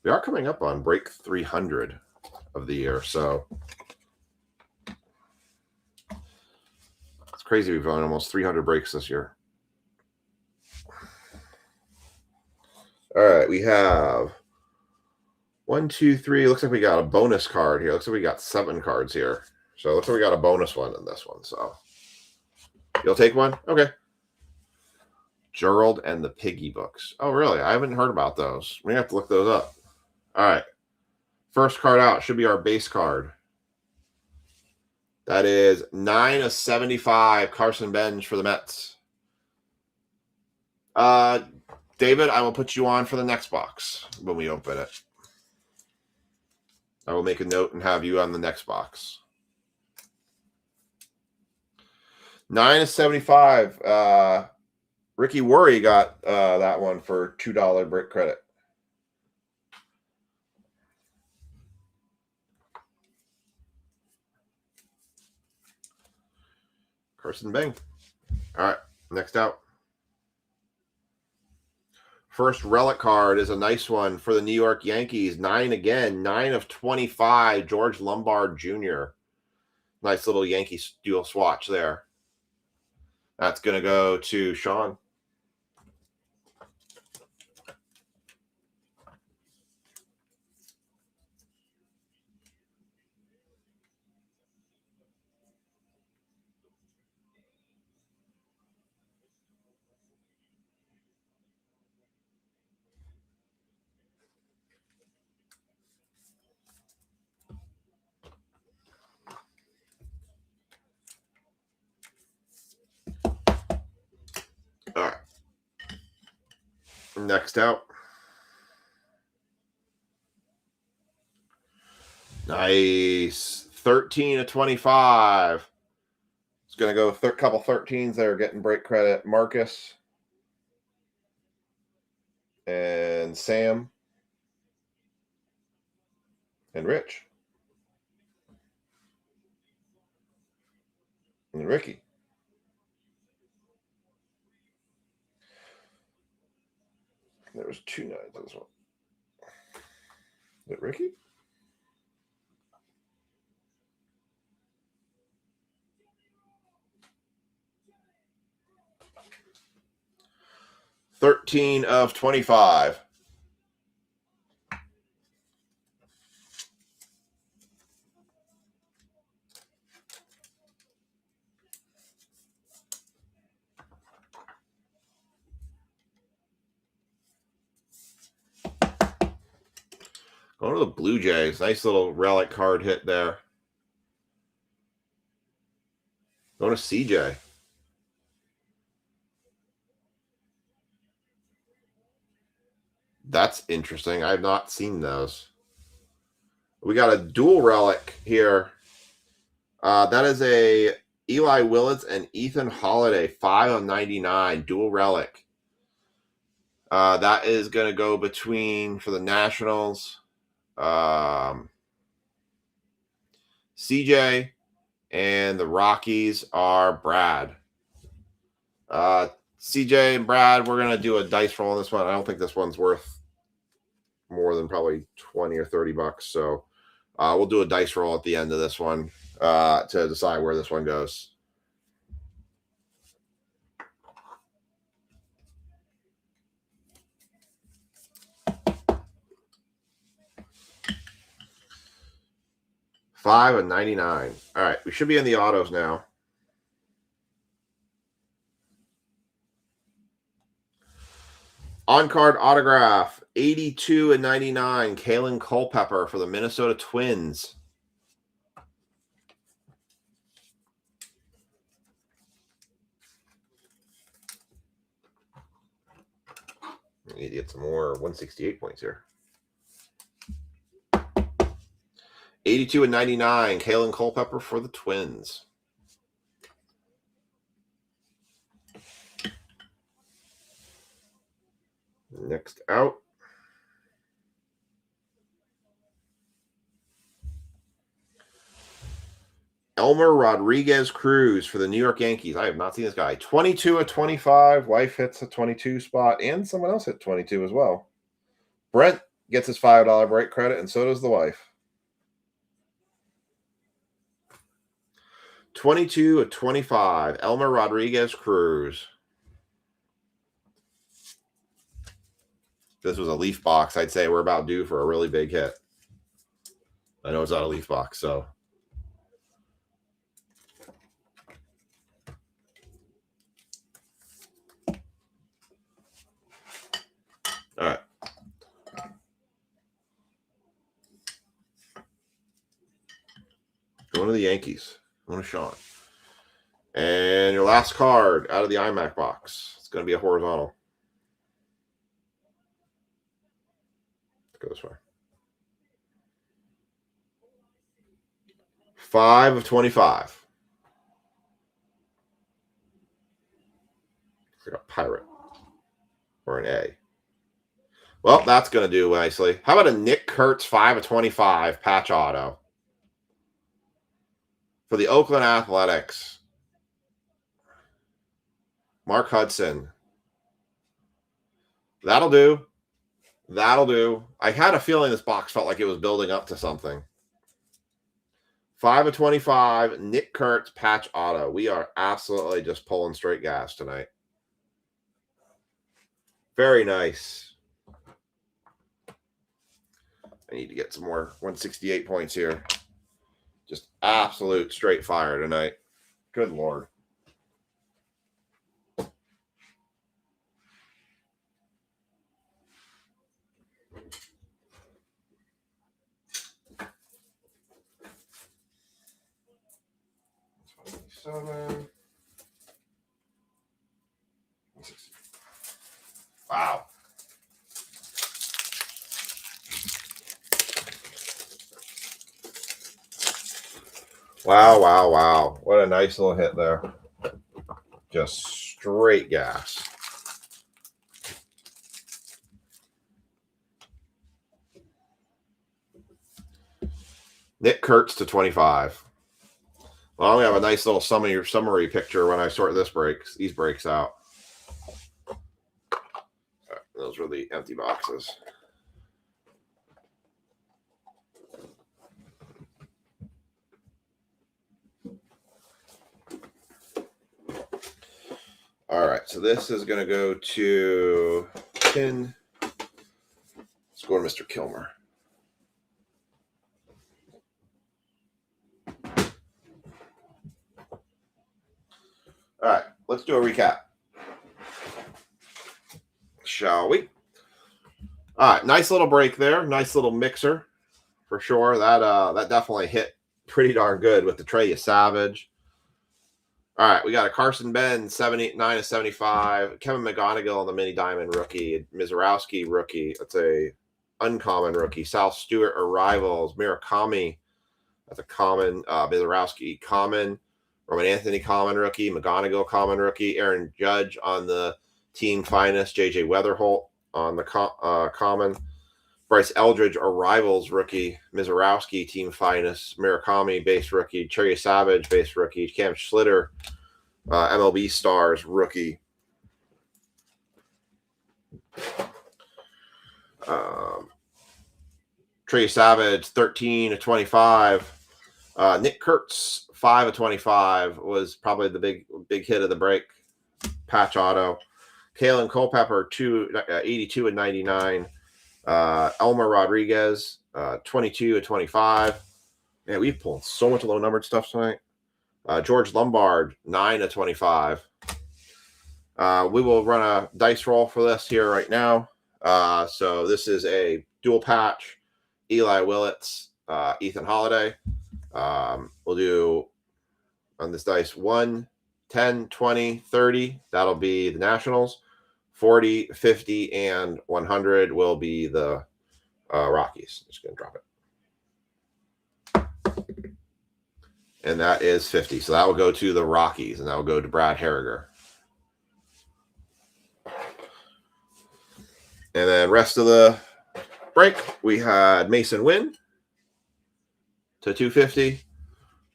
Speaker 1: We are coming up on break 300 of the year, so it's crazy. We've done almost 300 breaks this year. All right, we have 1, 2, 3. Looks like we got a bonus card here. Looks like we got 7 cards here. So it looks like we got a bonus one in this one. So you'll take one? Okay. Gerald and the Piggy books. Oh, really? I haven't heard about those. We have to look those up. All right. First card out should be our base card. That is 9 of 75, Carson Bench for the Mets. David, I will put you on for the next box when we open it. I will make a note and have you on the next box. 9 of 75. Ricky Worry got that one for $2 brick credit. Carson Bang. All right, next out. First relic card is a nice one for the New York Yankees. 9 again. 9 of 25, George Lombard Jr. Nice little Yankee dual swatch there. That's going to go to Sean. All right. Next out. Nice. 13 of 25. It's going to go a couple 13s there getting break credit. Marcus and Sam and Rich and Ricky. There was 2 9s on this one. Is it Ricky? $13 of 25. Going to the Blue Jays. Nice little relic card hit there. Going to CJ. That's interesting. I have not seen those. We got a dual relic here. That is a Eli Willits and Ethan Holiday 5 of 99 dual relic. That is going to go between for the Nationals. CJ and the Rockies are Brad. CJ and Brad, we're going to do a dice roll on this one. I don't think this one's worth more than probably 20 or 30 bucks. So we'll do a dice roll at the end of this one to decide where this one goes. $5 of 99. All right, we should be in the autos now. On-card autograph, 82 and 99, Kalen Culpepper for the Minnesota Twins. I need to get some more 168 points here. 82 and 99, Kalen Culpepper for the Twins. Next out. Elmer Rodriguez Cruz for the New York Yankees. I have not seen this guy. 22 of 25. Wife hits a 22 spot, and someone else hit 22 as well. Brent gets his $5 break credit, and so does the wife. 22 of 25. Elmer Rodriguez Cruz. If this was a Leaf box, I'd say we're about due for a really big hit. I know it's not a Leaf box, so. All right. Going to the Yankees. Going to Sean. And your last card out of the iMac box. It's going to be a horizontal. Let's go this way. 5 of 25. It's like a pirate. Or an A. Well, that's going to do nicely. How about a Nick Kurtz 5 of 25 patch auto? For the Oakland Athletics. Mark Hudson. That'll do. That'll do. I had a feeling this box felt like it was building up to something. 5 of 25, Nick Kurtz patch auto. We are absolutely just pulling straight gas tonight. Very nice. I need to get some more 168 points here. Just absolute straight fire tonight. Good Lord. Wow. Wow, wow, wow. What a nice little hit there. Just straight gas. Nick Kurtz to 25. Well, we have a nice little summary picture when I sort these breaks out. Those were the empty boxes. All right, so this is going to go to Tin. Let's go to Mr. Kilmer. All right, let's do a recap. Shall we? All right, nice little break there. Nice little mixer for sure. That definitely hit pretty darn good with the Trey Savage. All right, we got a Carson Benz, 79 of 75. Kevin McGonigal on the mini diamond rookie. Mizorowski rookie. That's a uncommon rookie. Sal Stewart arrivals. Murakami. That's a common. Mizorowski common. Roman Anthony common rookie. McGonigal common rookie. Aaron Judge on the team finest. JJ Weatherholt on the common. Bryce Eldridge arrivals rookie. Mizorowski team finest. Murakami base rookie. Cherry Savage base rookie. Cam Schlitter MLB stars rookie. Trey Savage 13 of 25. Nick Kurtz 5 of 25 was probably the big hit of the break. Patch auto. Kalen Culpepper 82 of 99. Elmer Rodriguez 22 of 25. Man, we've pulled so much low numbered stuff tonight. George Lombard 9 of 25. We will run a dice roll for this here right now. So this is a dual patch. Eli Willits, Ethan Holiday. We'll do on this dice 1, 10, 20, 30. That'll be the Nationals. 40, 50, and 100 will be the Rockies. Just going to drop it. And that is 50. So that will go to the Rockies, and that will go to Brad Harriger. then rest of the break, we had Mason Wynn to 250.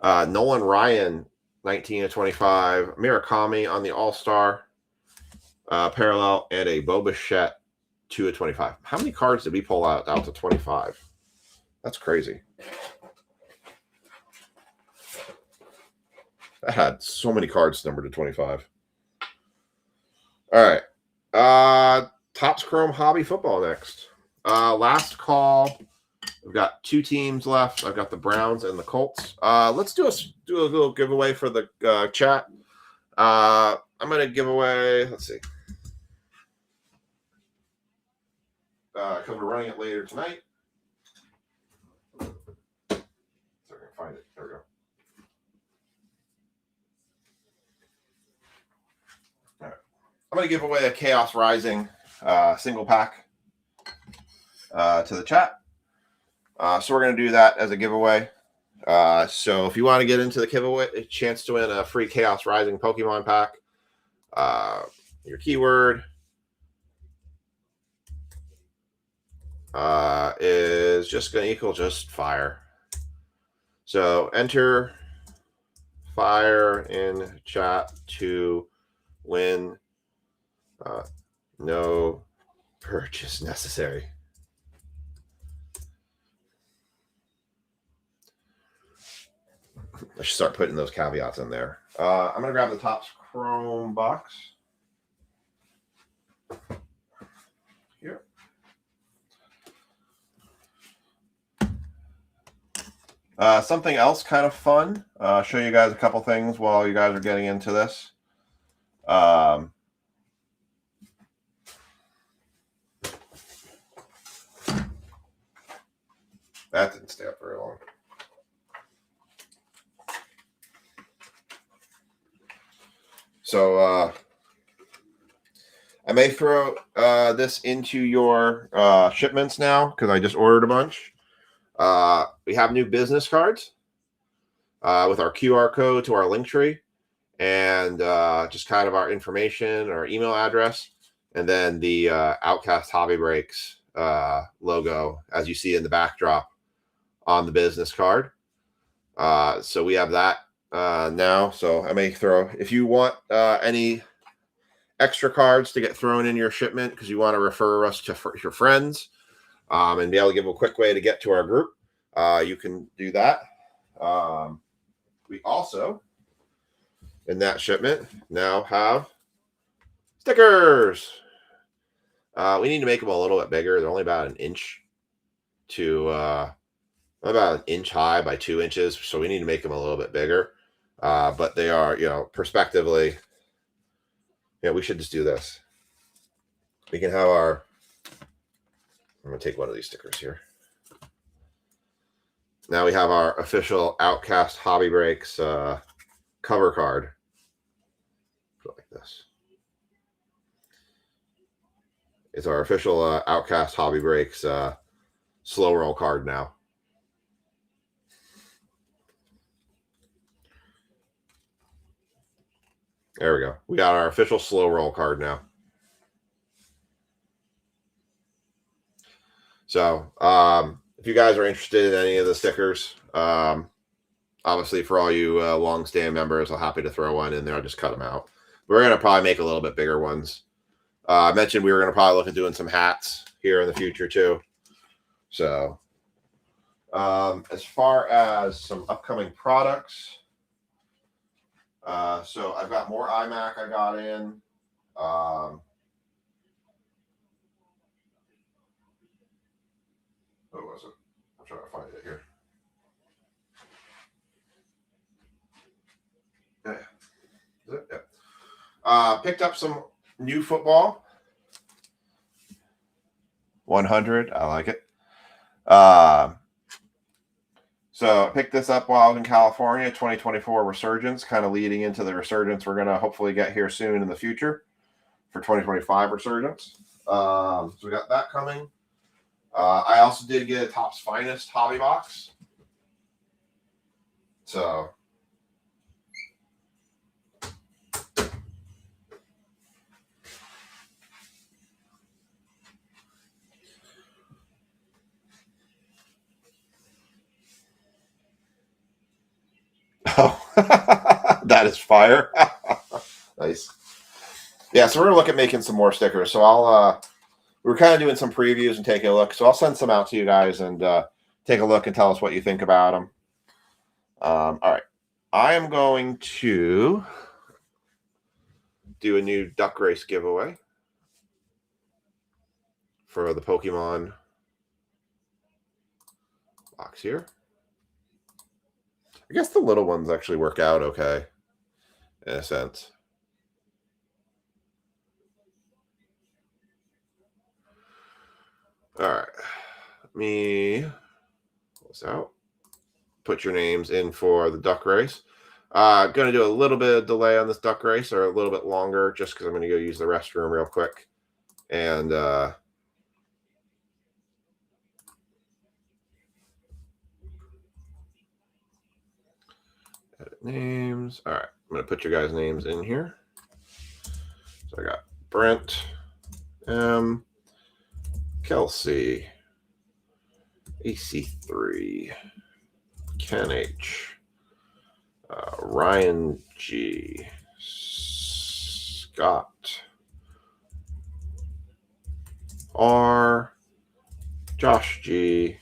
Speaker 1: Nolan Ryan, 19 of 25. Murakami on the All-Star parallel, and a Bo Bichette, 2 of 25. How many cards did we pull out to 25? That's crazy. That had so many cards numbered to 25. All right. Topps Chrome Hobby Football next. Last call. We've got 2 teams left. I've got the Browns and the Colts. Let's do a little giveaway for the chat. I'm going to give away, let's see. Because we're running it later tonight. So I can find it. There we go. All right. I'm going to give away a Chaos Rising single pack to the chat. So we're going to do that as a giveaway. So if you want to get into the giveaway, a chance to win a free Chaos Rising Pokemon pack, your keyword is just going to equal just fire. So enter fire in chat to win. No purchase necessary. I should start putting those caveats in there. I'm going to grab the Topps Chrome box. Here. Something else kind of fun. Show you guys a couple things while you guys are getting into this. That didn't stay up very long. So I may throw this into your shipments now because I just ordered a bunch. We have new business cards with our QR code to our link tree and just kind of our information, our email address, and then the Outcast Hobby Breaks logo as you see in the backdrop on the business card. So we have that now. So I may throw, if you want any extra cards to get thrown in your shipment because you want to refer us to your friends and be able to give a quick way to get to our group, you can do that. We also, in that shipment, now have stickers. We need to make them a little bit bigger. They're only about an inch to about an inch high by 2 inches, so we need to make them a little bit bigger. But they are, prospectively, we should just do this. We can have our, I'm going to take one of these stickers here. Now we have our official Outcast Hobby Breaks cover card. Put it like this. It's our official Outcast Hobby Breaks slow roll card now. There we go. We got our official slow roll card now. So if you guys are interested in any of the stickers, obviously for all you long-standing members, I'm happy to throw one in there. I'll just cut them out. We're going to probably make a little bit bigger ones. I mentioned we were going to probably look at doing some hats here in the future too. So as far as some upcoming products, so I've got more iMac I got in. What was it? I'm trying to find it here. Yeah. Is it? Yeah. Picked up some new football. 100. I like it. So I picked this up while I was in California. 2024 resurgence, kind of leading into the resurgence we're going to hopefully get here soon in the future for 2025 resurgence. So we got that coming. I also did get a Topps Finest hobby box. So Oh, that is fire. Nice. Yeah, so we're gonna look at making some more stickers. So I'll we were kind of doing some previews and taking a look. So I'll send some out to you guys and take a look and tell us what you think about them. All right. I am going to do a new duck race giveaway for the Pokemon box here. I guess the little ones actually work out okay in a sense. All right. Let me pull this out. Put your names in for the duck race. Going to do a little bit of delay on this duck race, or a little bit longer, just because I'm going to go use the restroom real quick. And edit names. All right, I'm going to put your guys' names in here. So I got Brent M, Kelsey, AC3, Ken H, Ryan G, Scott R, Josh G,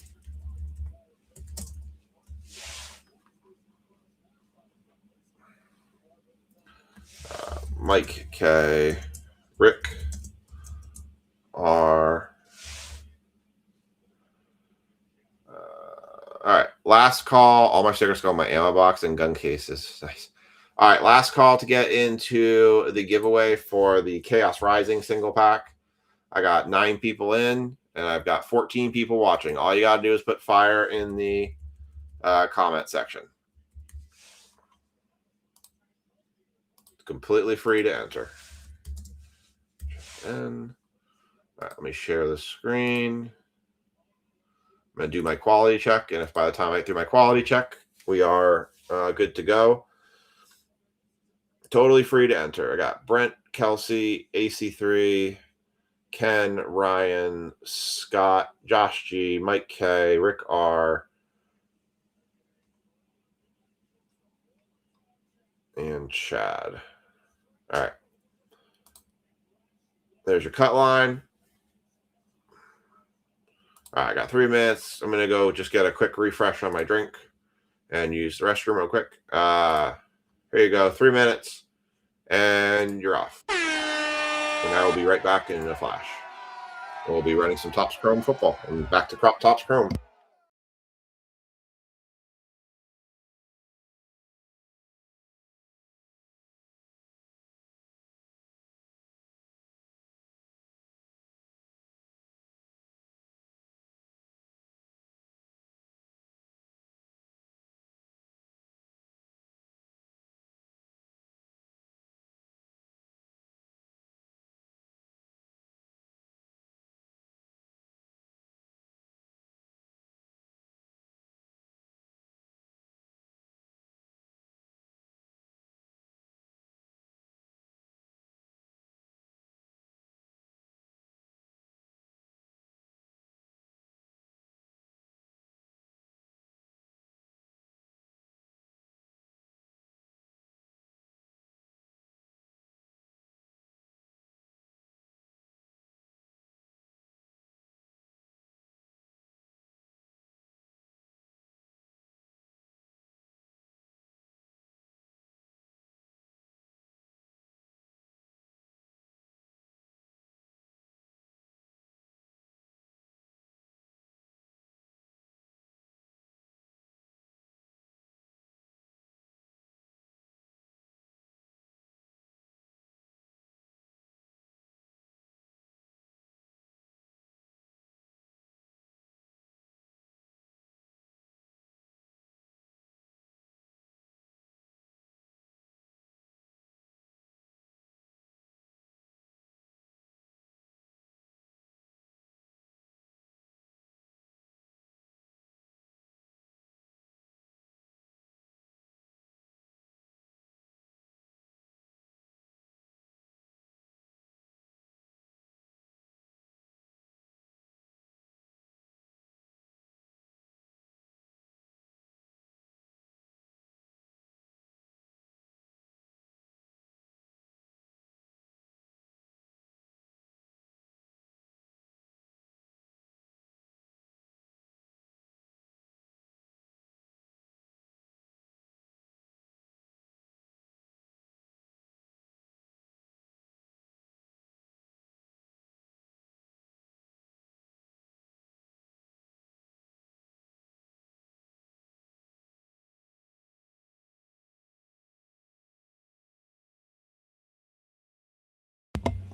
Speaker 1: Mike K, Rick R. All right, last call. All my stickers go in my ammo box and gun cases. Nice. All right, last call to get into the giveaway for the Chaos Rising single pack. I got 9 people in, and I've got 14 people watching. All you got to do is put fire in the comment section. It's completely free to enter. And all right, let me share the screen. I'm going to do my quality check, and if by the time I do my quality check, we are good to go. Totally free to enter. I got Brent, Kelsey, AC3, Ken, Ryan, Scott, Josh G, Mike K, Rick R, and Chad. All right. There's your cut line. All right, I got 3 minutes. I'm going to go just get a quick refresh on my drink and use the restroom real quick. Here you go. 3 minutes, and you're off. And I will be right back in a flash. We'll be running some Topps Chrome football and back to Crop Topps Chrome.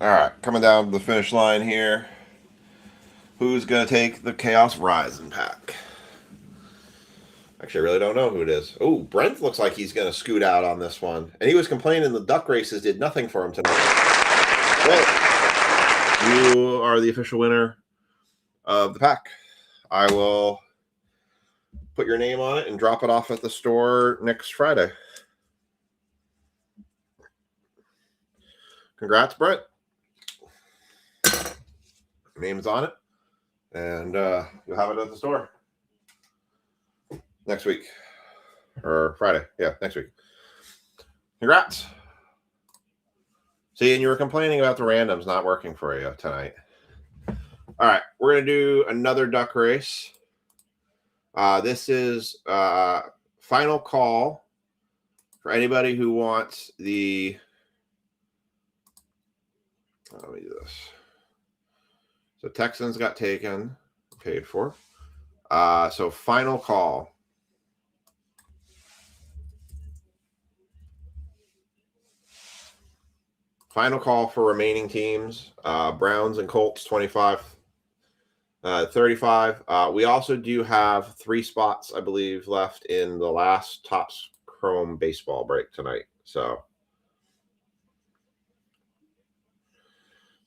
Speaker 1: All right, coming down to the finish line here. Who's going to take the Chaos Rising pack? Actually, I really don't know who it is. Oh, Brent looks like he's going to scoot out on this one. And he was complaining the duck races did nothing for him tonight. Well, you are the official winner of the pack. I will put your name on it and drop it off at the store next Friday. Congrats, Brent. Name's on it. And you'll have it at the store next week. Or Friday. Yeah, next week. Congrats. See, and you were complaining about the randoms not working for you tonight. All right, we're going to do another duck race. This is final call for anybody who wants the... Let me do this. So Texans got taken, paid for. So final call. Final call for remaining teams. Browns and Colts, 25, 35. We also do have 3 spots, I believe, left in the last Topps Chrome baseball break tonight. So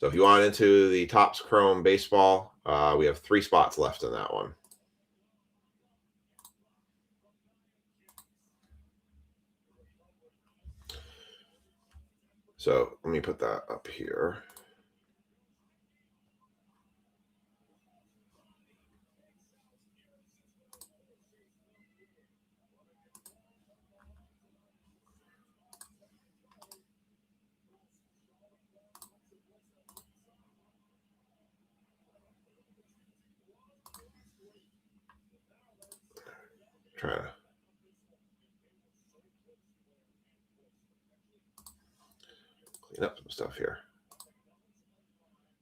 Speaker 1: if you want into the Topps Chrome baseball, we have 3 spots left in that one. So let me put that up here. Trying to clean up some stuff here.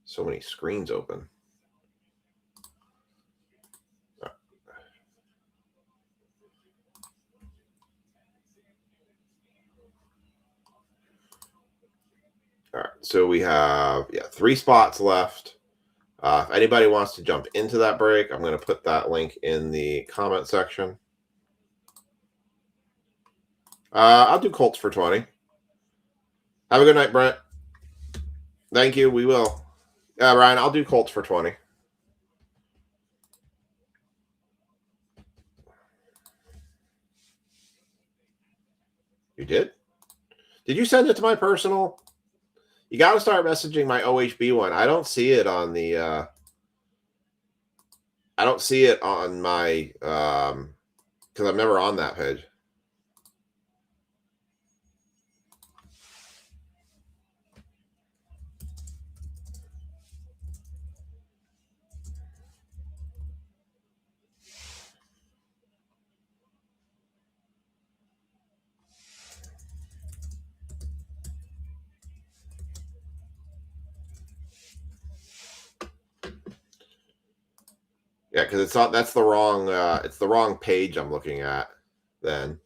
Speaker 1: So many screens open. All right, so we have 3 spots left. If anybody wants to jump into that break, I'm going to put that link in the comment section. I'll do Colts for 20. Have a good night, Brent. Thank you. We will. Yeah, Ryan, I'll do Colts for 20. You did? Did you send it to my personal? You got to start messaging my OHB one. I don't see it on the I don't see it on my because I'm never on that page. Yeah, because it's not. That's the wrong. It's the wrong page I'm looking at. Then.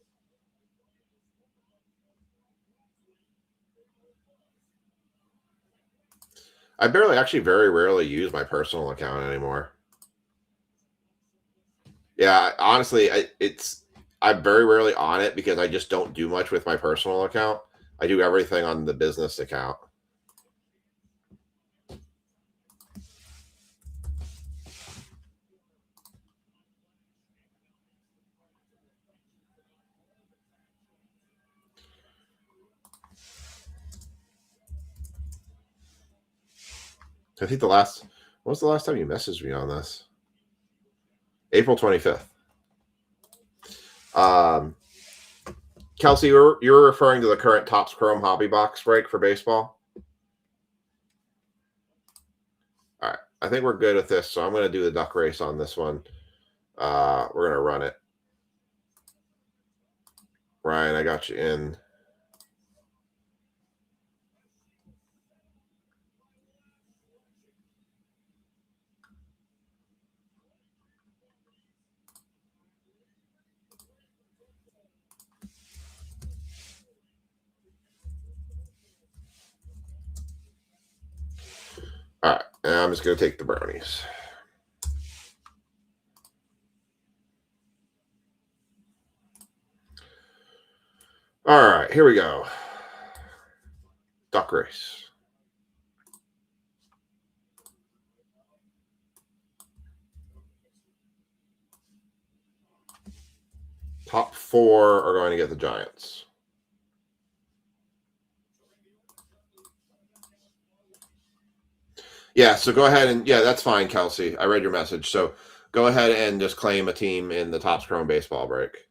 Speaker 1: I very rarely use my personal account anymore. Yeah, honestly, I'm very rarely on it because I just don't do much with my personal account. I do everything on the business account. I think when was the last time you messaged me on this? April 25th. Kelsey, you're referring to the current Topps Chrome hobby box break for baseball? All right. I think we're good with this, so I'm going to do the duck race on this one. We're going to run it. Ryan, I got you in. I'm just going to take the brownies. All right, here we go. Duck race. Top 4 are going to get the Giants. Yeah, so go ahead and, yeah, that's fine, Kelsey. I read your message. So go ahead and just claim a team in the Topps Chrome baseball break.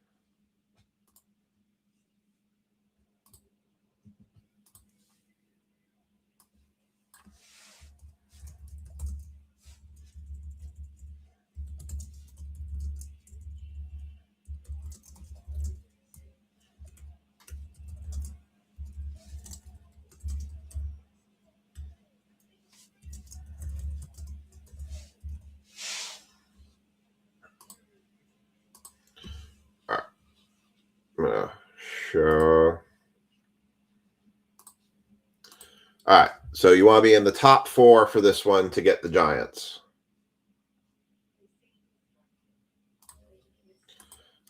Speaker 1: All right. I'm going to show. All right. So you want to be in the top 4 for this one to get the Giants.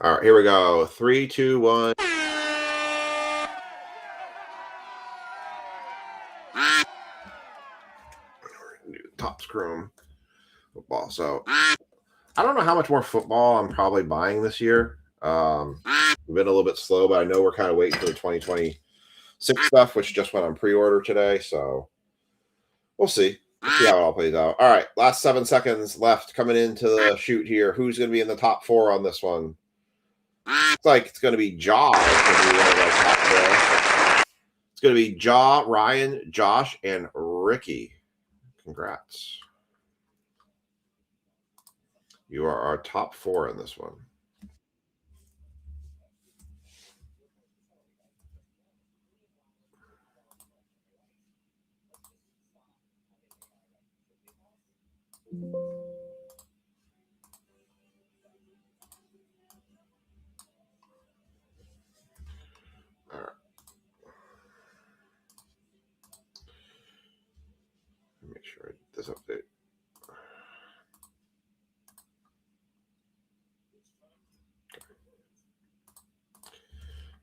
Speaker 1: All right, here we go. 3, 2, 1. Topps Chrome football. So I don't know how much more football I'm probably buying this year. We've been a little bit slow, but I know we're kind of waiting for the 2026 stuff, which just went on pre-order today. So we'll see. We'll see how it all plays out. All right, last 7 seconds left coming into the shoot here. Who's going to be in the top 4 on this one? It's like it's going to be Jaw. It's going to be Jaw, Ryan, Josh, and Ricky. Congrats. You are our top 4 in this one. All right. Make sure I get this update.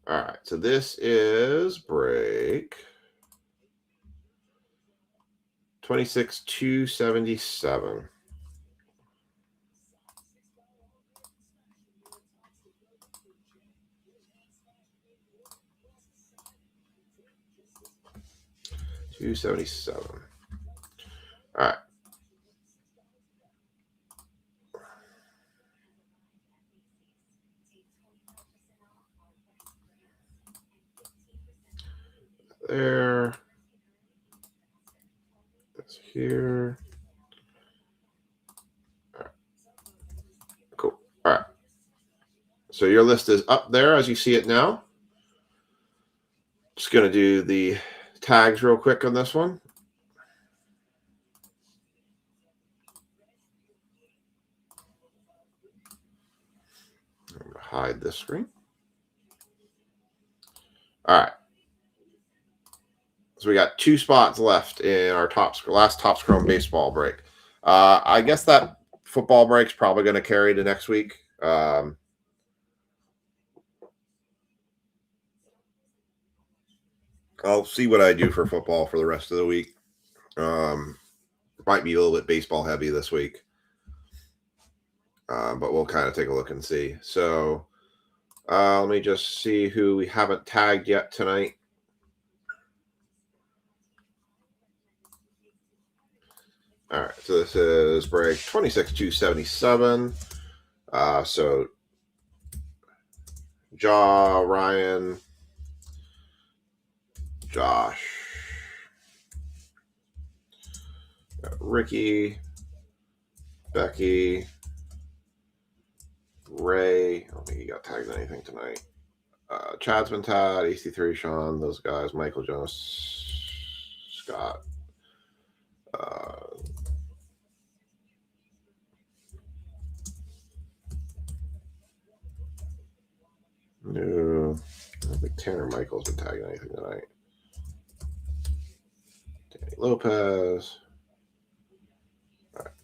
Speaker 1: All right, so this is break 26,277. $277. All right. There. That's here. All right. Cool. All right. So your list is up there as you see it now. Just going to do the tags real quick on this one. I'm going to hide this screen. All right. So we got 2 spots left in our last Topps Chrome baseball break. I guess that football break's probably going to carry to next week. I'll see what I do for football for the rest of the week. Might be a little bit baseball heavy this week. But we'll kind of take a look and see. So let me just see who we haven't tagged yet tonight. All right, so this is break 26,277. So Jaw, Ryan, Josh, Ricky, Becky, Ray. I don't think he got tagged anything tonight. Chad's been tagged, AC3, Sean, those guys, Michael Jonas, Scott. No, I don't think Tanner Michael's been tagging anything tonight. Danny Lopez.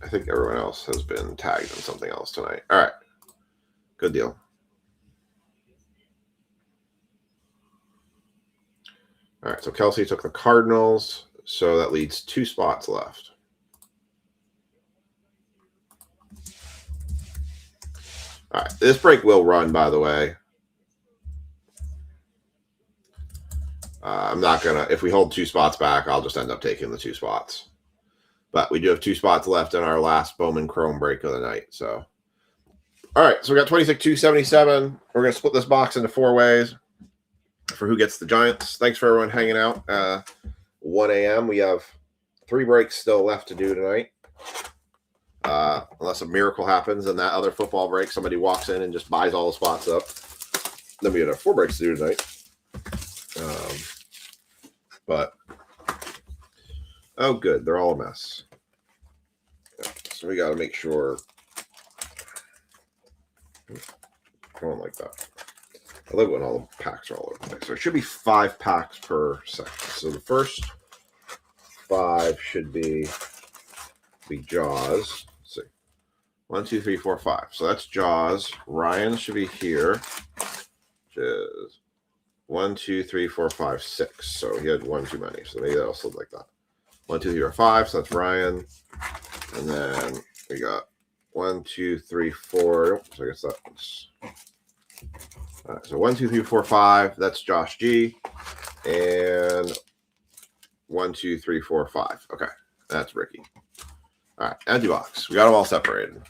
Speaker 1: I think everyone else has been tagged in something else tonight. All right. Good deal. All right. So Kelsey took the Cardinals. So that leaves 2 spots left. All right. This break will run, by the way. I'm not going to, if we hold 2 spots back, I'll just end up taking the 2 spots. But we do have 2 spots left in our last Bowman Chrome break of the night. So, all right. So we got 26,277. We're going to split this box into 4 ways for who gets the Giants. Thanks for everyone hanging out. 1 a.m. We have 3 breaks still left to do tonight. Unless a miracle happens and that other football break, somebody walks in and just buys all the spots up. Then we have 4 breaks to do tonight. But oh, good, they're all a mess. Yeah, so we got to make sure. Going like that. I love when all the packs are all over the place. So it should be 5 packs per section. So the first 5 should be Jaws. Let's see. 1, 2, 3, 4, 5. So that's Jaws. Ryan should be here. Which is 1, 2, 3, 4, 5, 6. So he had 1 too many. So maybe that'll slip like that. 1, 2, 3, 4, 5. So that's Ryan. And then we got 1, 2, 3, 4. So I guess that's. All right, so 1, 2, 3, 4, 5. That's Josh G. And 1, 2, 3, 4, 5. Okay, that's Ricky. All right, empty box. We got them all separated.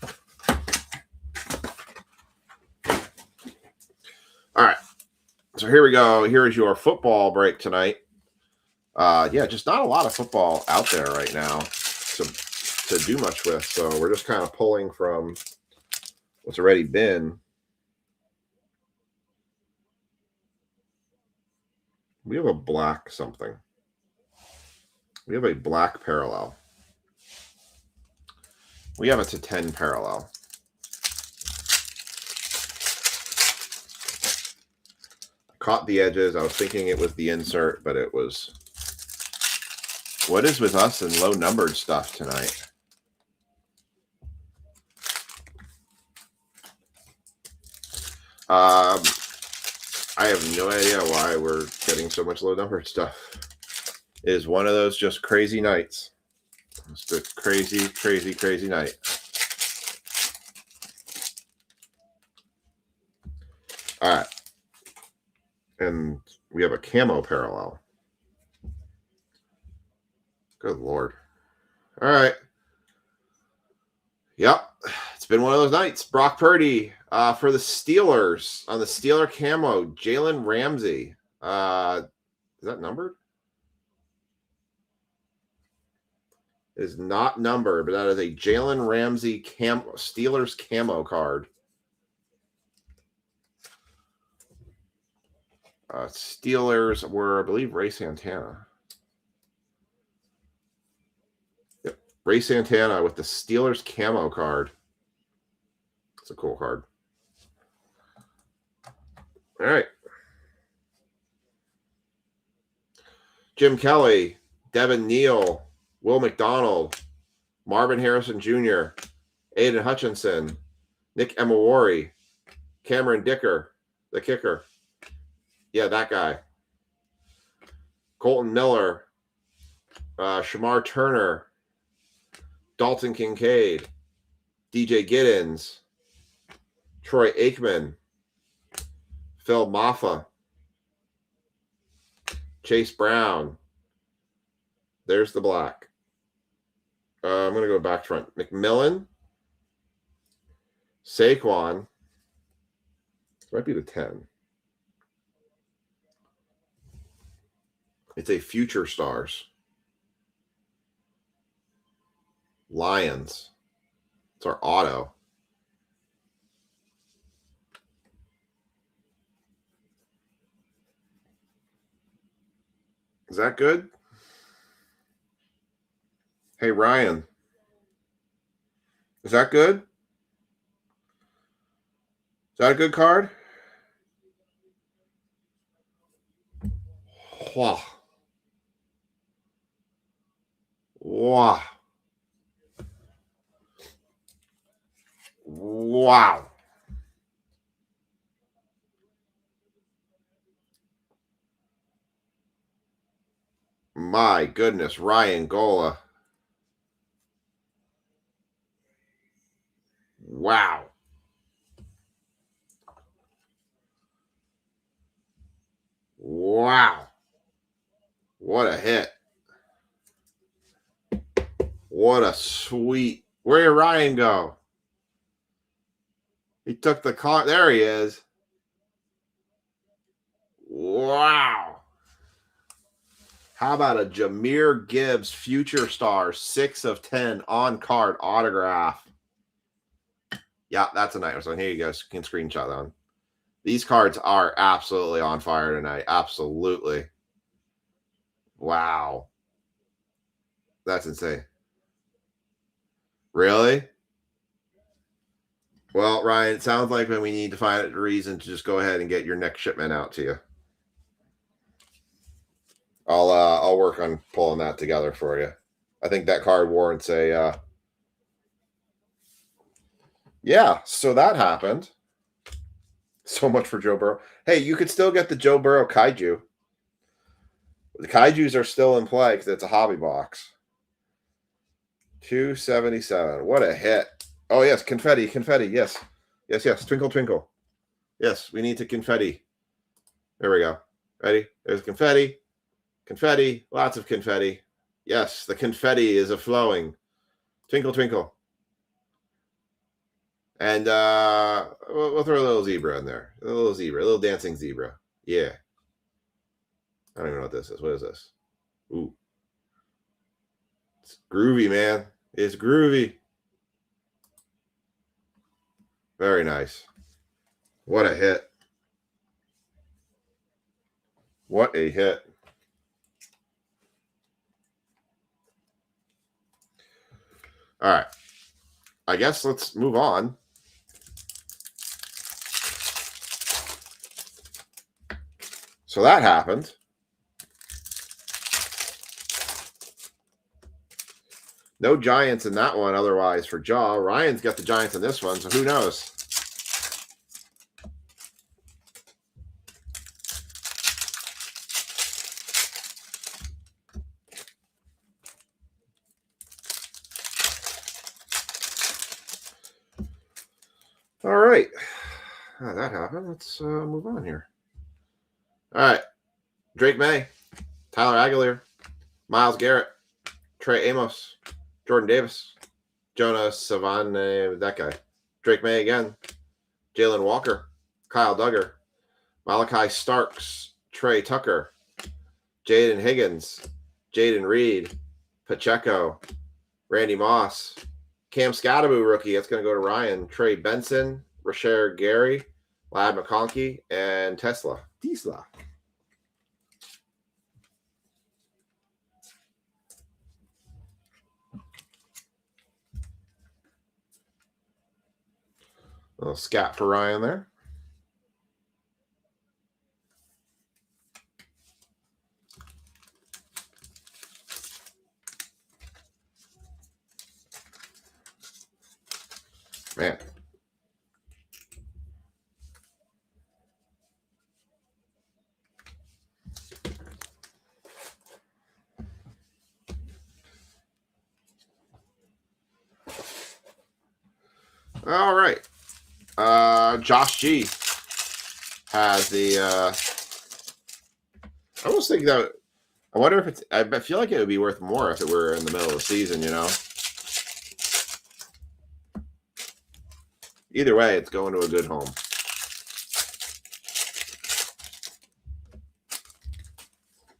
Speaker 1: All right, so here we go. Here is your football break tonight. Yeah, just not a lot of football out there right now to do much with. So we're just kind of pulling from what's already been. We have a black something. We have a black parallel. We have a to 10 parallel. I caught the edges. I was thinking it was the insert, but it was. What is with us and low numbered stuff tonight? I have no idea why we're getting so much low numbered stuff. It is one of those just crazy nights. It's a crazy, crazy, crazy night. All right. And we have a camo parallel. Good Lord. All right. Yep. It's been one of those nights. Brock Purdy for the Steelers on the Steeler camo. Jalen Ramsey. Is that numbered? It is not numbered, but that is a Jalen Ramsey Steelers camo card. Steelers were, I believe, Ray Santana. Yep. Ray Santana with the Steelers camo card. It's a cool card. All right. Jim Kelly, Devin Neal, Will McDonald, Marvin Harrison Jr., Aiden Hutchinson, Nick Emawari, Cameron Dicker, the kicker. Yeah, that guy. Colton Miller, Shamar Turner, Dalton Kincaid, DJ Giddens, Troy Aikman, Phil Maffa, Chase Brown. There's the black. I'm going to go back front. McMillan, Saquon. This might be the 10. It's a Future Stars. Lions. It's our auto. Is that good? Hey, Ryan. Is that good? Is that a good card? Wow. Wow. Wow. My goodness, Ryan Gola. Wow. Wow. What a hit. What a sweet. Where did Ryan go? He took the card. There he is. Wow. How about a Jahmyr Gibbs Future Stars 6 of 10 on card autograph? Yeah, that's a nice one. Here you go. You can screenshot that one. These cards are absolutely on fire tonight. Absolutely. Wow. That's insane. Really? Well, Ryan, it sounds like we need to find a reason to just go ahead and get your next shipment out to you. I'll work on pulling that together for you. I think that card warrants a yeah, so that happened. So much for Joe Burrow. Hey, you could still get the Joe Burrow Kaiju. The Kaijus are still in play because it's a hobby box. 277. What a hit. Oh, yes, confetti, confetti. Yes. Yes, yes. Twinkle, twinkle. Yes, we need to confetti. There we go. Ready? There's confetti. Confetti. Lots of confetti. Yes, the confetti is a-flowing. Twinkle, twinkle. And we'll throw a little zebra in there. A little zebra. A little dancing zebra. Yeah. I don't even know what this is. What is this? Ooh. It's groovy, man. It's groovy. Very nice. What a hit. What a hit. All right. I guess let's move on. So that happened. No Giants in that one otherwise for Jaw. Ryan's got the Giants in this one, so who knows? All right. That happened. Let's move on here. All right. Drake May, Tyler Aguilar, Myles Garrett, Trey Amos, Jordan Davis, Jonah Savane, that guy. Drake May again, Jalen Walker, Kyle Duggar, Malachi Starks, Trey Tucker, Jaden Higgins, Jaden Reed, Pacheco, Randy Moss, Cam Scattaboo rookie. That's going to go to Ryan. Trey Benson, Rasher Gary, Lad McConkey, and Tesla. A little scat for Ryan there. Man. All right. Josh G has the I almost think that I wonder if it's I feel like it would be worth more if it were in the middle of the season, you know. Either way, it's going to a good home.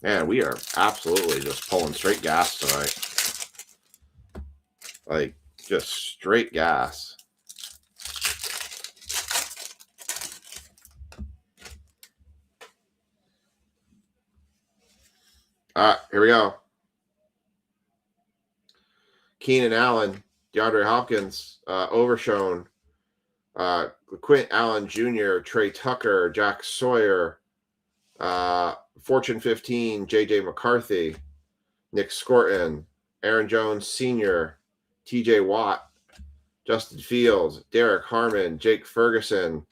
Speaker 1: Man, we are absolutely just pulling straight gas tonight. Like, just straight gas. All right, here we go. Keenan Allen, DeAndre Hopkins, Overshown, Quint Allen Jr., Trey Tucker, Jack Sawyer, Fortune 15, JJ McCarthy, Nick Scorton, Aaron Jones Sr., TJ Watt, Justin Fields, Derek Harmon, Jake Ferguson,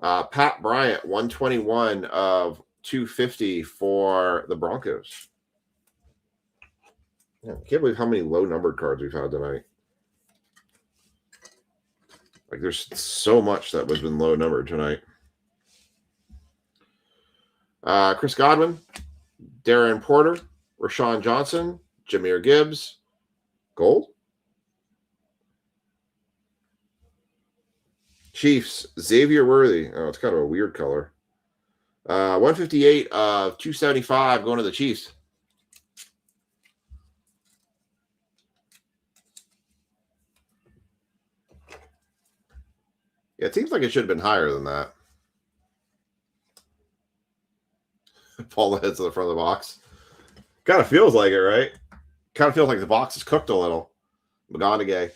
Speaker 1: Pat Bryant, 121 of 250 for the Broncos. Yeah, I can't believe how many low-numbered cards we've had tonight. Like, there's so much that has been low-numbered tonight. Chris Godwin, Darren Porter, Rashawn Johnson, Jahmyr Gibbs, gold. Chiefs, Xavier Worthy. Oh, it's kind of a weird color. 158 of 275 going to the Chiefs. Yeah, it seems like it should have been higher than that. Paula heads to the front of the box. Kind of feels like it, right? Kind of feels like the box is cooked a little. McGonaghy.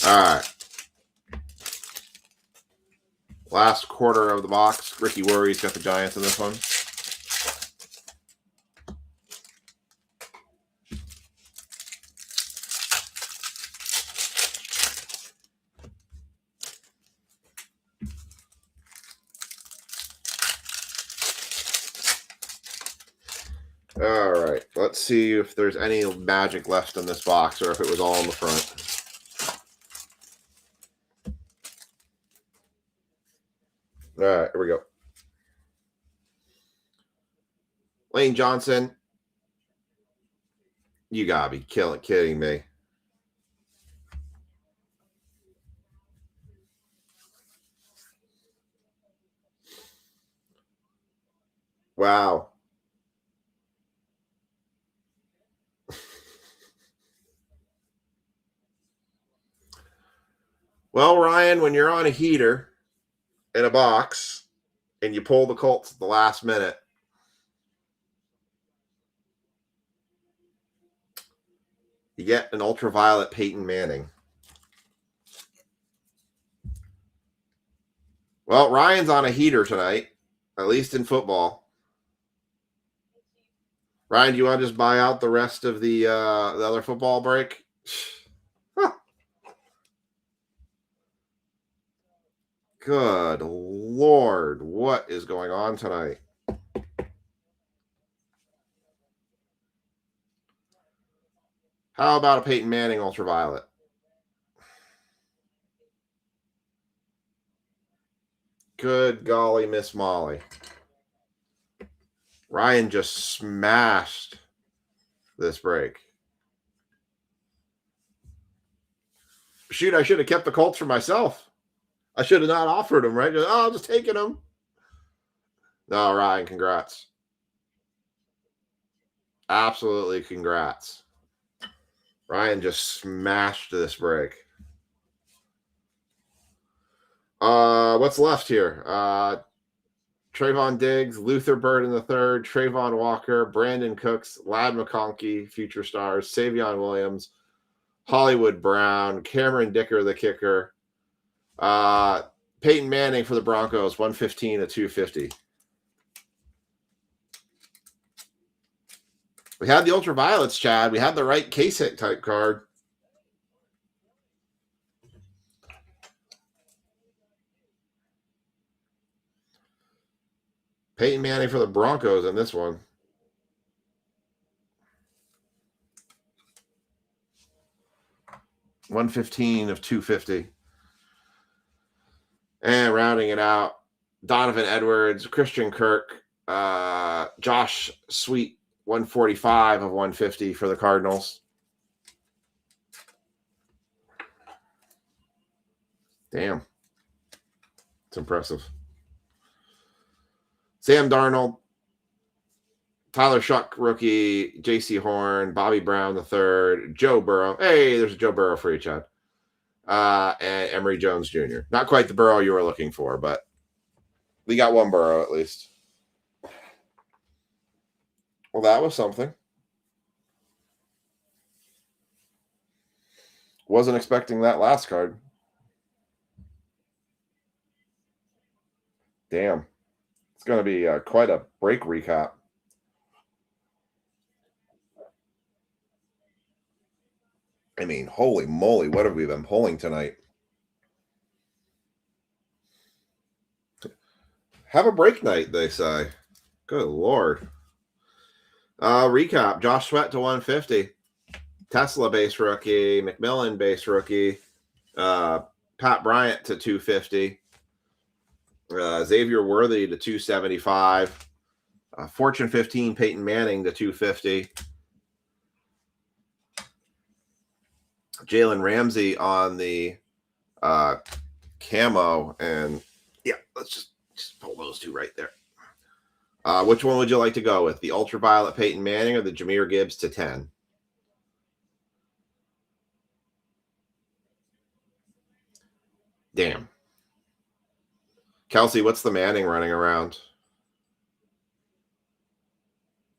Speaker 1: All right. Last quarter of the box. Ricky Worry's got the Giants in this one. All right. Let's see if there's any magic left in this box or if it was all in the front. All right, here we go. Lane Johnson. You gotta be kidding me. Wow. Well, Ryan, when you're on a heater in a box and you pull the Colts at the last minute, you get an ultraviolet Peyton Manning. Well, Ryan's on a heater tonight, at least in football. Ryan, do you want to just buy out the rest of the other football break? Huh. Good Lord, what is going on tonight? How about a Peyton Manning ultraviolet? Good golly, Miss Molly. Ryan just smashed this break. Shoot, I should have kept the Colts for myself. I should have not offered them, right? Oh, I'm just taking them. No, Ryan, congrats. Absolutely congrats. Ryan just smashed this break. What's left here? Trayvon Diggs, Luther Burden III, Trayvon Walker, Brandon Cooks, Ladd McConkey, future stars, Savion Williams, Hollywood Brown, Cameron Dicker, the kicker, Peyton Manning for the Broncos, 115 to 250. We had the ultraviolets, Chad. We had the right case hit type card. Peyton Manning for the Broncos in this one. $115 of $250. And rounding it out, Donovan Edwards, Christian Kirk, Josh Sweet, 145 of 150 for the Cardinals. Damn. It's impressive. Sam Darnold, Tyler Shuck, rookie, J.C. Horn, Bobby Brown III, Joe Burrow. Hey, there's a Joe Burrow for you, Chad. And Emory Jones Jr. Not quite the Burrow you were looking for, but we got one Burrow at least. Well, that was something. Wasn't expecting that last card. Damn. It's going to be quite a break recap. I mean, holy moly, what have we been pulling tonight? Have a break night, they say. Good Lord. Recap. Josh Sweat to 150. Tesla base rookie. McMillan base rookie. Pat Bryant to 250. Xavier Worthy to 275. Fortune 15 Peyton Manning to 250. Jalen Ramsey on the camo. And yeah, let's just pull those two right there. Which one would you like to go with? The ultraviolet Peyton Manning or the Jahmyr Gibbs to 10? Damn. Kelsey, what's the Manning running around?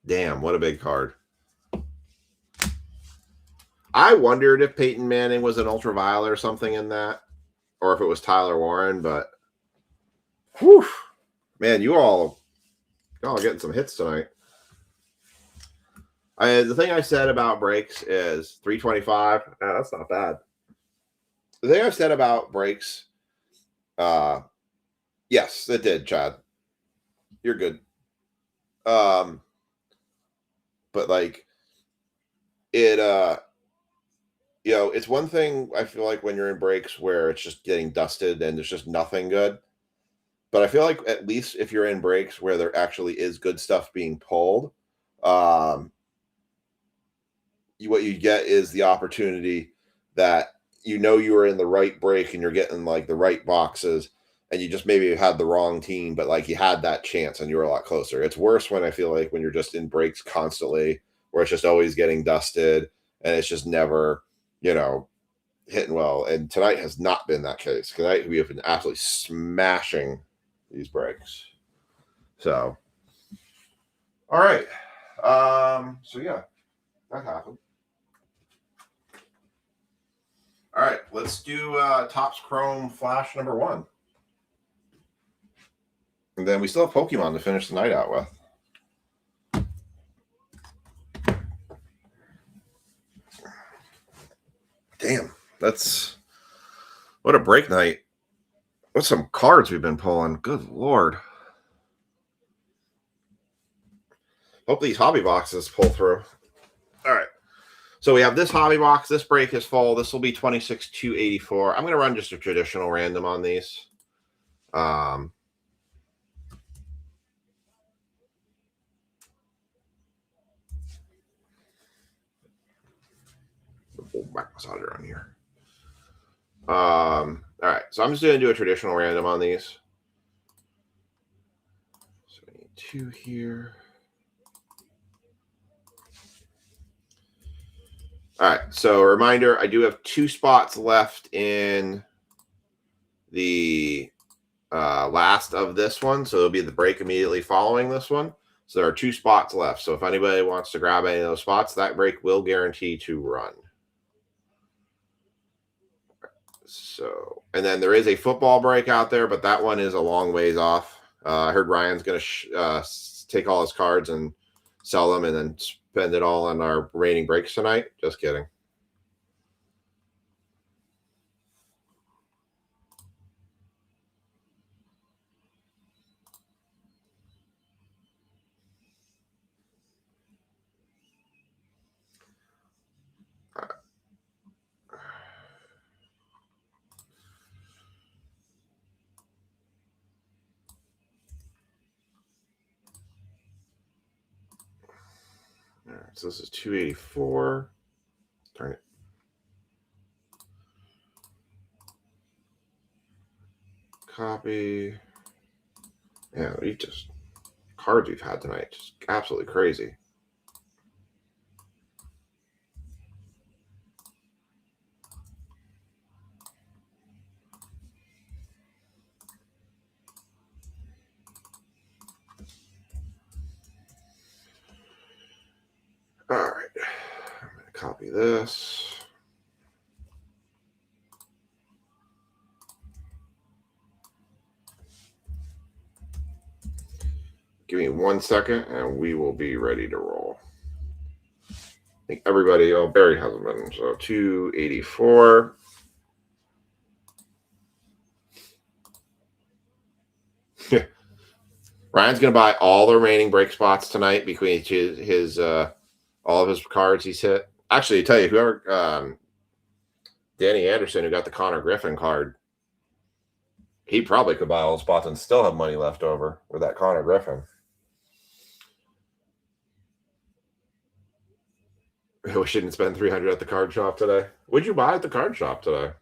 Speaker 1: Damn, what a big card. I wondered if Peyton Manning was an ultraviolet or something in that, or if it was Tyler Warren, but whew, man, y'all are getting some hits tonight. The thing I said about breaks is 325. That's not bad. The thing I said about breaks, yes, it did, Chad. You're good. But like it, it's one thing I feel like when you're in breaks where it's just getting dusted and there's just nothing good. But I feel like at least if you're in breaks where there actually is good stuff being pulled, what you get is the opportunity that you were in the right break and you're getting like the right boxes and you just maybe had the wrong team, but like you had that chance and you were a lot closer. It's worse when I feel like when you're just in breaks constantly where it's just always getting dusted and it's just never, hitting well. And tonight has not been that case. Tonight we have been absolutely smashing these breaks. So, all right. So yeah, that happened. All right, let's do Topps Chrome Flash number 1. And then we still have Pokemon to finish the night out with. Damn, what a break night. What's some cards we've been pulling? Good Lord. Hope these hobby boxes pull through. All right. So we have this hobby box. This break is full. This will be 26,284. I'm going to run just a traditional random on these. The back massager on here. All right. So I'm just going to do a traditional random on these. So we need 2 here. All right, so a reminder, I do have 2 spots left in the last of this one. So it'll be the break immediately following this one. So there are 2 spots left. So if anybody wants to grab any of those spots, that break will guarantee to run. So, and then there is a football break out there, but that one is a long ways off. I heard Ryan's going to take all his cards and sell them and then spend it all on our remaining breaks tonight. Just kidding. All right, so this is 284. Turn it. Copy. Yeah, cards we've had tonight, just absolutely crazy. All right, I'm going to copy this. 1 second, and we will be ready to roll. I think everybody, Barry hasn't been, so 284. Ryan's going to buy all the remaining break spots tonight between his all of his cards he's hit. Actually, I tell you, whoever Danny Anderson, who got the Connor Griffin card, he probably could buy all the spots and still have money left over with that Connor Griffin. We shouldn't spend $300 at the card shop today. What'd you buy at the card shop today?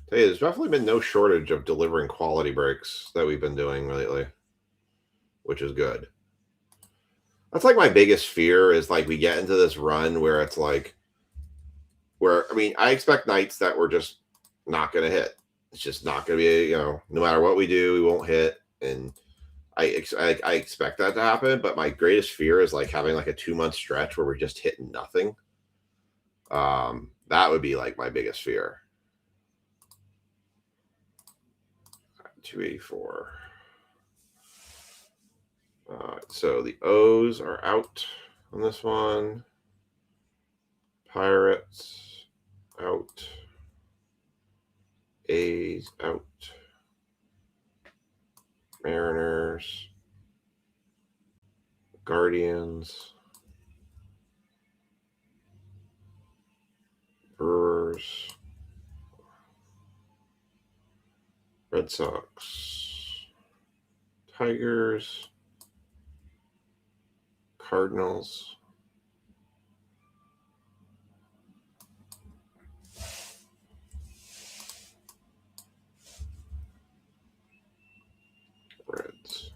Speaker 1: Tell you, there's definitely been no shortage of delivering quality breaks that we've been doing lately, which is good. That's like my biggest fear is like we get into this run where it's like, I expect nights that we're just not going to hit. It's just not going to be, no matter what we do, we won't hit. And I expect that to happen. But my greatest fear is like having like a 2-month stretch where we're just hitting nothing. That would be like my biggest fear. 284. So the O's are out on this one. Pirates out. A's out. Mariners. Guardians. Brewers. Red Sox. Tigers. Cardinals. Reds.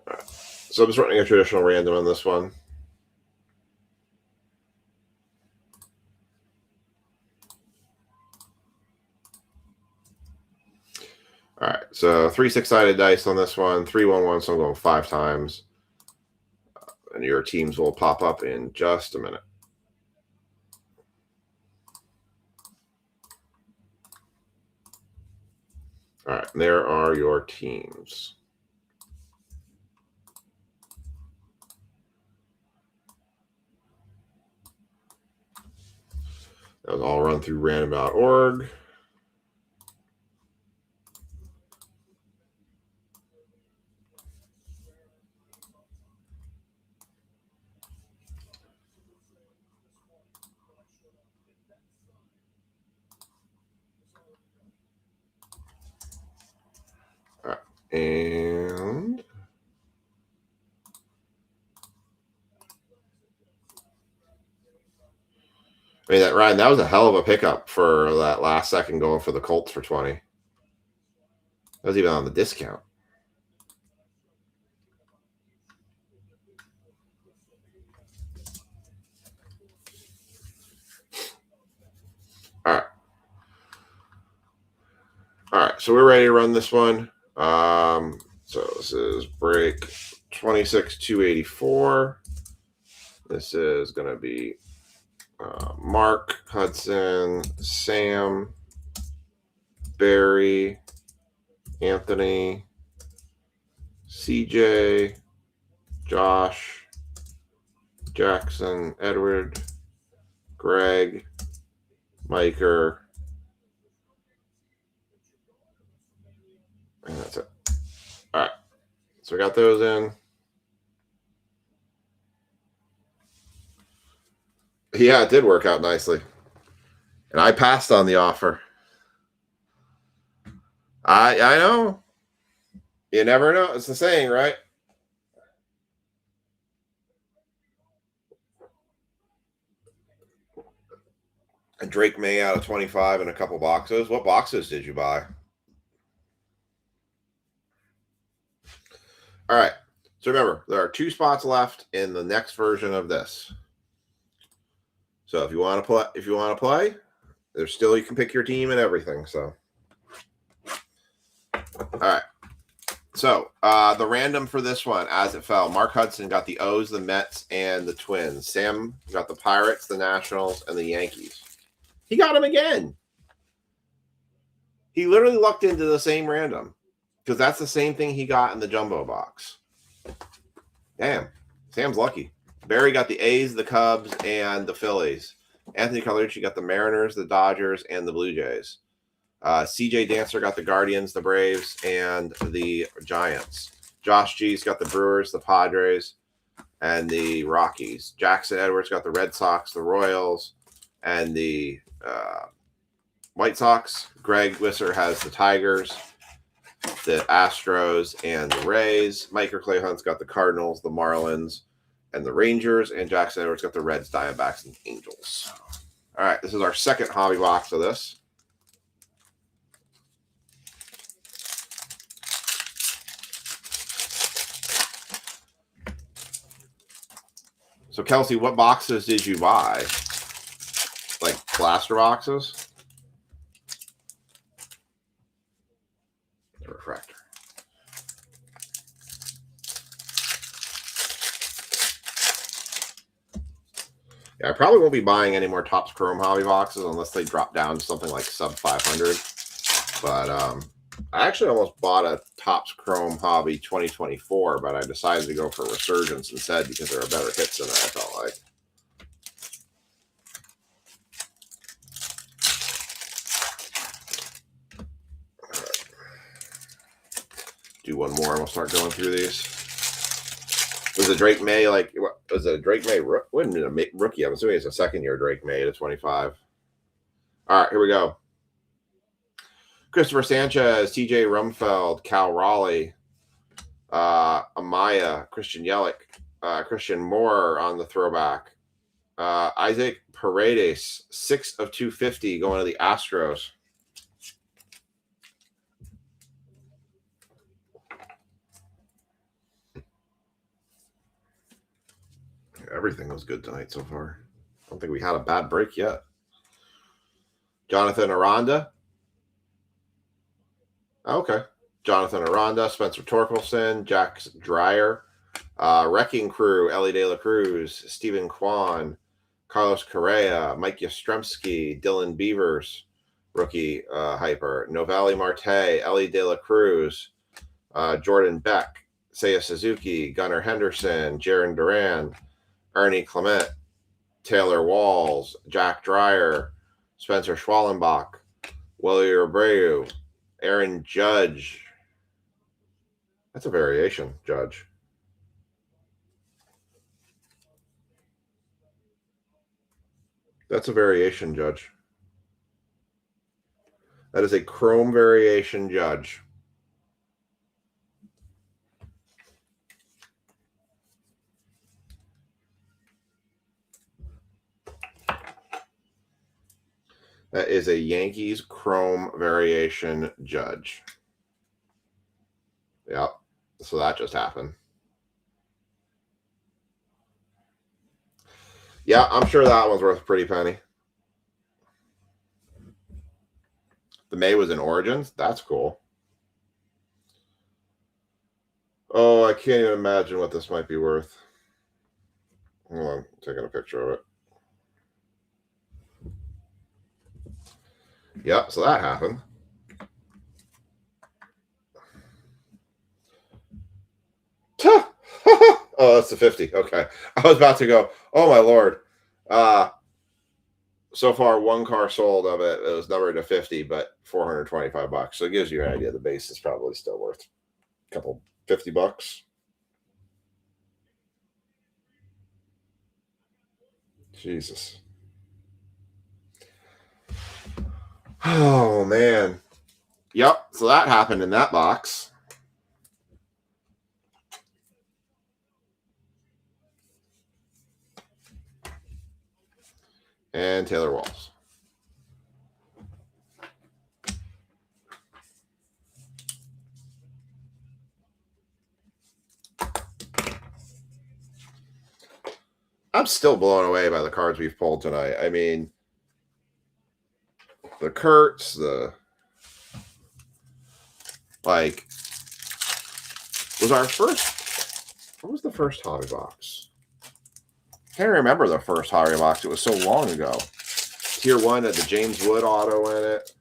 Speaker 1: All right. So I'm just running a traditional random on this one. All right, so 3 6-sided dice on this one, 3 1 1, so I'm going 5 times. And your teams will pop up in just a minute. All right, there are your teams. That was all run through random.org. All right, and that Ryan, that was a hell of a pickup for that last second going for the Colts for 20. That was even on the discount. All right. All right, so we're ready to run this one. So this is break 26,284. This is going to be Mark, Hudson, Sam, Barry, Anthony, CJ, Josh, Jackson, Edward, Greg, Miker, and that's it. All right, so we got those in. Yeah, it did work out nicely. And I passed on the offer. I know. You never know. It's the saying, right? A Drake May out of 25 and a couple boxes. What boxes did you buy? All right. So remember, there are 2 spots left in the next version of this. So if you want to play, there's still, you can pick your team and everything. So, all right. So the random for this one, as it fell, Mark Hudson got the O's, the Mets, and the Twins. Sam got the Pirates, the Nationals, and the Yankees. He got them again. He literally lucked into the same random because that's the same thing he got in the jumbo box. Damn, Sam's lucky. Barry got the A's, the Cubs, and the Phillies. Anthony Carlucci got the Mariners, the Dodgers, and the Blue Jays. CJ Dancer got the Guardians, the Braves, and the Giants. Josh G's got the Brewers, the Padres, and the Rockies. Jackson Edwards got the Red Sox, the Royals, and the White Sox. Greg Wisser has the Tigers, the Astros, and the Rays. Mike Clay Hunt's got the Cardinals, the Marlins, and the Rangers. And Jackson Edwards got the Reds, Diamondbacks, and Angels. All right, this is our second hobby box of this. So, Kelsey, what boxes did you buy? Like blaster boxes? The refractor. Yeah, I probably won't be buying any more Topps Chrome hobby boxes unless they drop down to something like sub 500. But I actually almost bought a Topps Chrome Hobby 2024, but I decided to go for Resurgence instead because there are better hits in there, I felt like. Do one more and we'll start going through these. Was it Drake May like, what was it? Drake May? Wouldn't have been a rookie. I'm assuming it's a second-year Drake May to 25. All right, here we go. Christopher Sanchez, TJ Rumfeld, Cal Raleigh, Amaya, Christian Yelich, Christian Moore on the throwback, Isaac Paredes, 6 of 250 going to the Astros. Everything was good tonight so far. I don't think we had a bad break yet. Jonathan Aranda. Okay. Jonathan Aranda, Spencer Torkelson, Jack Dreyer, Wrecking Crew, Ellie De La Cruz, Stephen Kwan, Carlos Correa, Mike Yastrzemski, Dylan Beavers, rookie hyper, Novalli Marte, Ellie De La Cruz, Jordan Beck, Seiya Suzuki, Gunnar Henderson, Jaron Duran, Ernie Clement, Taylor Walls, Jack Dreyer, Spencer Schwallenbach, Willie Abreu, Aaron Judge. That's a variation, Judge. That's a variation, Judge. That is a Chrome variation, Judge. That is a Yankees Chrome variation, Judge. Yep. So that just happened. Yeah, I'm sure that one's worth a pretty penny. The May was in Origins. That's cool. Oh, I can't even imagine what this might be worth. Hold on, I'm taking a picture of it. Yep, so that happened. Oh, that's the 50. Okay. I was about to go, oh my Lord. So far, one car sold of it. It was numbered to 50, but $425. So it gives you an idea. The base is probably still worth a couple $50. Jesus. Oh, man. Yep. So that happened in that box. And Taylor Walls. I'm still blown away by the cards we've pulled tonight. I mean, the Kurtz, the like was our first. What was the first hobby box? Can't remember the first hobby box. It was so long ago. Tier 1 had the James Wood auto in it.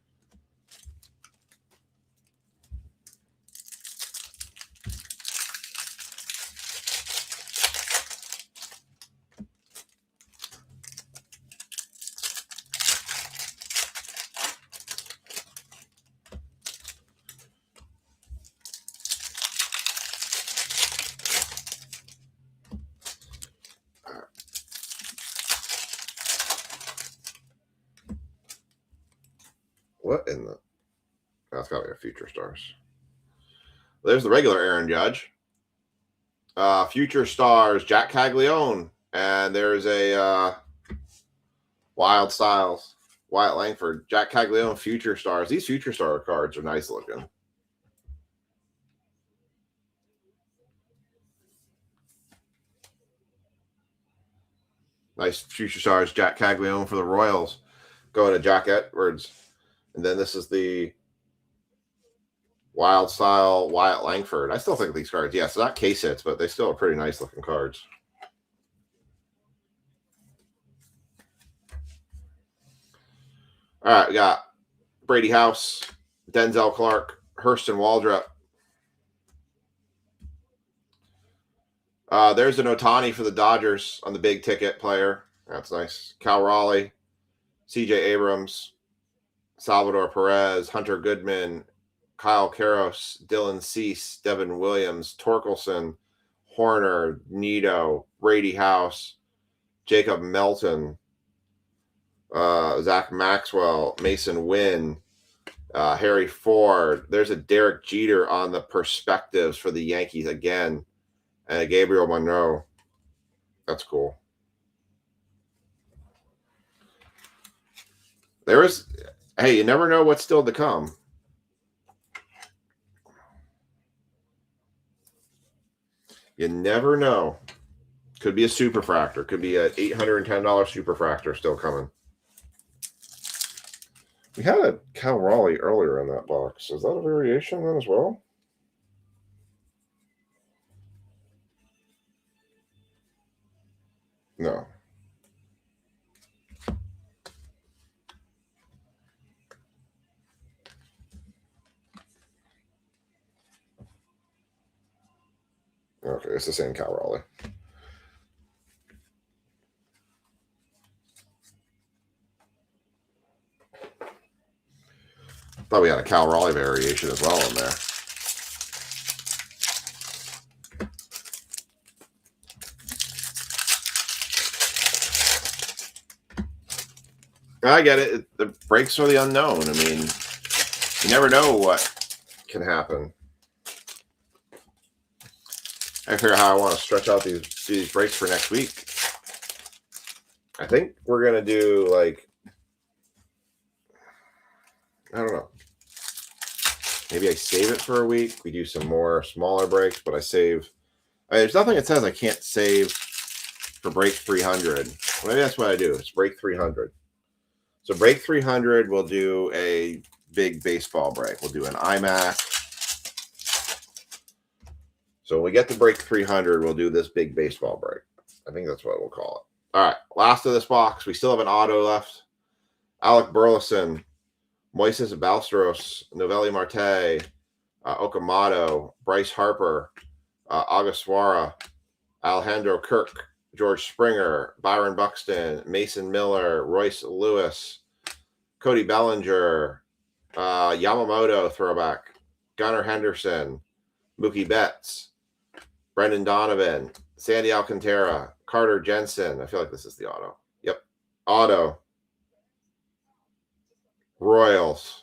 Speaker 1: What in the... That's got to be a Future Stars. There's the regular Aaron Judge. Future Stars, Jack Caglione. And there's a Wild Styles, Wyatt Langford, Jack Caglione, Future Stars. These Future Star cards are nice looking. Nice Future Stars, Jack Caglione for the Royals. Going to Jack Edwards. And then this is the Wild Style Wyatt Langford. I still think these cards, yes, not case hits, but they still are pretty nice looking cards. All right, we got Brady House, Denzel Clark, Hurston Waldrop. There's an Ohtani for the Dodgers on the big ticket player. That's nice. Cal Raleigh, CJ Abrams, Salvador Perez, Hunter Goodman, Kyle Karros, Dylan Cease, Devin Williams, Torkelson, Horner, Nito, Brady House, Jacob Melton, Zach Maxwell, Mason Wynn, Harry Ford. There's a Derek Jeter on the perspectives for the Yankees again, and a Gabriel Monroe. That's cool. There is, hey, you never know what's still to come. You never know. Could be a superfractor. Could be an $810 superfractor still coming. We had a Cal Raleigh earlier in that box. Is that a variation then as well? No. Okay, it's the same Cal Raleigh. Thought we had a Cal Raleigh variation as well in there. I get it. The breaks are the unknown. I mean, you never know what can happen. I figure how I want to stretch out these breaks for next week. I think we're going to do like, I don't know. Maybe I save it for a week. We do some more smaller breaks, but I save. There's nothing that says I can't save for break 300. Maybe that's what I do. It's break 300. So break 300, we'll do a big baseball break. We'll do an iMac. So when we get to break 300, we'll do this big baseball break. I think that's what we'll call it. All right, last of this box. We still have an auto left. Alec Burleson, Moises Ballesteros, Novelli Marte, Okamoto, Bryce Harper, Auguswara, Alejandro Kirk, George Springer, Byron Buxton, Mason Miller, Royce Lewis, Cody Bellinger, Yamamoto throwback, Gunnar Henderson, Mookie Betts, Brendan Donovan, Sandy Alcantara, Carter Jensen. I feel like this is the auto. Yep. Auto. Royals.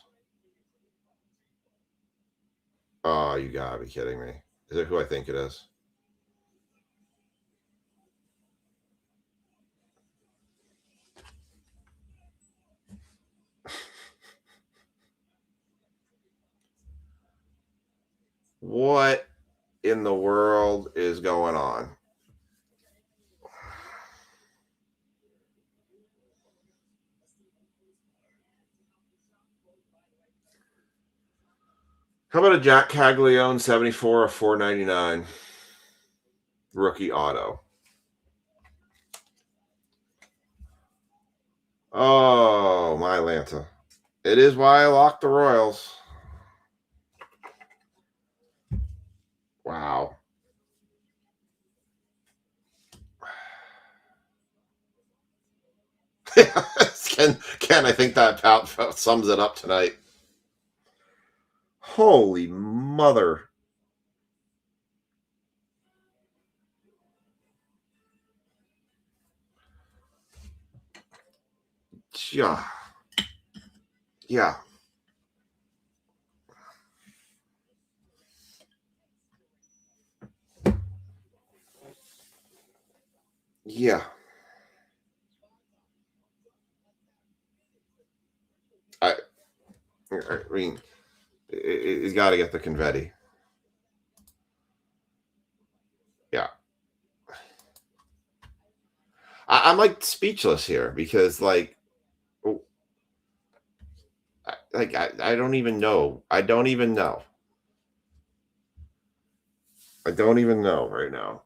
Speaker 1: Oh, you gotta be kidding me. Is it who I think it is? What in the world is going on? How about a Jack Caglione 74 of 499 rookie auto? Oh, my Lanta. It is why I locked the Royals. Wow. Ken, I think that about sums it up tonight. Holy mother. Yeah. Yeah. Yeah. I mean, he's got to get the confetti. Yeah. I'm like speechless here because I don't even know. I don't even know. I don't even know right now.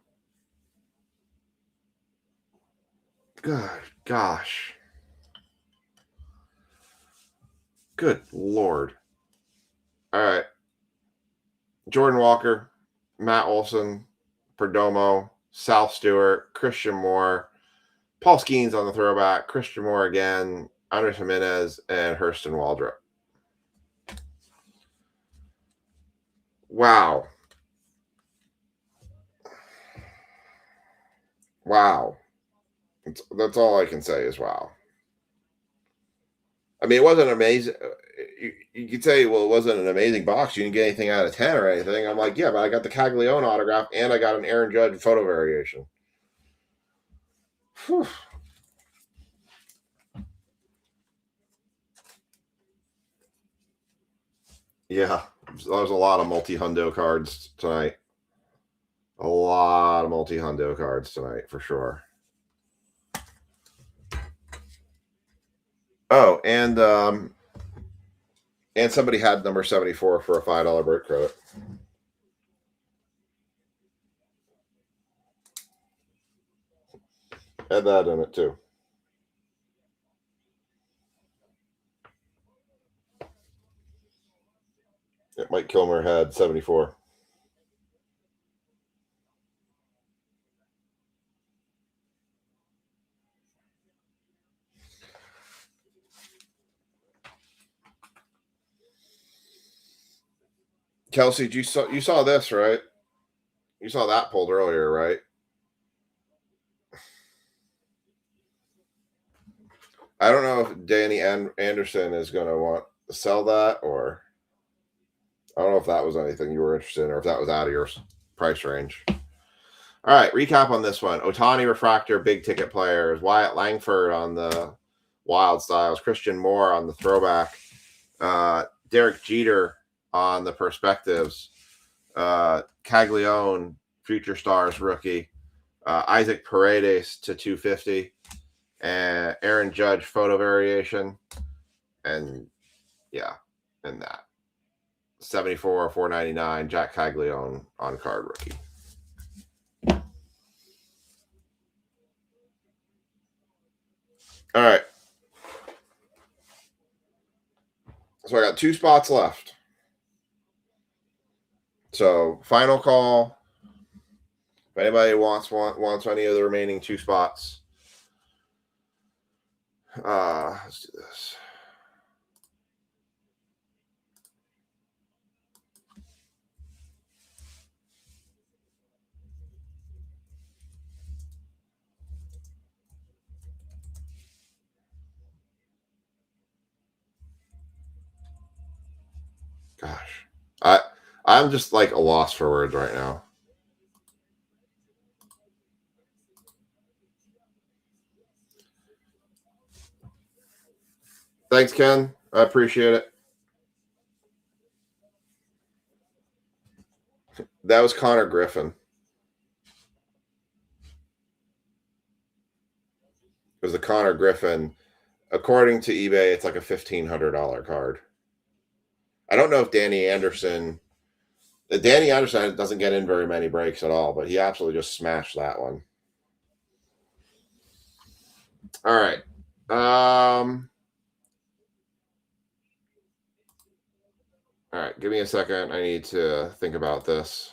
Speaker 1: God, gosh. Good Lord. All right. Jordan Walker, Matt Olson, Perdomo, Sal Stewart, Christian Moore, Paul Skeens on the throwback, Christian Moore again, Andres Jimenez, and Hurston Waldrop. Wow. Wow. That's all I can say is wow. I mean, it wasn't amazing. You could say, well, it wasn't an amazing box. You didn't get anything out of 10 or anything. I'm like, yeah, but I got the Caglione autograph and I got an Aaron Judge photo variation. Whew. Yeah, there's a lot of multi-hundo cards tonight. A lot of multi-hundo cards tonight for sure. Oh, and somebody had number 74 for a $5 break credit. Had that in it too. Mike Kilmer had 74. Kelsey, you saw this, right? You saw that pulled earlier, right? I don't know if Danny Anderson is going to want to sell that, or I don't know if that was anything you were interested in, or if that was out of your price range. All right, recap on this one. Ohtani refractor, big ticket players. Wyatt Langford on the Wild Styles. Christian Moore on the throwback. Derek Jeter on the perspectives. Caglione, Future Stars rookie. Isaac Paredes to 250. And Aaron Judge photo variation. And yeah, and that. 74 or 499, Jack Caglione on card rookie. All right. So I got 2 spots left. So final call. If anybody wants any of the remaining 2 spots, let's do this. Gosh, I'm just like a loss for words right now. Thanks, Ken. I appreciate it. That was Connor Griffin. It was the Connor Griffin. According to eBay, it's like a $1,500 card. I don't know if Danny Anderson doesn't get in very many breaks at all, but he absolutely just smashed that one. All right. All right, give me a second. I need to think about this.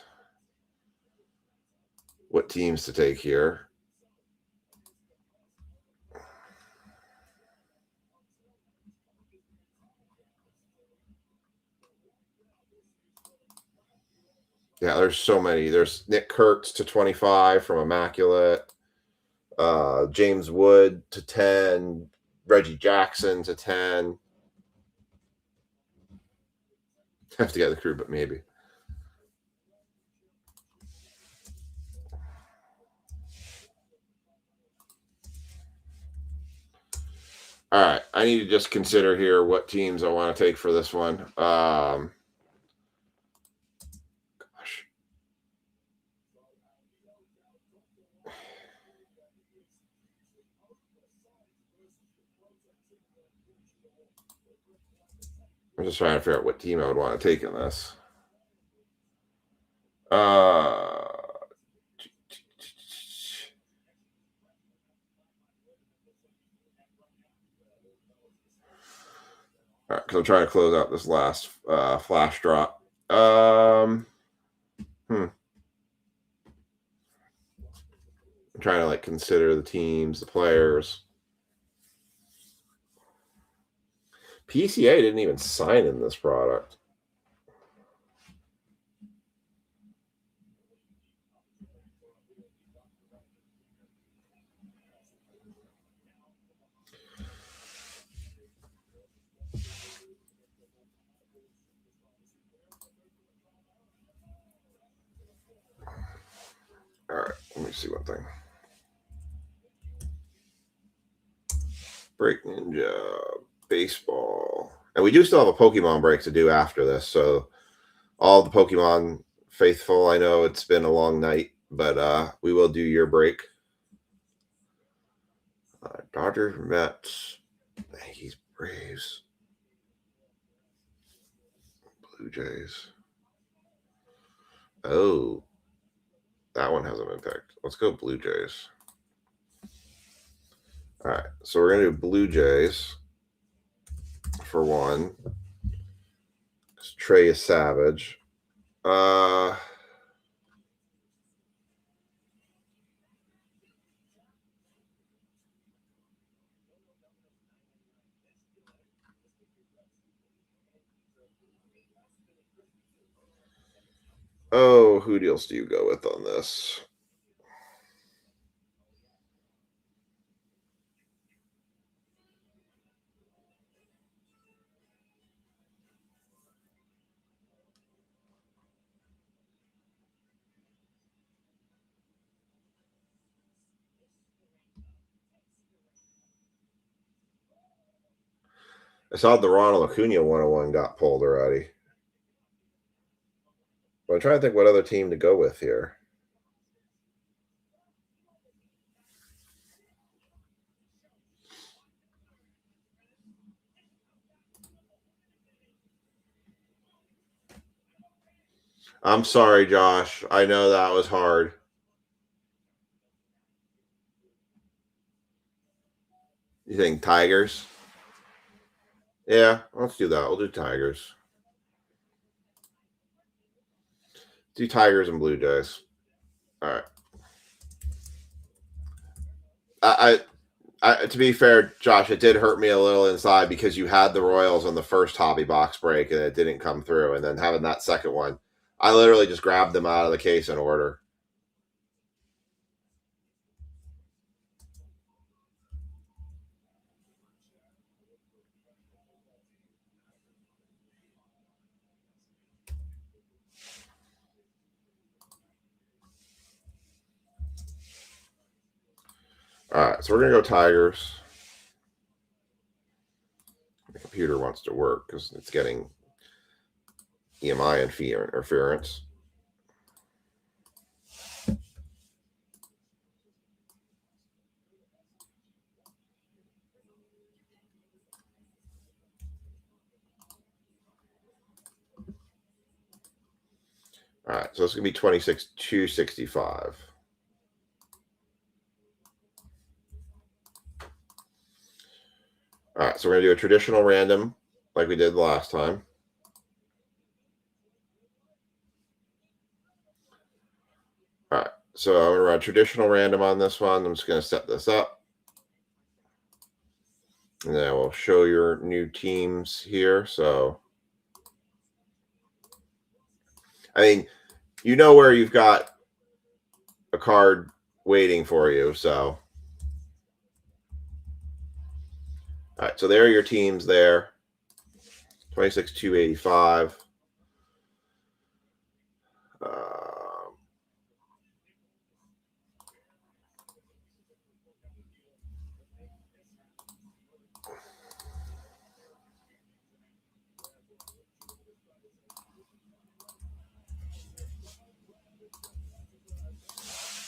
Speaker 1: What teams to take here? Yeah, there's so many. There's Nick Kurtz to 25 from Immaculate. James Wood to 10. Reggie Jackson to 10. Have to get the crew, but maybe. All right, I need to just consider here what teams I want to take for this one. Gosh. I'm just trying to figure out what team I would want to take in this. Because I'm trying to close out this last flash drop. I'm trying to like consider the teams, the players. PCA didn't even sign in this product. All right, let me see one thing. Break Ninja, baseball. And we do still have a Pokemon break to do after this. So all the Pokemon faithful, I know it's been a long night, but we will do your break. Dodgers, Mets, Yankees, Braves, Blue Jays. Oh, that one hasn't been picked. Let's go Blue Jays. All right, so we're going to do Blue Jays for one. Trey is Savage. Oh, who else do you go with on this? I saw the Ronald Acuna 101 got pulled already. But I'm trying to think what other team to go with here. I'm sorry, Josh. I know that was hard. You think Tigers? Yeah, let's do that. We'll do Tigers. Do Tigers and Blue Jays. All right. To be fair, Josh, it did hurt me a little inside because you had the Royals on the first hobby box break and it didn't come through. And then having that second one, I literally just grabbed them out of the case in order. All right, so we're going to go Tigers. The computer wants to work because it's getting EMI interference. All right, so it's going to be 26,265. All right, so we're going to do a traditional random like we did the last time. All right, so I'm going to run traditional random on this one. I'm just going to set this up. And then we'll show your new teams here. So, I mean, you know where you've got a card waiting for you. So, all right, so there are your teams there. 26,285.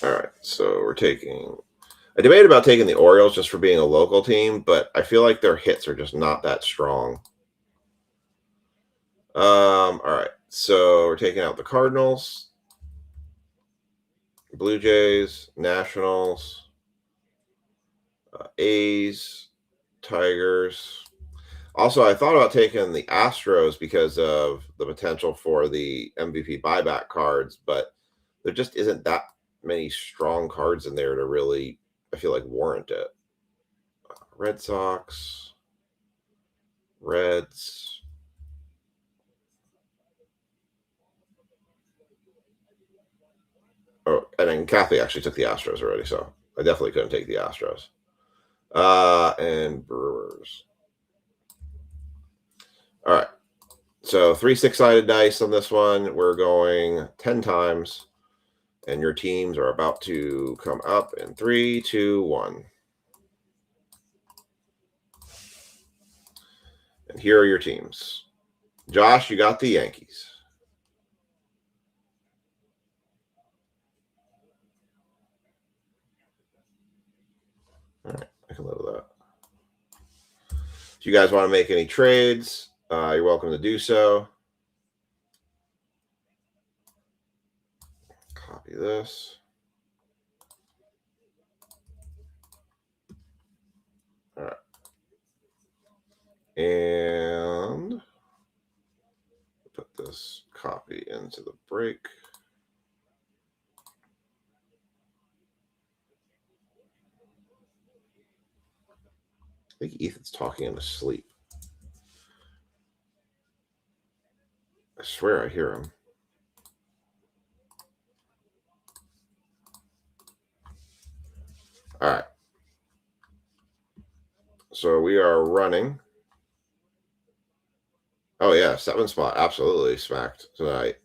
Speaker 1: All right, so we're taking. I debated about taking the Orioles just for being a local team, but I feel like their hits are just not that strong. All right, so we're taking out the Cardinals, Blue Jays, Nationals, A's, Tigers. Also, I thought about taking the Astros because of the potential for the MVP buyback cards, but there just isn't that many strong cards in there to really, I feel like, warrant it. Red Sox, Reds. Oh, and then Kathy actually took the Astros already, so I definitely couldn't take the Astros. And Brewers. All right. So 3 6-sided dice on this one. We're going 10 times. And your teams are about to come up in 3, 2, 1. And here are your teams. Josh, you got the Yankees. All right, I can live with that. If you guys want to make any trades, you're welcome to do so. Copy this. All right. And put this copy into the break. I think Ethan's talking in his sleep. I swear I hear him. All right. So we are running. Oh, yeah. 7 spot. Absolutely smacked tonight.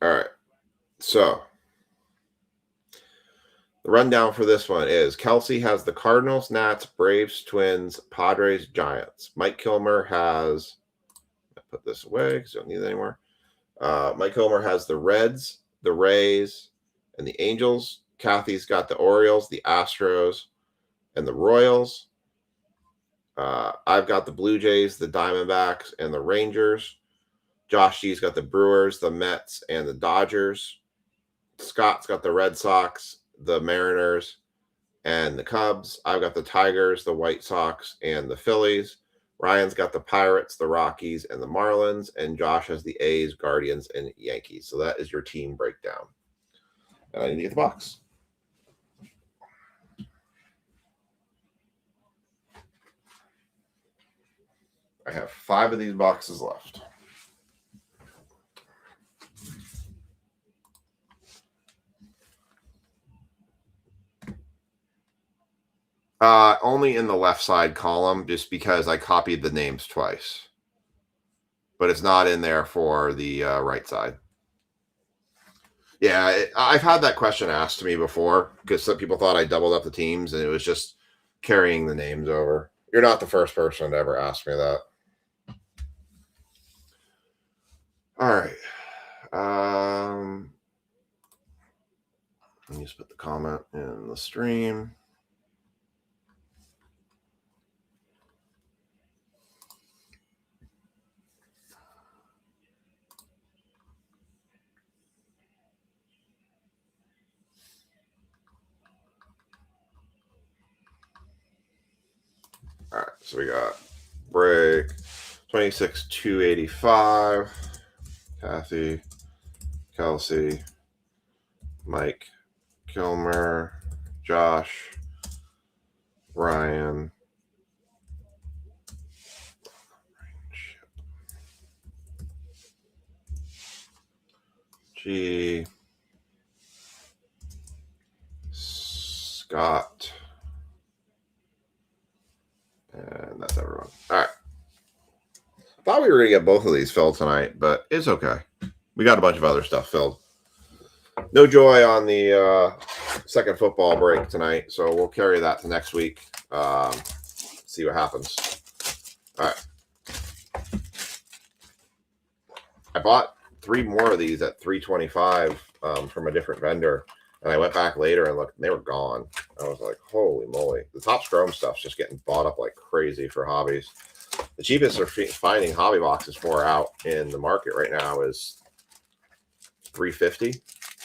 Speaker 1: All right. So the rundown for this one is Kelsey has the Cardinals, Nats, Braves, Twins, Padres, Giants. Mike Kilmer has, I'll put this away because I don't need it anymore. Mike Kilmer has the Reds, the Rays, and the Angels. Kathy's got the Orioles, the Astros, and the Royals. I've got the Blue Jays, the Diamondbacks, and the Rangers. Josh G's got the Brewers, the Mets, and the Dodgers. Scott's got the Red Sox, the Mariners, and the Cubs. I've got the Tigers, the White Sox, and the Phillies. Ryan's got the Pirates, the Rockies, and the Marlins. And Josh has the A's, Guardians, and Yankees. So that is your team breakdown. And I need to get the box. I have 5 of these boxes left. Only in the left side column, just because I copied the names twice. But it's not in there for the right side. Yeah, I've had that question asked to me before because some people thought I doubled up the teams and it was just carrying the names over. You're not the first person to ever ask me that. All right. Let me just put the comment in the stream. All right, so we got break 26,285. Kathy, Kelsey, Mike, Kilmer, Josh, Ryan, G, Scott, and that's everyone. All right. Thought we were going to get both of these filled tonight, but it's okay. We got a bunch of other stuff filled. No joy on the second football break tonight, so we'll carry that to next week. See what happens. All right. I bought 3 more of these at $3.25 from a different vendor, and I went back later and looked, and they were gone. I was like, holy moly. The Topps Chrome stuff's just getting bought up like crazy for hobbies. The cheapest they're finding hobby boxes for out in the market right now is $3.50.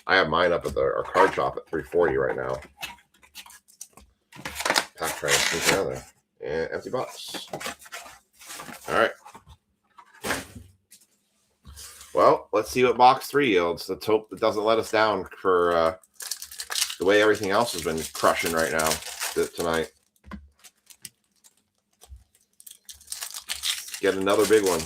Speaker 1: I have mine up at our card shop at $3.40 right now. Pack trying to sneak around there. And empty box. All right. Well, let's see what box 3 yields. Let's hope it doesn't let us down for the way everything else has been crushing right now tonight. Get another big one.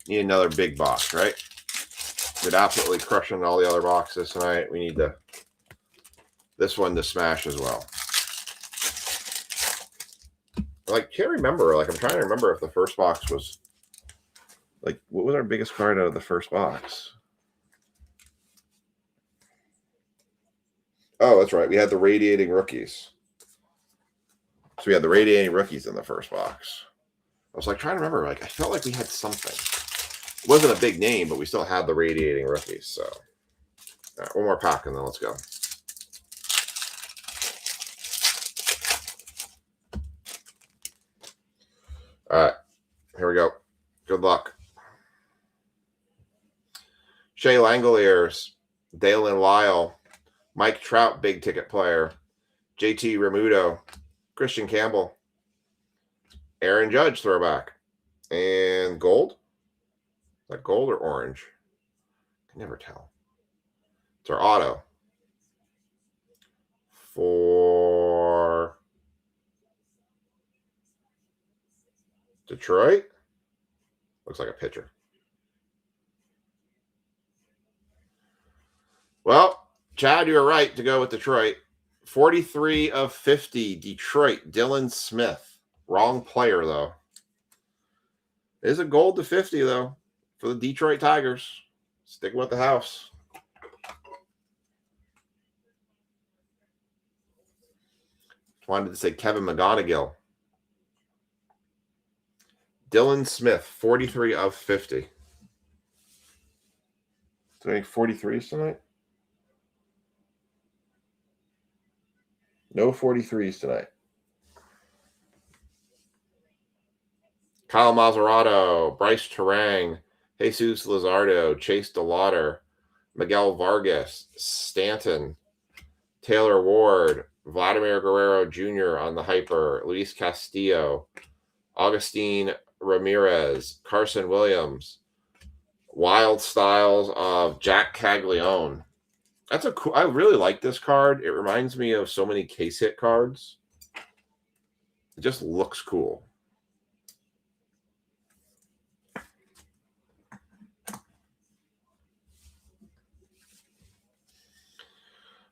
Speaker 1: Need another big box, right? We're absolutely crushing all the other boxes tonight. We need this one to smash as well. Like, can't remember. Like, I'm trying to remember if the first box was like, what was our biggest card out of the first box? Oh, that's right. We had the Radiating Rookies. So we had the Radiating Rookies in the first box. I was like trying to remember. Like, I felt like we had something. It wasn't a big name, but we still had the Radiating Rookies. So, all right, one more pack and then let's go. All right, here we go. Good luck. Shea Langoliers, Dalen Lyle, Mike Trout, big ticket player, JT Remuto, Christian Campbell, Aaron Judge throwback, and gold. Is that gold or orange? I can never tell. It's our auto for Detroit. Looks like a pitcher. Well, Chad, you were right to go with Detroit. 43 of 50, Detroit, Dylan Smith. Wrong player, though. It is a gold to 50, though, for the Detroit Tigers. Stick with the house. Wanted to say Kevin McGonigal. Dylan Smith, 43 of 50. Is there any 43s tonight? No 43s tonight. Kyle Mazzarato, Bryce Terang, Jesus Luzardo, Chase DeLauder, Miguel Vargas, Stanton, Taylor Ward, Vladimir Guerrero Jr. on the hyper, Luis Castillo, Augustine Ramirez, Carson Williams, Wild Styles of Jack Caglione. That's a cool. I really like this card. It reminds me of so many case hit cards. It just looks cool.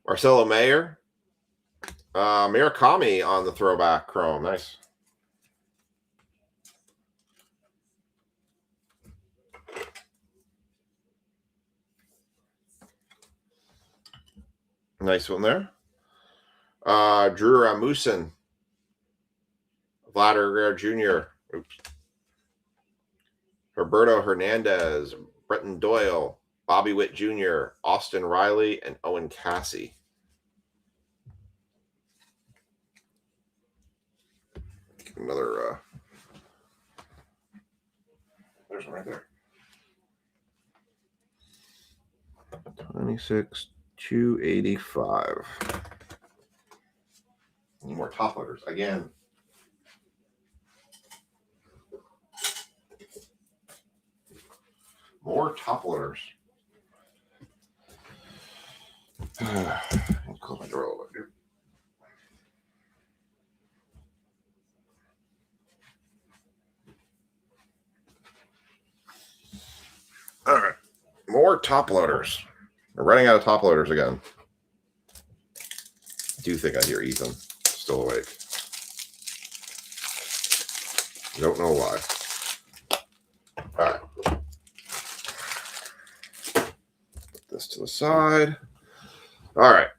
Speaker 1: Marcelo Mayer. Murakami on the throwback chrome. Nice. Nice one there. Drew Rasmussen. Vladimir Guerrero Jr. Oops. Roberto Hernandez. Bretton Doyle. Bobby Witt Jr. Austin Riley. And Owen Cassie. Another there's one right there. 26,285. More top loaders again. More top loaders. I'll close my door a little bit here. All right. More top loaders. We're running out of top loaders again. I do think I hear Ethan still awake. Don't know why. All right. Put this to the side. All right.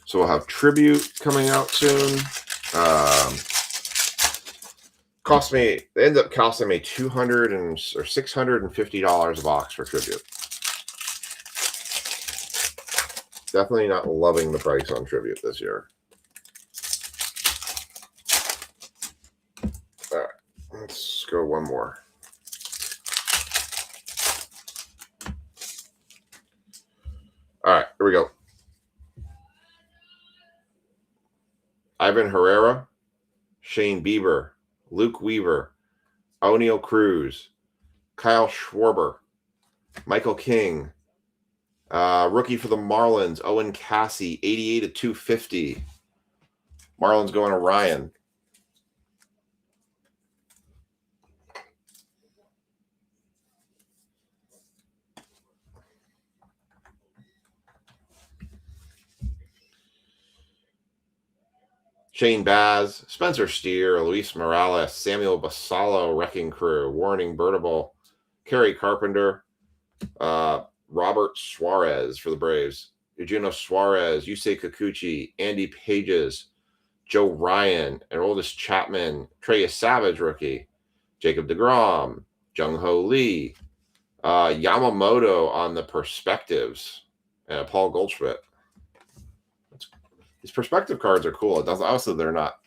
Speaker 1: So we'll have Tribute coming out soon. They end up costing me $200 or $650 a box for Tribute. Definitely not loving the price on Tribute this year. All right, let's go one more. All right, here we go. Ivan Herrera, Shane Bieber, Luke Weaver, O'Neal Cruz, Kyle Schwarber, Michael King, rookie for the Marlins, Owen Cassie, 88/250. Marlins going to Ryan. Shane Baz, Spencer Steer, Luis Morales, Samuel Basallo, Wrecking Crew, Warning Birdable, Kerry Carpenter, Robert Suarez for the Braves, Eugenio Suarez, Yusei Kikuchi, Andy Pages, Joe Ryan, Aroldis Chapman, Trey Savage rookie, Jacob deGrom, Jung Ho Lee, Yamamoto on the perspectives, and Paul Goldschmidt. These perspective cards are cool. Obviously, they're not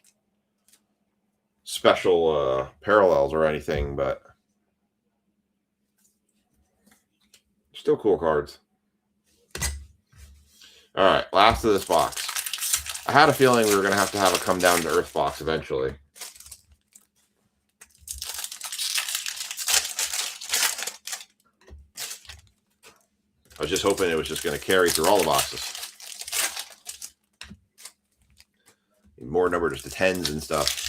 Speaker 1: special parallels or anything, but still cool cards. All right, last of this box. I had a feeling we were going to have a come down to earth box eventually. I was just hoping it was just going to carry through all the boxes. More number just the 10s and stuff.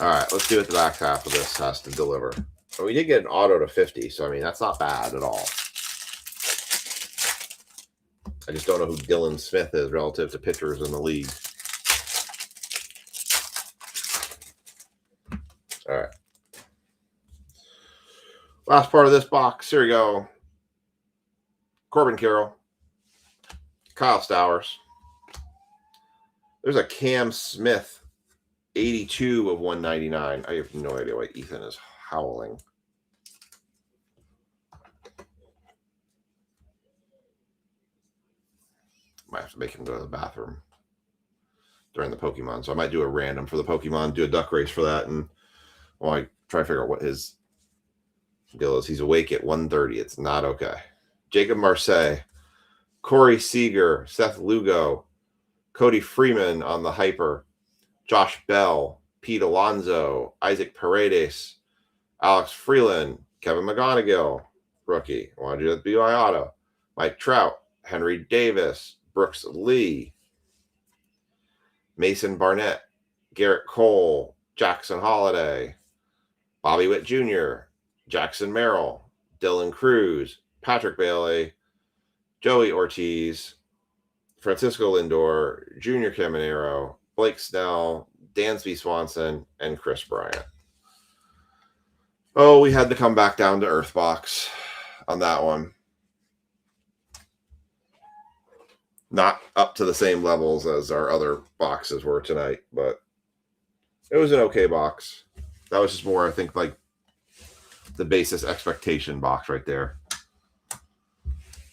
Speaker 1: All right, let's see what the back half of this has to deliver. Well, we did get an auto to 50, so I mean, that's not bad at all. I just don't know who Dylan Smith is relative to pitchers in the league. All right. Last part of this box. Here we go. Corbin Carroll, Kyle Stowers. There's a Cam Smith, 82 of 199. I have no idea why Ethan is howling. Might have to make him go to the bathroom during the Pokemon. So I might do a random for the Pokemon, do a duck race for that, and while I try to figure out what his deal is. He's awake at 1:30. It's not okay. Jacob Marseille, Corey Seager, Seth Lugo, Cody Freeman on the hyper, Josh Bell, Pete Alonso, Isaac Paredes, Alex Freeland, Kevin McGonigal, rookie. I want to do that BY Auto. Mike Trout, Henry Davis, Brooks Lee, Mason Barnett, Garrett Cole, Jackson Holiday, Bobby Witt Jr., Jackson Merrill, Dylan Cruz, Patrick Bailey, Joey Ortiz, Francisco Lindor, Junior Caminero, Blake Snell, Dansby Swanson, and Chris Bryant. Oh, we had to come back down to earth box on that one. Not up to the same levels as our other boxes were tonight, but it was an okay box. That was just more, I think, like the basis expectation box right there.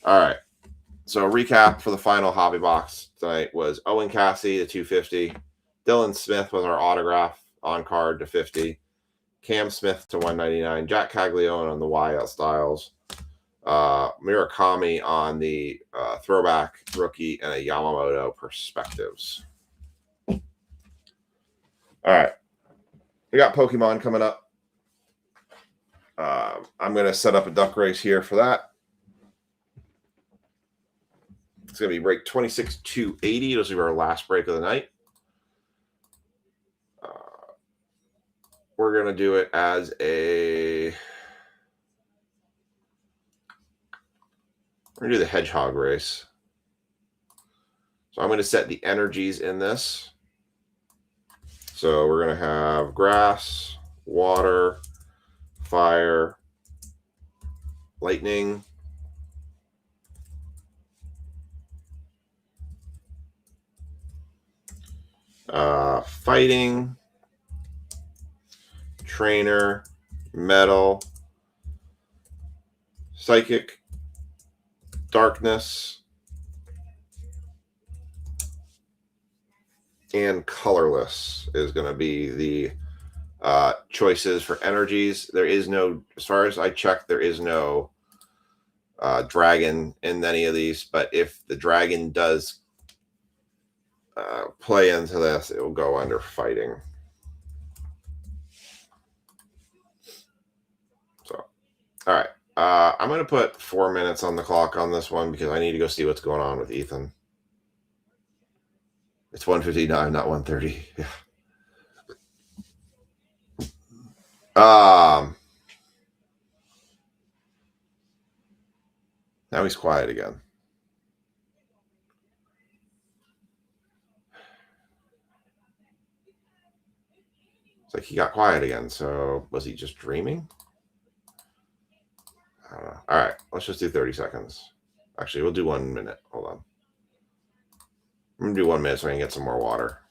Speaker 1: All right. So recap for the final hobby box tonight was Owen Cassidy to 250. Dylan Smith was our autograph on card to 50. Cam Smith to 199. Jack Caglione on the YL Styles. Murakami on the throwback rookie, and a Yamamoto Perspectives. All right. We got Pokemon coming up. I'm going to set up a duck race here for that. It's going to be break 26-280. This will be our last break of the night. We're going to do it as a... We're going to do the Hedgehog race. So I'm going to set the energies in this. So we're going to have grass, water, fire, lightning, fighting, trainer, metal, psychic, darkness, and colorless is going to be the choices for energies. There is no, as far as I checked, there is no dragon in any of these, but if the dragon does play into this, it will go under fighting. So, all right. I'm going to put 4 minutes on the clock on this one because I need to go see what's going on with Ethan. It's 1:59, not 1:30. Yeah. Now he's quiet again. It's like he got quiet again. So was he just dreaming? I don't know. All right, let's just do 30 seconds. Actually, we'll do 1 minute. Hold on. I'm going to do 1 minute so I can get some more water.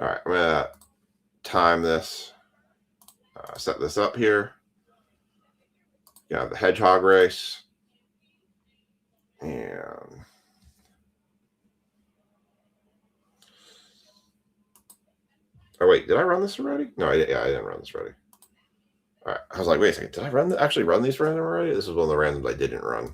Speaker 1: All right, I'm going to time this. Set this up here. Yeah, the Hedgehog race. And oh wait, did I run this already? No, I didn't run this already. All right, I was like, wait a second, did I actually run these random already? This is one of the randoms I didn't run.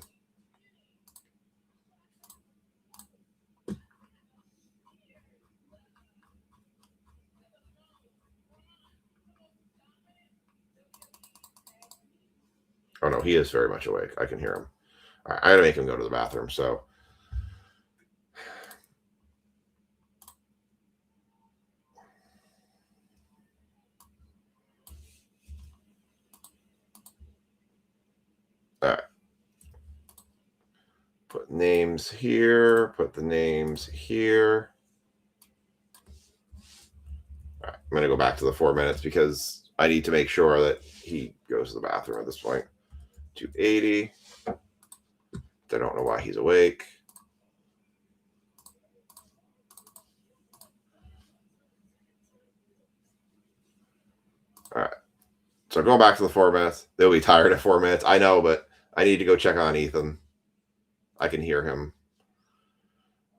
Speaker 1: Oh no, he is very much awake. I can hear him. All right, I gotta make him go to the bathroom. So all right. Put names here, put the names here. All right, I'm gonna go back to the 4 minutes because I need to make sure that he goes to the bathroom at this point. 280. I don't know why he's awake. All right. So going back to the 4 minutes. They'll be tired at 4 minutes. I know, but I need to go check on Ethan. I can hear him.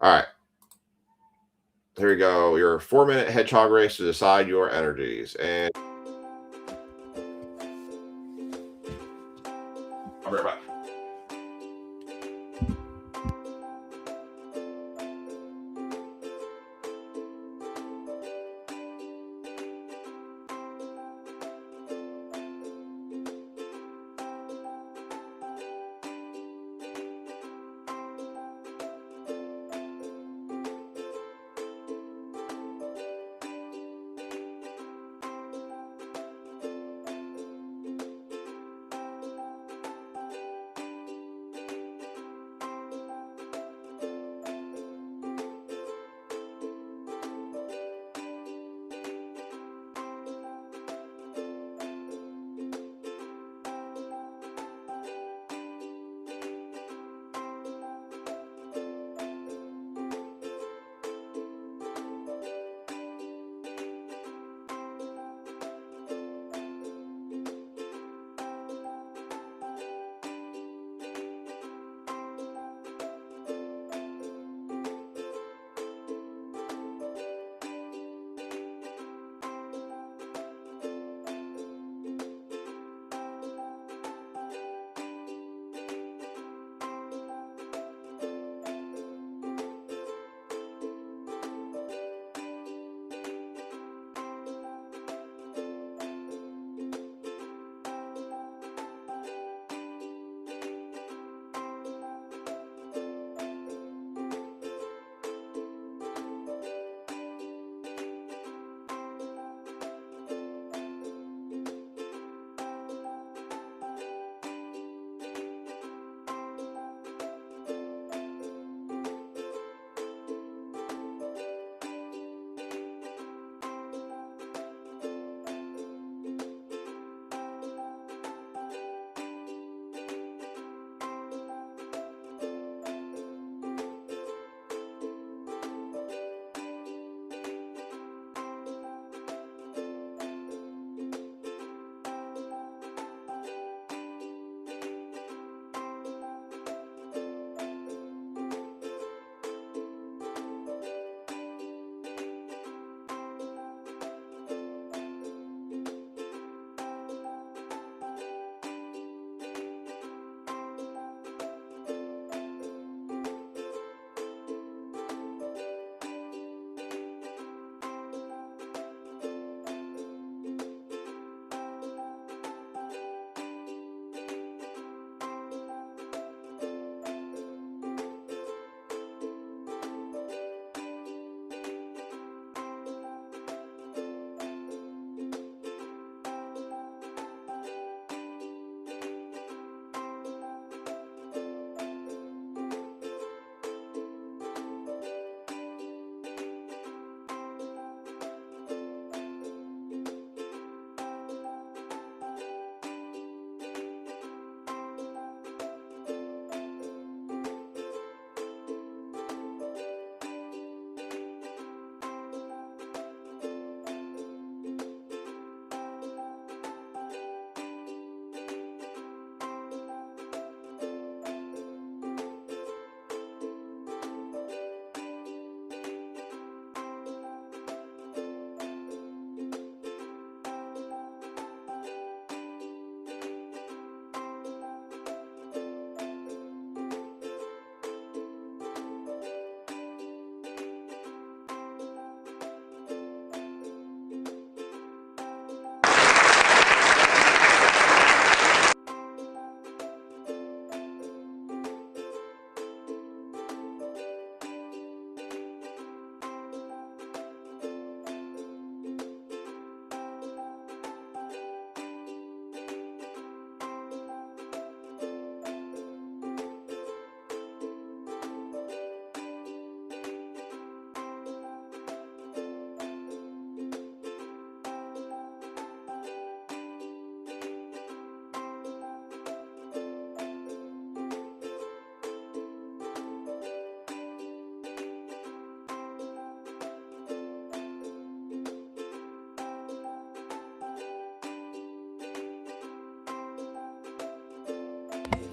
Speaker 1: All right. Here we go. Your 4 minute Hedgehog race to decide your energies. And I'll be right back.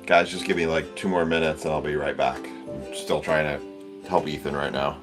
Speaker 1: Guys, just give me like 2 more minutes and I'll be right back. I'm still trying to help Ethan right now.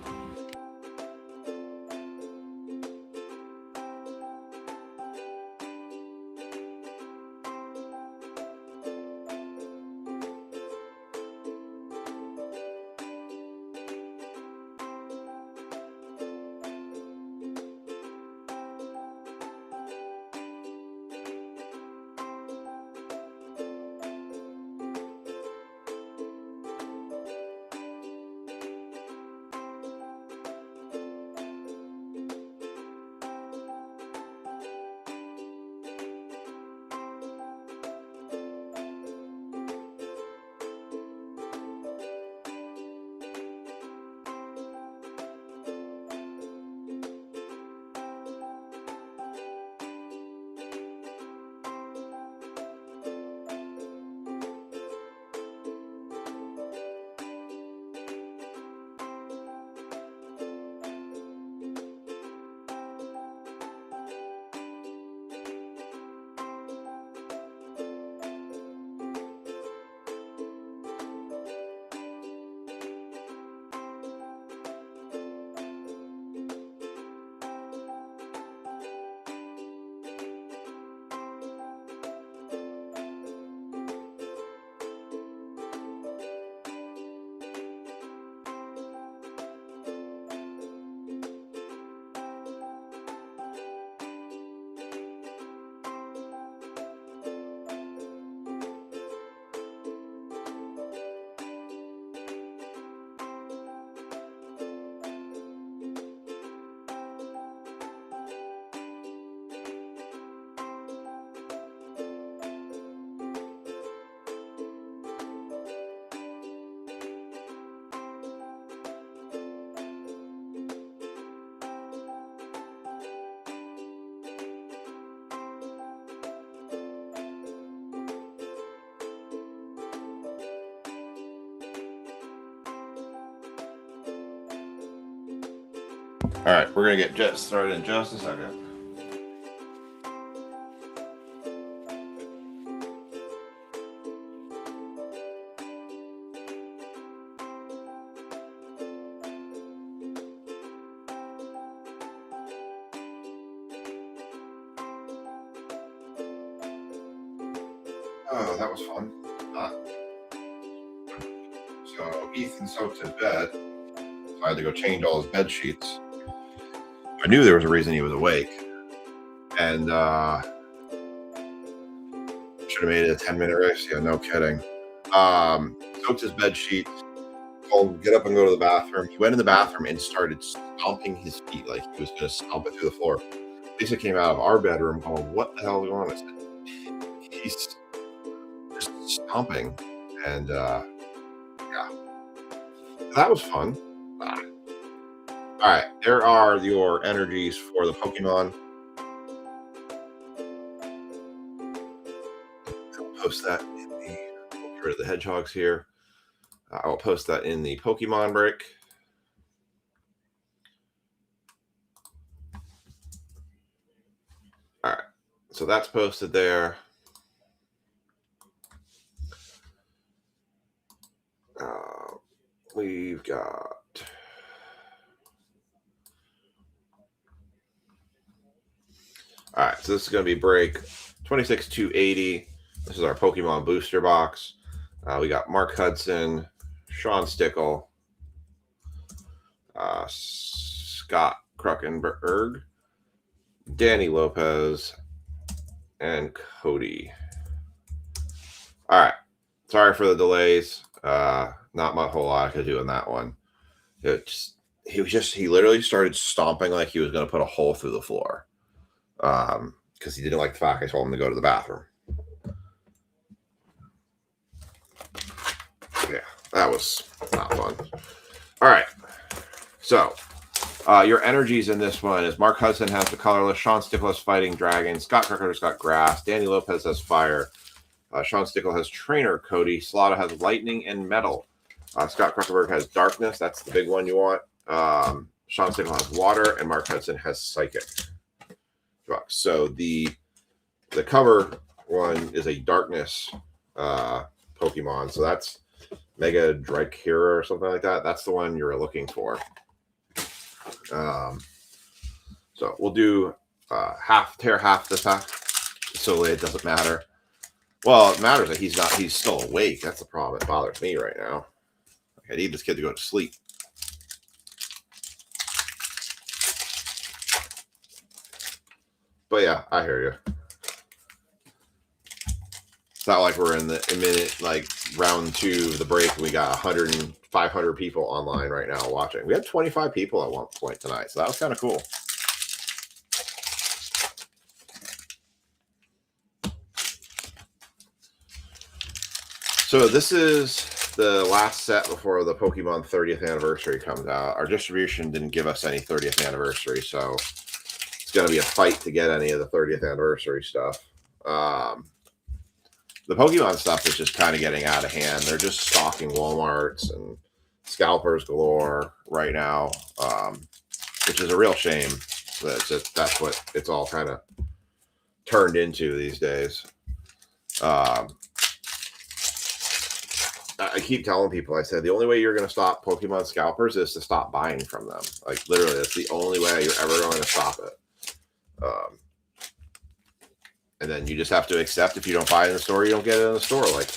Speaker 1: All right, we're gonna get Jet started in just a second. Oh, that was fun. So Ethan soaked his bed. So I had to go change all his bed sheets. I knew there was a reason he was awake, and should have made it a 10-minute race. Yeah, no kidding. Soaked his bed sheets. Told him get up and go to the bathroom. He went in the bathroom and started stomping his feet like he was going to stomp it through the floor. Lisa came out of our bedroom going, "What the hell is going on?" I said, "He's just stomping," and yeah, that was fun. All right, there are your energies for the Pokemon. I'll post that in the. Get rid of the hedgehogs here. I will post that in the Pokemon break. All right, so that's posted there. We've got. All right, so this is going to be break 26-280. This is our Pokemon booster box. We got Mark Hudson, Sean Stickle, Scott Kruckenberg, Danny Lopez, and Cody. All right. Sorry for the delays. Not my whole lot I could do in that one. He literally started stomping like he was going to put a hole through the floor. Because he didn't like the fact I told him to go to the bathroom. Yeah, that was not fun. All right. So, your energies in this one is Mark Hudson has the colorless, Sean Stickle has fighting dragon, Scott Crocker's got grass, Danny Lopez has fire, Sean Stickle has trainer, Cody Slaughter has lightning and metal, Scott Kruckenberg has darkness, that's the big one you want, Sean Stickle has water, and Mark Hudson has psychic. So the cover one is a darkness Pokemon. So that's Mega Drykira or something like that. That's the one you're looking for. So we'll do tear half this pack, so it doesn't matter. Well, it matters that he's still awake. That's the problem. It bothers me right now. I need this kid to go to sleep. But yeah, I hear you. It's not like we're in minute like round 2 of the break. We got 500 people online right now watching. We had 25 people at one point tonight, so that was kind of cool. So this is the last set before the Pokemon 30th anniversary comes out. Our distribution didn't give us any 30th anniversary, so it's going to be a fight to get any of the 30th anniversary stuff. The Pokemon stuff is just kind of getting out of hand. They're just stocking Walmarts and scalpers galore right now, which is a real shame. That's what it's all kind of turned into these days. I keep telling people, I said, the only way you're going to stop Pokemon scalpers is to stop buying from them. Like, literally, that's the only way you're ever going to stop it. And then you just have to accept if you don't buy it in the store, you don't get it in the store like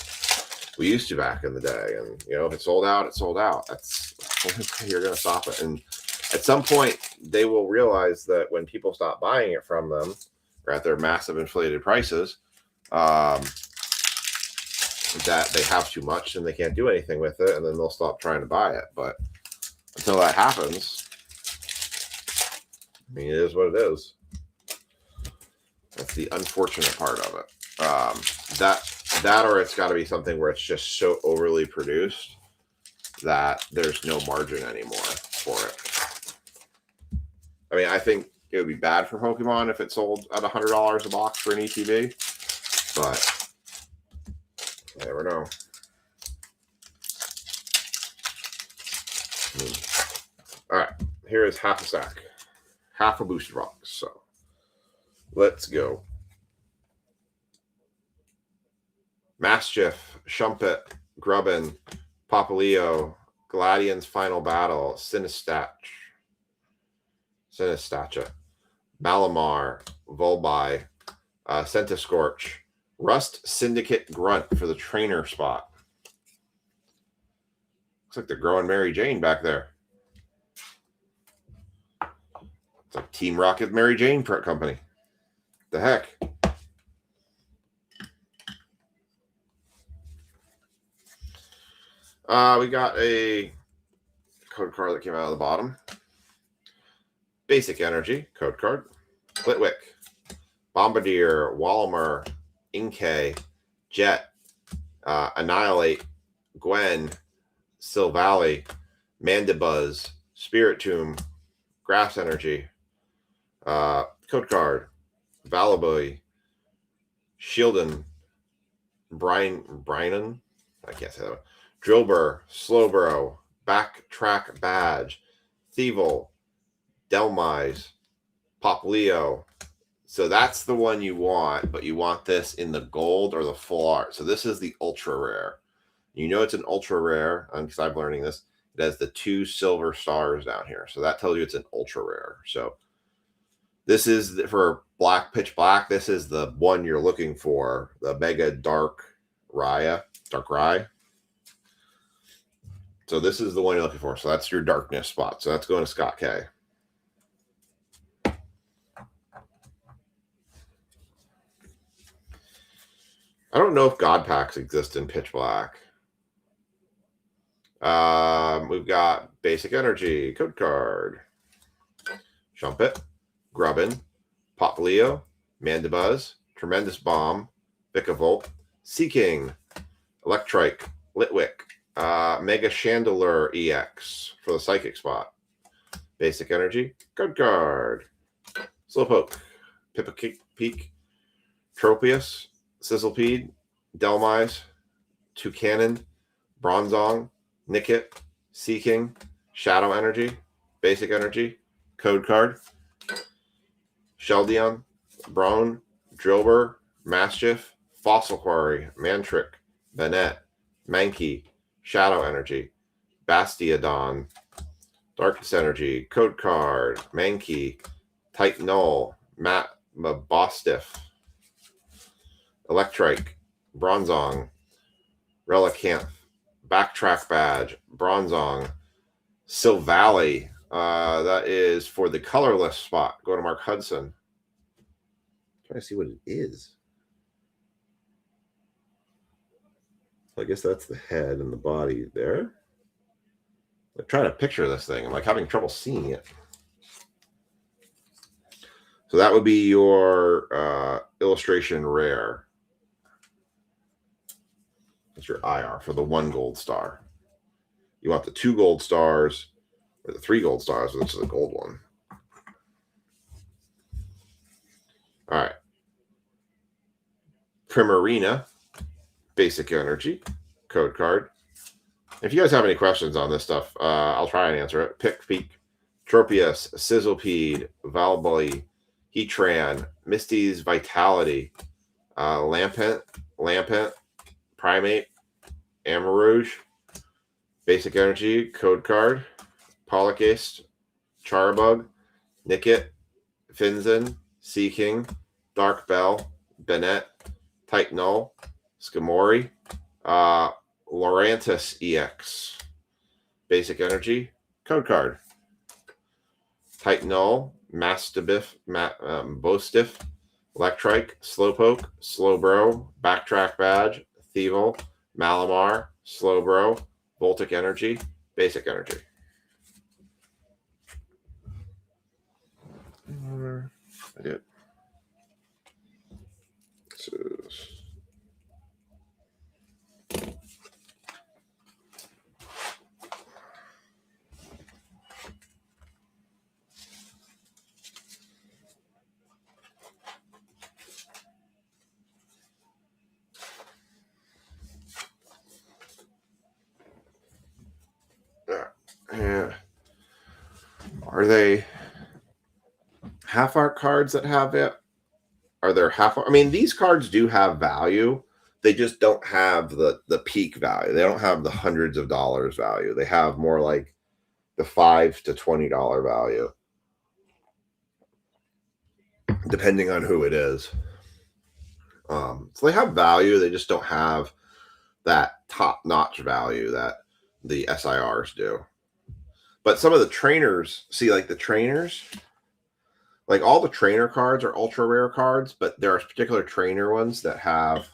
Speaker 1: we used to back in the day. And, you know, if it's sold out, it's sold out. That's the only way you're going to stop it. And at some point, they will realize that when people stop buying it from them, or at their massive inflated prices, that they have too much and they can't do anything with it, and then they'll stop trying to buy it. But until that happens, I mean, it is what it is. That's the unfortunate part of it. That or it's got to be something where it's just so overly produced that there's no margin anymore for it. I mean, I think it would be bad for Pokemon if it sold at $100 a box for an ETB, but you never know. All right, here is half a sack, half a booster box. So let's go. Mastiff, Shumpet, Grubbin, Popplio, Galadion's Final Battle, Sinistcha, Malamar, Volby, Centiskorch, Rust Syndicate Grunt for the trainer spot. Looks like they're growing Mary Jane back there. It's like Team Rocket Mary Jane company. The heck? We got a code card that came out of the bottom. Basic Energy code card. Litwick, Bombardier, Walmer, Inkay, Jet, Annihilate, Gwen, Silvally, Mandibuzz, Spiritomb, Grass Energy, code card, Valaboy, Shieldon, Brynan, I can't say that one, Drillbur, Slowbro, Backtrack Badge, Thievel, Delmise, Popplio. So that's the one you want, but you want this in the gold or the full art. So this is the ultra rare. You know it's an ultra rare because I'm learning this. It has the 2 silver stars down here. So that tells you it's an ultra rare. So this is for black, pitch black. This is the one you're looking for, the Mega Dark Rye. So this is the one you're looking for. So that's your darkness spot. So that's going to Scott K. I don't know if God Packs exist in pitch black. We've got Basic Energy, code card, Shumpet, Grubbin, Popplio, Mandibuzz, Tremendous Bomb, Vikavolt, Seaking, Electrike, Litwick, Mega Chandelure EX for the Psychic spot. Basic Energy, code card, Slowpoke, Pick, Tropius, Sizzlepede, Delmise, Toucanon, Bronzong, Nickit, Seaking, Shadow Energy, Basic Energy, code card, Sheldion, Brone, Drillbur, Mastiff, Fossil Quarry, Mantrick, Banette, Mankey, Shadow Energy, Bastiodon, Darkness Energy, Code Card, Mankey, Titanol, Mabostiff, Electrike, Bronzong, Relicanth, Backtrack Badge, Bronzong, Silvally. That is for the colorless spot. Go to Mark Hudson. Trying to see what it is. I guess that's the head and the body there. I'm trying to picture this thing. I'm like having trouble seeing it. So that would be your illustration rare. That's your IR for the 1 gold star. You want the 2 gold stars or the 3 gold stars, which is a gold one. All right. Primarina, Basic Energy, Code Card. If you guys have any questions on this stuff, I'll try and answer it. Pick, Tropius, Sizzlepede, Valbully, Heatran, Misty's Vitality, Lampent, Primate, Amarouge, Basic Energy, Code Card, Polygast, Charbug, Nickit, Finzen, Seaking, Dark Bell, Bennett, Titanol, Skamori, Lorantis EX, Basic Energy, Code Card, Titanol, Mastiff, Bostiff, Electrike, Slowpoke, Slowbro, Backtrack Badge, Thievel, Malamar, Slowbro, Voltic Energy, Basic Energy. I did. Yeah. Are they half art cards that have it? Are there half? I mean, these cards do have value. They just don't have the peak value. They don't have the hundreds of dollars value. They have more like the $5 to $20 value, depending on who it is. So they have value. They just don't have that top-notch value that the SIRs do. But some of the trainers, see, like the trainers, like all the trainer cards are ultra rare cards, but there are particular trainer ones that have,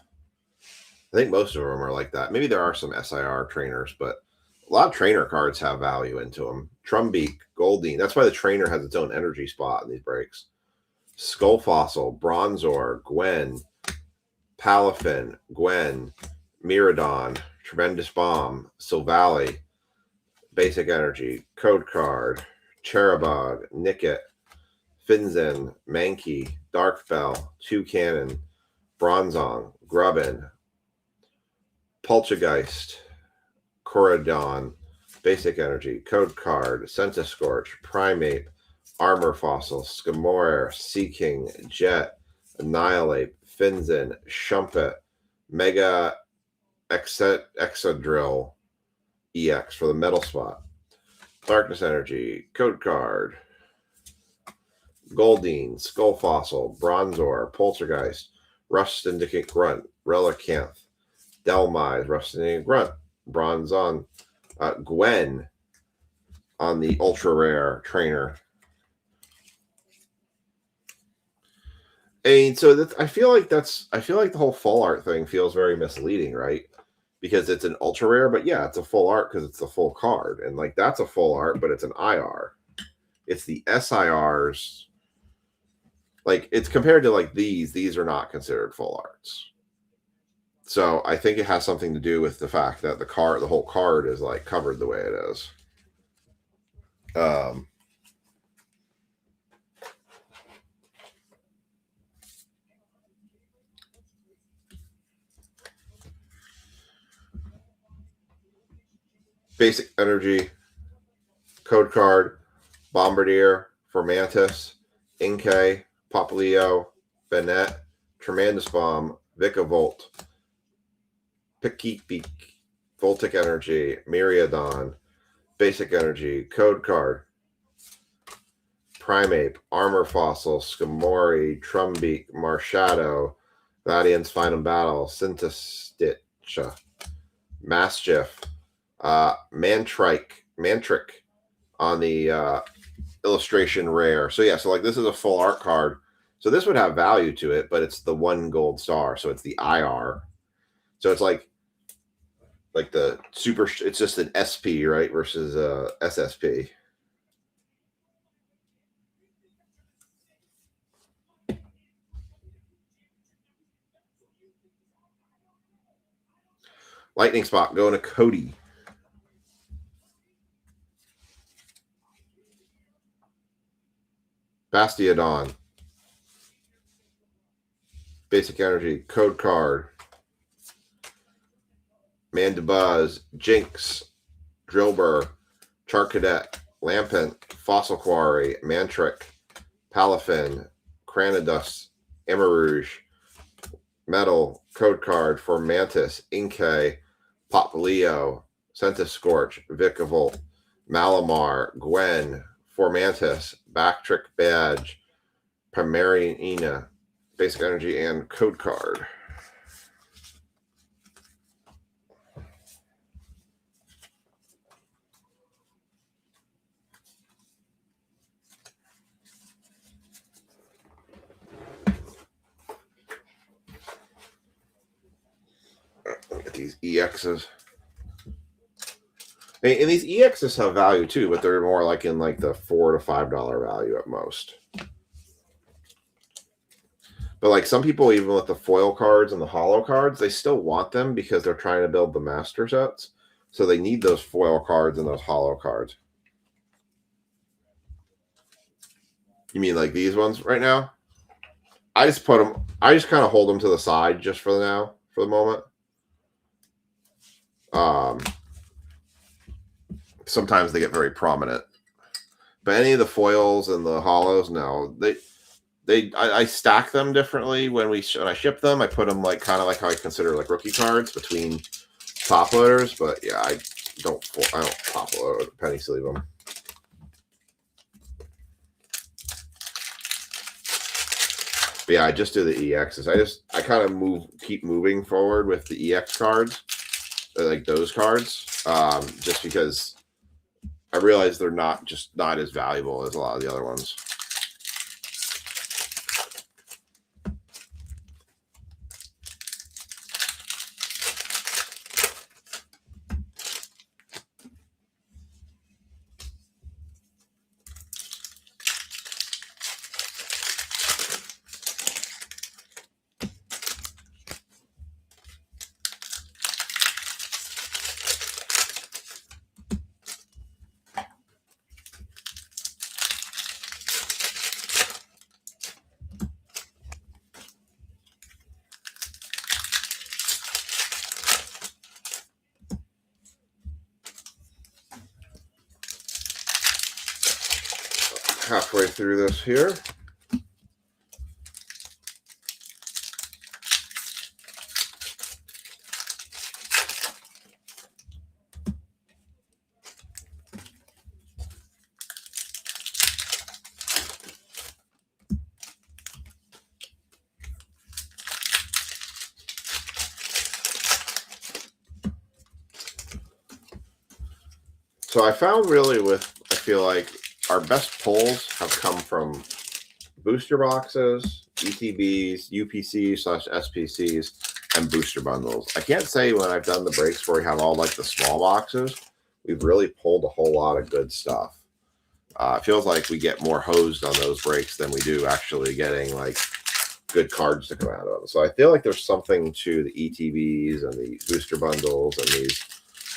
Speaker 1: I think most of them are like that. Maybe there are some SIR trainers, but a lot of trainer cards have value into them. Trumbeak, Goldeen. That's why the trainer has its own energy spot in these breaks. Skull Fossil, Bronzor, Gwen, Palafin, Gwen, Miradon, Tremendous Bomb, Silvally, Basic Energy, Code Card, Cherubog, Nickit, Finzen, Mankey, Dark Bell, Toucannon, Bronzong, Grubbin, Poltergeist, Corridon, Basic Energy, Code Card, Centiskorch, Primate, Armor Fossil, Skamore, Seaking, Jet, Annihilate, Finzen, Shumpet, Mega Exadrill EX for the metal spot, Darkness Energy, Code Card, Goldeen, Skull Fossil, Bronzor, Poltergeist, Rust Syndicate Grunt, Relicanth, Delmise, Rust Syndicate Grunt, Bronzon, Gwen on the ultra rare trainer. And so I feel like the whole full art thing feels very misleading, right? Because it's an ultra rare, but yeah, it's a full art because it's the full card. And like that's a full art, but it's an IR. It's the SIRs. Like it's compared to like these are not considered full arts. So I think it has something to do with the fact that the whole card is like covered the way it is. Basic Energy, Code Card, Bombardier, Formantis, Inkay, Poplio, Bennett, Tremendous Bomb, Vikavolt, Pikipik, Voltic Energy, Myriadon, Basic Energy, Code Card, Primeape, Armor Fossil, Skamori, Trumbeak, Marshadow, Gladian's Final Battle, Syntistitch, Mastiff, Mantric on the illustration rare. So yeah, so like this is a full art card. So this would have value to it, but it's the 1 gold star. So it's the IR. So it's like the super, it's just an SP, right? Versus SSP. Lightning Spot going to Cody. Bastiodon. Basic Energy, Code Card. Mandibuzz, Jinx, Drillbur, Charcadet, Lampent, Fossil Quarry, Mantric, Palafin, Cranidus, Emerouge, Metal, Code Card for Mantis, Inkay, Popplio, Centiscorch, Vikavolt, Malamar, Gwen, Formantis, Backtrick Badge, Primarina, Basic Energy, and Code Card. Look at these EXs. And these EXs have value too, but they're more like in like the $4 to $5 value at most. But like some people, even with the foil cards and the holo cards, they still want them because they're trying to build the master sets. So they need those foil cards and those holo cards. You mean like these ones right now? I just put them, I just kind of hold them to the side just for now, for the moment. Sometimes they get very prominent. But any of the foils and the holos, no. I stack them differently when I ship them. I put them like kind of like how I consider like rookie cards between top loaders. But yeah, I don't top load, penny sleeve them. But yeah, I just do the EXs. I kind of keep moving forward with the EX cards, like those cards, just because I realize they're not as valuable as a lot of the other ones. Halfway through this here. So I found really I feel like our best pulls have come from booster boxes, ETBs, UPCs/SPCs, and booster bundles. I can't say when I've done the breaks where we have all like the small boxes, we've really pulled a whole lot of good stuff. It feels like we get more hosed on those breaks than we do actually getting like good cards to come out of them. So I feel like there's something to the ETBs and the booster bundles and these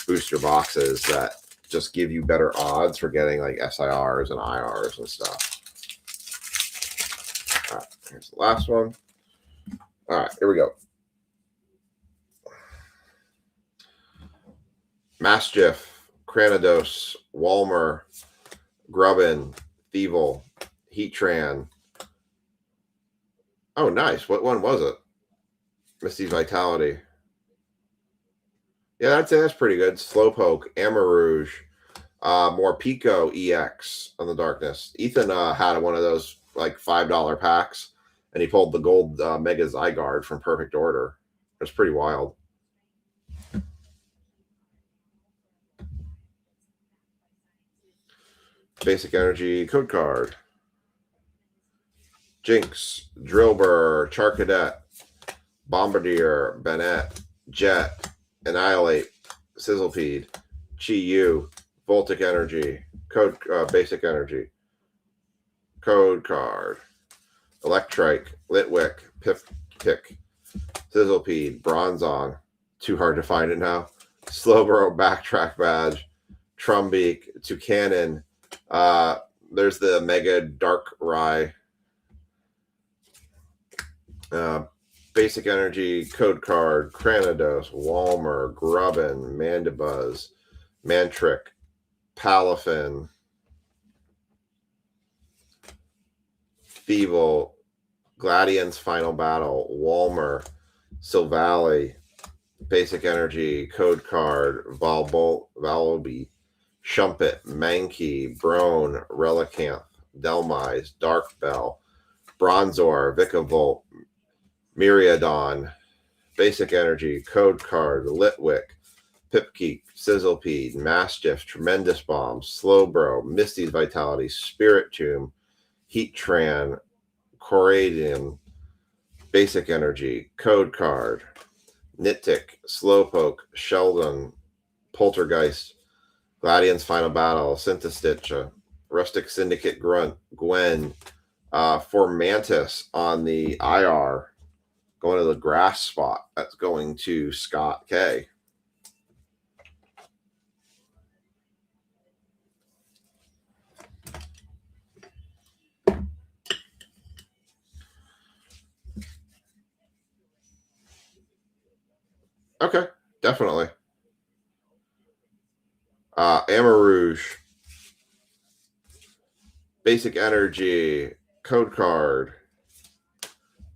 Speaker 1: booster boxes that just give you better odds for getting like SIRs and IRs and stuff. All right, here's the last one. All right, here we go. Mastiff, Cranidos, Walmer, Grubbin, Thievul, Heatran. Oh, nice. What one was it? Misty's Vitality. Yeah, that's pretty good. Slowpoke, Amarouge, Morpeko EX on the darkness. Ethan had one of those like $5 packs, and he pulled the gold Mega Zygarde from Perfect Order. It was pretty wild. Basic Energy code card. Jinx, Drillbur, Charcadet, Bombardier, Bennett, Jet, Annihilate, Sizzlepede, Chi-Yu, Voltic Energy, code Basic Energy, code card, Electrike, Litwick, Pick, Sizzlepede, Bronzong, too hard to find it now, Slowbro, Backtrack Badge, Trumbeak, Toucanon, there's the Mega Dark Rye, Basic Energy code card, Cranidos, Walmer, Grubbin, Mandibuzz, Mantric, Palafin, Feeble, Gladian's Final Battle, Walmer, Silvally, Basic Energy code card, Volby, Shumpet, Mankey, Brone, Relicanth, Delmise, Dark Bell, Bronzor, Vikavolt, Myriadon, Basic Energy, code card, Litwick, Pipkeek, Sizzlepede, Mastiff, Tremendous Bomb, Slowbro, Misty's Vitality, Spirit Tomb, Heatran, Corradian, Basic Energy, code card, Nittic, Slowpoke, Sheldon, Poltergeist, Gladian's Final Battle, Synthestitch, Rustic Syndicate Grunt, Gwen, Formantis on the IR, going to the grass spot. That's going to Scott K. Okay, definitely. Amarouge, Basic Energy, code card,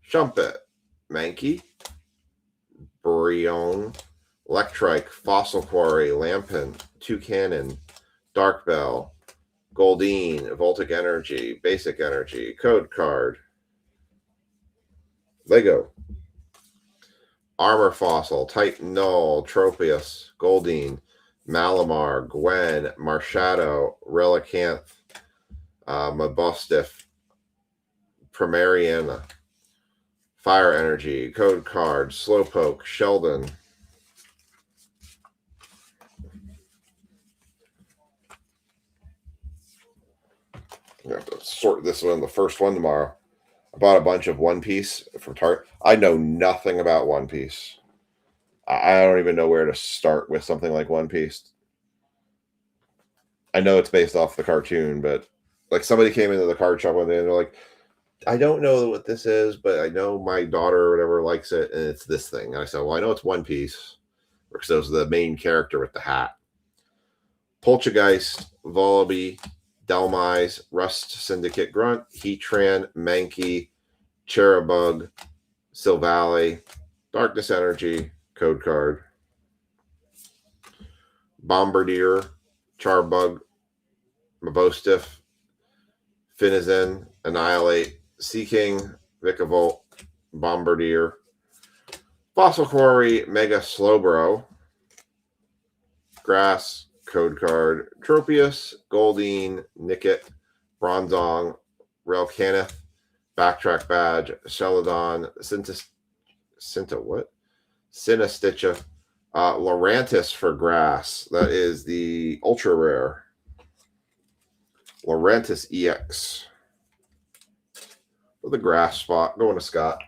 Speaker 1: Shumpet, Mankey, Brion, Electrike, Fossil Quarry, Lampin, Toucanon, Dark Bell, Goldeen, Voltic Energy, Basic Energy, code card, Lego, Armor Fossil, Titan Null, Tropius, Goldeen, Malamar, Gwen, Marshadow, Relicanth, Mabustiff, Primariana, Fire Energy, code card, Slowpoke, Sheldon. I have to sort this one, the first one tomorrow. I bought a bunch of One Piece from Target. I know nothing about One Piece. I don't even know where to start with something like One Piece. I know it's based off the cartoon, but like somebody came into the card shop one day and they're like, I don't know what this is, but I know my daughter or whatever likes it, and it's this thing. And I said, well, I know it's One Piece because it was the main character with the hat. Poltergeist, Volby, Delmise, Rust Syndicate Grunt, Heatran, Mankey, Cherubug, Silvally, Darkness Energy, code card, Bombardier, Charbug, Mabostiff, Finizen, Annihilate, Seaking, Vikavolt, Bombardier, Fossil Quarry, Mega Slowbro, Grass, code card, Tropius, Goldeen, Nickit, Bronzong, Relcaneth, Backtrack Badge, Celadon, Sinistitcha, Lurantis for Grass. That is the ultra rare. Lurantis EX. For the grass spot, going to Scott.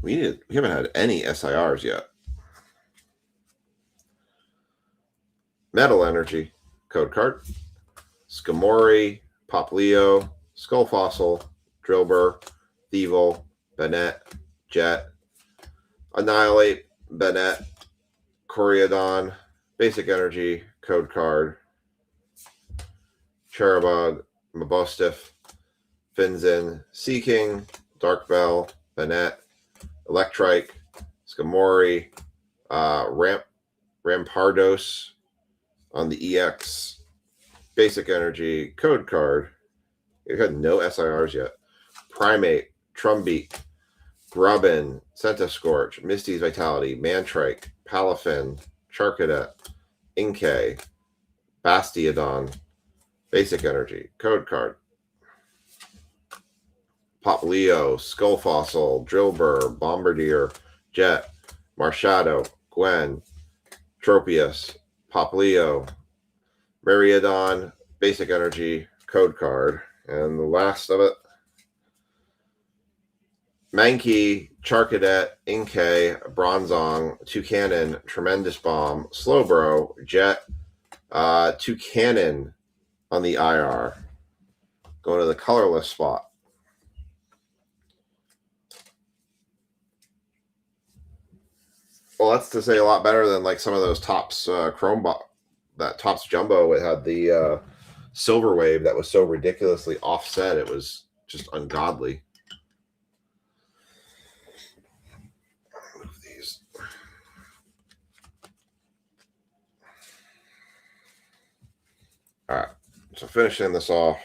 Speaker 1: We haven't had any SIRs yet. Metal Energy, code card. Skamori, Poplio, Skull Fossil, Drillbur, Thievel, Bennett, Jet, Annihilate, Bennett, Corriodon, Basic Energy, code card, Cherubug, Mabostiff, Finzen, Seaking, Dark Bell, Banette, Electrike, Skamori, Rampardos on the EX, Basic Energy, Code Card. You had no SIRs yet. Primate, Trumbeak, Grubbin, Centiskorch, Misty's Vitality, Mantrike, Palafin, Charcadet, Inkay, Bastiodon, Basic Energy, Code Card. Poplio, Skull Fossil, Drillbur, Bombardier, Jet, Marshado, Gwen, Tropius, Poplio, Meriadon, Basic Energy, Code Card. And the last of it, Mankey, Charcadet, Inkay, Bronzong, Toucanon, Tremendous Bomb, Slowbro, Jet, Toucanon on the IR. Going to the colorless spot. Well, that's to say a lot better than like some of those Topps Chrome that Topps Jumbo. It had the Silver Wave that was so ridiculously offset. It was just ungodly. Move these. All right. So finishing this off.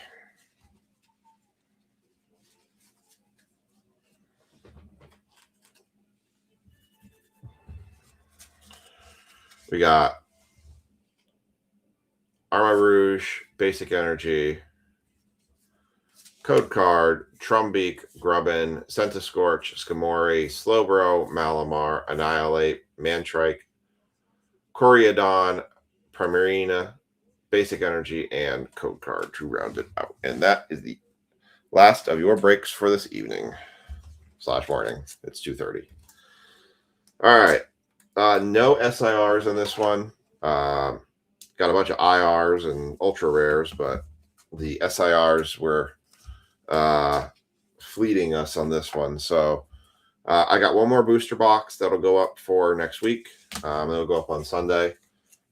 Speaker 1: We got Arma Rouge, Basic Energy, Code Card, Trumbeak, Grubbin, Centiskorch, Skamori, Slowbro, Malamar, Annihilate, Mantrike, Coriodon, Primarina, Basic Energy, and Code Card to round it out. And that is the last of your breaks for this evening / morning. It's 2:30. All right. No SIRs in this one. Got a bunch of IRs and ultra rares, but the SIRs were fleeting us on this one. So I got one more booster box that'll go up for next week. It'll go up on Sunday.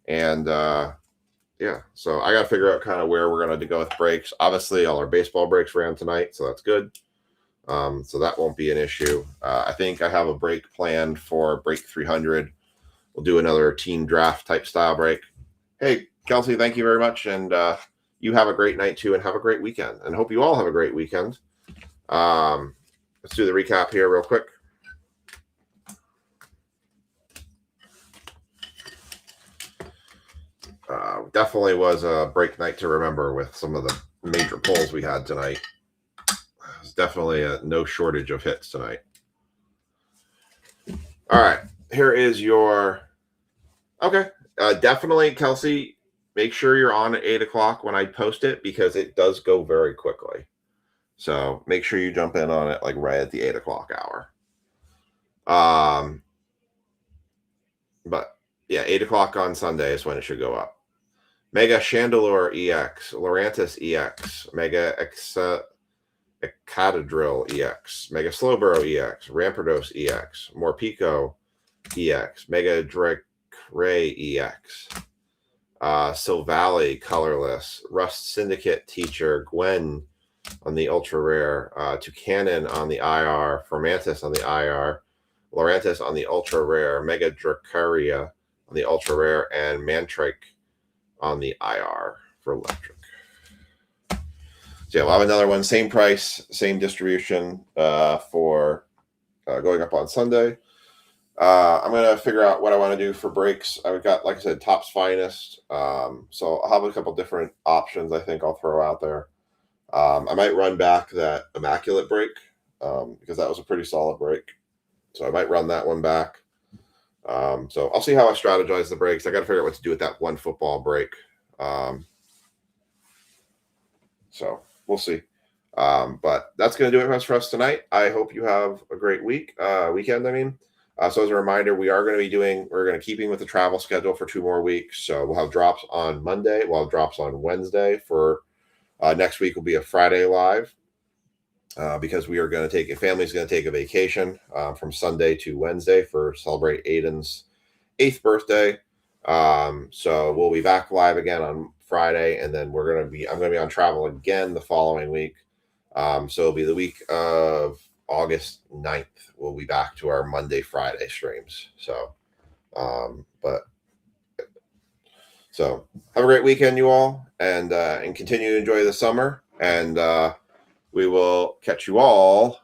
Speaker 1: And yeah, so I got to figure out kind of where we're going to go with breaks. Obviously, all our baseball breaks ran tonight, so that's good. So that won't be an issue. I think I have a break planned for break 300. We'll do another team draft type style break. Hey, Kelsey, thank you very much. And you have a great night too, and have a great weekend. And hope you all have a great weekend. Let's do the recap here real quick. Definitely was a break night to remember with some of the major polls we had tonight. There's definitely no shortage of hits tonight. All right, here is your. Okay, definitely, Kelsey. Make sure you're on at 8 o'clock when I post it because it does go very quickly. So make sure you jump in on it like right at the 8 o'clock hour. But yeah, 8 o'clock on Sunday is when it should go up. Mega Chandelure EX, Lurantis EX, Mega Ecatadrill EX, Mega Slowbro EX, Rampardos EX, Morpeko EX, Mega Drake Ray EX, Silvally Colorless, Rust Syndicate Teacher, Gwen on the Ultra Rare, Toucanon on the IR, Formantis on the IR, Lurantis on the Ultra Rare, Mega Dracaria on the Ultra Rare, and Mantrike on the IR for electric. So yeah, we'll have another one, same price, same distribution for going up on Sunday. I'm going to figure out what I want to do for breaks. I've got, like I said, Topps Finest. So I'll have a couple different options I think I'll throw out there. I might run back that Immaculate break because that was a pretty solid break. So I might run that one back. So I'll see how I strategize the breaks. I got to figure out what to do with that one football break. So we'll see. But that's going to do it for us tonight. I hope you have a great weekend. So as a reminder, we're going to keeping with the travel schedule for 2 more weeks. So we'll have drops on Monday. We'll have drops on Wednesday. For next week will be a Friday live because we are going to family's going to take a vacation from Sunday to Wednesday for celebrate Aiden's 8th birthday. So we'll be back live again on Friday, and then I'm going to be on travel again the following week. So it'll be the week of August 9th. We'll be back to our Monday, Friday streams. So, so have a great weekend, you all, and continue to enjoy the summer. And we will catch you all